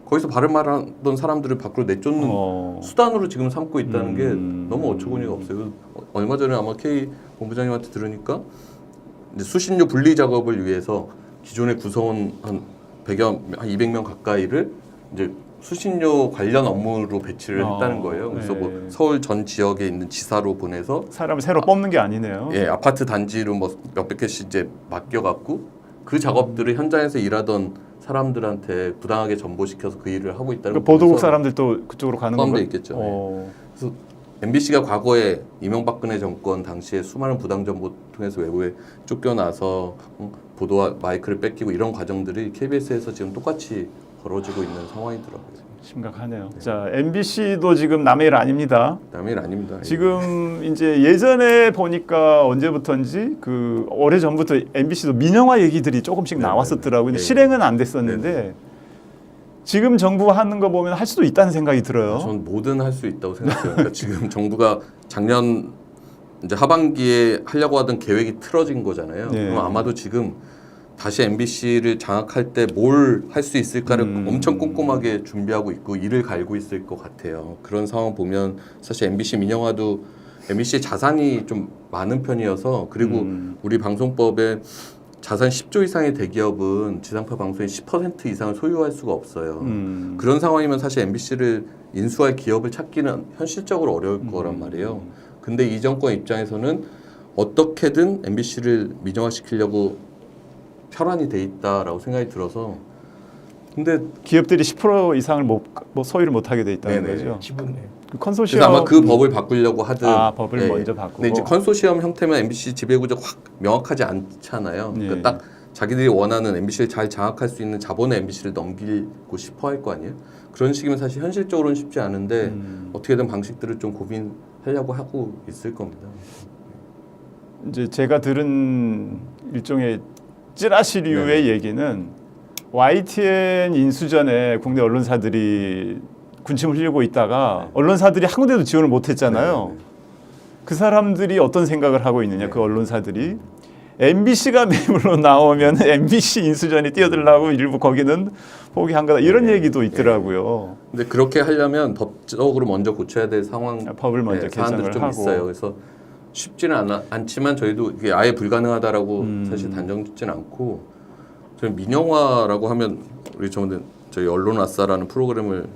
거기서 바른 말하던 사람들을 밖으로 내쫓는 수단으로 지금 삼고 있다는 게 너무 어처구니가 없어요. 얼마 전에 아마 K 본부장님한테 들으니까 이제 수신료 분리 작업을 위해서 기존의 구성원 한 200명 가까이를 이제 수신료 관련 업무로 배치를 했다는 거예요. 그래서 뭐 서울 전 지역에 있는 지사로 보내서 사람을 새로 뽑는 게 아니네요. 예, 아파트 단지로 뭐 몇백 개씩 이제 맡겨갖고 그 작업들을 현장에서 일하던 사람들한테 부당하게 전보시켜서 그 일을 하고 있다는 그러니까 보도국 사람들도 그쪽으로 가는 포함돼 건가요? 있겠죠. 그래서 MBC가 과거에 이명박근혜 정권 당시에 수많은 부당 정보 통해서 외부에 쫓겨나서 보도와 마이크를 뺏기고 이런 과정들이 KBS에서 지금 똑같이 벌어지고 있는 상황이더라고요. 심각하네요. 자, MBC도 지금 남의 일 아닙니다. 남의 일 아닙니다. 지금 이제 예전에 보니까 언제부터인지 그 오래 전부터 MBC도 민영화 얘기들이 조금씩 나왔었더라고요. 근데 실행은 안 됐었는데 지금 정부가 하는 거 보면 할 수도 있다는 생각이 들어요. 전 뭐든 할 수 있다고 생각해요. 그러니까 지금 정부가 작년 이제 하반기에 하려고 하던 계획이 틀어진 거잖아요. 네. 그럼 아마도 지금 다시 MBC를 장악할 때 뭘 할 수 있을까를 엄청 꼼꼼하게 준비하고 있고 일을 갈고 있을 것 같아요. 그런 상황 보면 사실 MBC 민영화도 MBC의 자산이 좀 많은 편이어서 그리고 우리 방송법에 자산 10조 이상의 대기업은 지상파 방송의 10% 이상을 소유할 수가 없어요. 그런 상황이면 사실 MBC를 인수할 기업을 찾기는 현실적으로 어려울 거란 말이에요. 근데 이 정권 입장에서는 어떻게든 MBC를 민영화시키려고 혈안이 돼 있다라고 생각이 들어서 근데 기업들이 10% 이상을 뭐 소유를 못 하게 돼 있다는 네네. 거죠. 지분 그 컨소시엄 그래서 아마 그 법을 바꾸려고 하든 법을 먼저 바꾸고. 근데 이제 컨소시엄 형태면 MBC 지배구조 확 명확하지 않잖아요. 예. 그러니까 딱 자기들이 원하는 MBC를 잘 장악할 수 있는 자본의 MBC를 넘기고 싶어 할 거 아니에요. 그런 식이면 사실 현실적으로는 쉽지 않은데 어떻게든 방식들을 좀 고민하려고 하고 있을 겁니다. 이제 제가 들은 일종의 찌라시류의 얘기는 YTN 인수전에 국내 언론사들이 군침을 흘리고 있다가 언론사들이 한 군데도 지원을 못했잖아요. 그 사람들이 어떤 생각을 하고 있느냐, 그 언론사들이. MBC가 매물로 나오면 MBC 인수전에 뛰어들라고 일부 거기는 포기한 거다. 이런 얘기도 있더라고요. 근데 그렇게 하려면 법적으로 먼저 고쳐야 될 상황, 법을 먼저 사안들이 개정을 좀 하고. 있어요. 그래서 쉽지는 않지만 저희도 이게 아예 불가능하다라고 사실 단정짓지는 않고, 저희 민영화라고 하면 우리 저희 언론아싸라는 프로그램을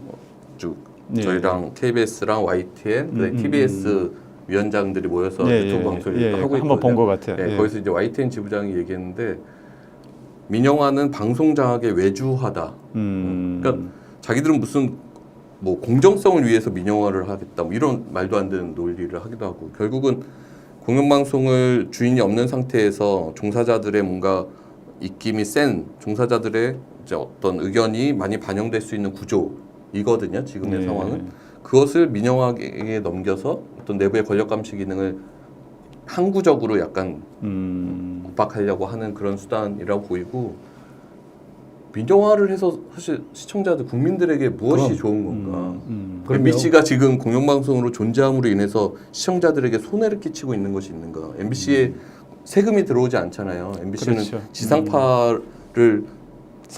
쭉 예. 저희랑 KBS랑 YTN, TBS 위원장들이 모여서 유튜브 방송을 하고 있거든요. 한번 본 것 같아요. 네, 예. 거기서 이제 YTN 지부장이 얘기했는데, 민영화는 방송 장악의 외주화다. 그러니까 자기들은 무슨 뭐 공정성을 위해서 민영화를 하겠다, 뭐 이런 말도 안 되는 논리를 하기도 하고, 결국은 공영방송을 주인이 없는 상태에서 종사자들의 뭔가 입김이 센 종사자들의 이제 어떤 의견이 많이 반영될 수 있는 구조이거든요. 지금의 네. 상황은 그것을 민영화에 넘겨서 어떤 내부의 권력 감시 기능을 항구적으로 약간 국박하려고 하는 그런 수단이라고 보이고, 민영화를 해서 사실 시청자들, 국민들에게 무엇이 좋은 건가? MBC가 지금 공영방송으로 존재함으로 인해서 시청자들에게 손해를 끼치고 있는 것이 있는가? MBC에 세금이 들어오지 않잖아요. MBC는 그렇죠. 지상파를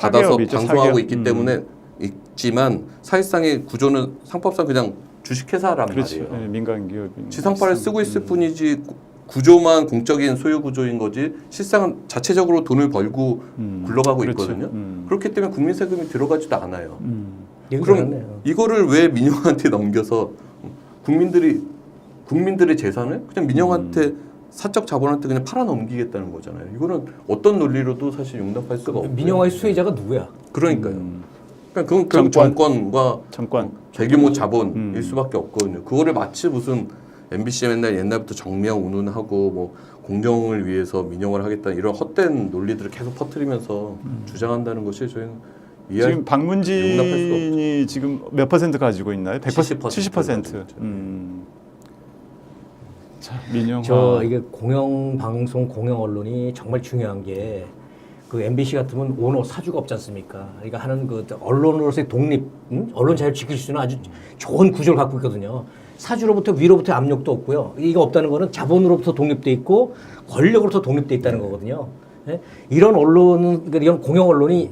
받아서 사기업이죠, 방송하고 사기업. 있기 때문에 있지만, 사실상의 구조는 상법상 그냥 주식회사란 그렇죠. 말이에요. 예, 민간 기업이. 지상파를 쓰고 있을 뿐이지 구조만 공적인 소유 구조인 거지, 실상은 자체적으로 돈을 벌고 굴러가고 그렇죠. 있거든요. 그렇기 때문에 국민 세금이 들어가지도 않아요. 얘기 그럼 잘했네요. 이거를 왜 민영한테 넘겨서 국민들의 재산을 그냥 민영한테 사적 자본한테 그냥 팔아 넘기겠다는 거잖아요. 이거는 어떤 논리로도 사실 용납할 수가 없고. 민영화의 수혜자가 누구야? 그러니까요. 그러니까 그건 결국 정권과 정권. 대규모 자본일 수밖에 없거든요. 그거를 마치 무슨 MBC 맨날 옛날부터 정명 운운하고 뭐 공정을 위해서 민영화를 하겠다, 이런 헛된 논리들을 계속 퍼뜨리면서 주장한다는 것이 저희는 지금 용납할 수가 박문진이 지금 몇 퍼센트 가지고 있나요? 70%. 70%. 자, 민영화. 이게 공영방송, 공영언론이 정말 중요한 게, 그 MBC 같으면 오너 사주가 없지 않습니까? 그러니까 하는 그 언론으로서의 독립, 언론 자유를 지킬 수 있는 아주 좋은 구조를 갖고 있거든요. 사주로부터 위로부터 압력도 없고요. 이거 없다는 거는 자본으로부터 독립돼 있고 권력으로부터 독립돼 있다는 거거든요. 예? 이런 언론은, 그러니까 이런 공영 언론이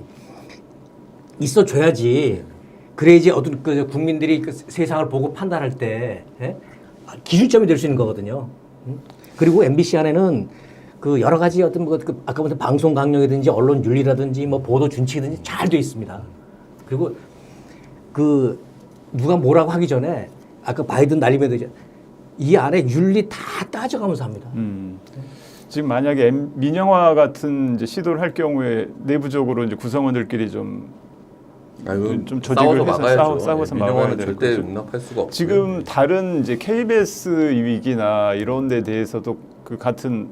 있어줘야지. 그래야지 어떤 그 국민들이 그 세상을 보고 판단할 때, 예? 기준점이 될 수 있는 거거든요. 그리고 MBC 안에는 그 여러 가지 어떤 뭐 그 아까 보신 방송 강령이든지 언론 윤리라든지 뭐 보도 준칙이든지 잘 돼 있습니다. 그리고 그 누가 뭐라고 하기 전에 아까 바이든 날리면서 이 안에 윤리 다 따져가면서 합니다. 지금 만약에 민영화 같은 이제 시도를 할 경우에 내부적으로 이제 구성원들끼리 좀 조직을 싸워서 해서 막아야죠. 싸워서 막아야 민영화는 될 절대 거죠. 용납할 수가 없고. 지금 다른 이제 KBS 위기나 이런 데 대해서도 그 같은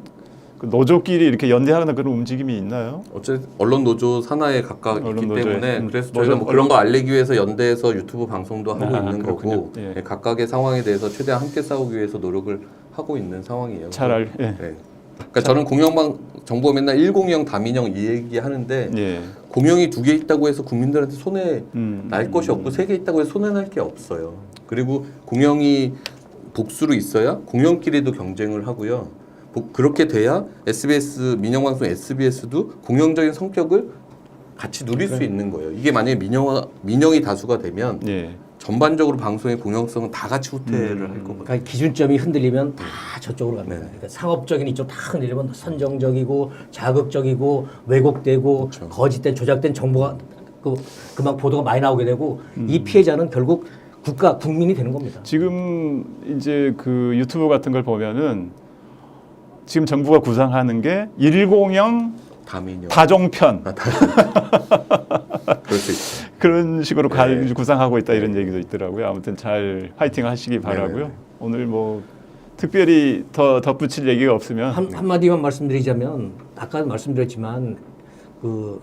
그 노조끼리 이렇게 연대하는 그런 움직임이 있나요? 어쨌든 언론 노조 산하에 각각 언론 있기 노조에, 때문에 그래서 저희가 뭐 그런 거 알리기 위해서 연대해서 유튜브 방송도 하고 있는 그렇군요. 거고, 예. 예, 각각의 상황에 대해서 최대한 함께 싸우기 위해서 노력을 하고 있는 상황이에요. 예. 예. 그러니까 저는 공영방 정부가 맨날 1공영 다민영 이 얘기 하는데, 예. 공영이 2개 있다고 해서 국민들한테 손해 날 것이 없고 3개 있다고 해서 손해 날 게 없어요. 그리고 공영이 복수로 있어야 공영끼리도 경쟁을 하고요. 그렇게 돼야 SBS, 민영방송 SBS도 공영적인 성격을 같이 누릴 수 있는 거예요. 이게 만약에 민영이 다수가 되면 예. 전반적으로 방송의 공영성은 다 같이 후퇴를 할 거거든요. 그러니까 기준점이 흔들리면 다 저쪽으로 갑니다. 그러니까 상업적인 이쪽 다 흔들리면 선정적이고 자극적이고 왜곡되고 거짓된 조작된 정보가 그만 보도가 많이 나오게 되고 이 피해자는 결국 국민이 되는 겁니다. 지금 이제 그 유튜브 같은 걸 보면은 지금 정부가 구상하는 게 1공영 다민영. 다종편 그럴 수 있죠. 그런 식으로 구상하고 있다 이런 얘기도 있더라고요. 아무튼 잘 화이팅 하시기 바라고요. 네네. 오늘 뭐 특별히 더 덧붙일 얘기가 없으면 한마디만 말씀드리자면, 아까 말씀드렸지만 그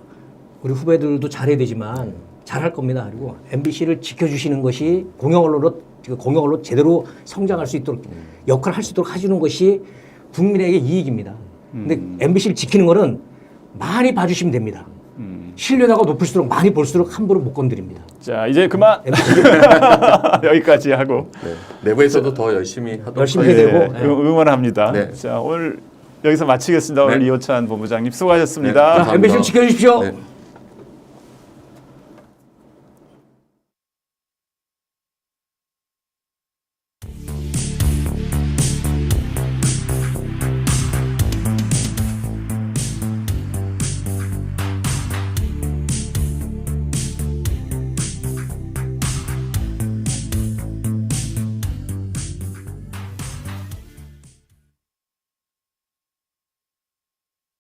우리 후배들도 잘해야 되지만 잘할 겁니다. 그리고 MBC를 지켜주시는 것이 공영언론로 제대로 성장할 수 있도록 역할을 할 수 있도록 해주는 것이 국민에게 이익입니다. 근데 MBC를 지키는 거는 많이 봐주시면 됩니다. 신뢰도가 높을수록 많이 볼수록 함부로 못 건드립니다. 자, 이제 그만 여기까지 하고 네. 내부에서도 더 열심히 하도록 열심히 하겠습니다. 해야 되고. 응원합니다. 네. 자, 오늘 여기서 마치겠습니다. 오늘 네. 이호찬 본부장님 수고하셨습니다. 네. 감사합니다. MBC를 지켜주십시오. 네.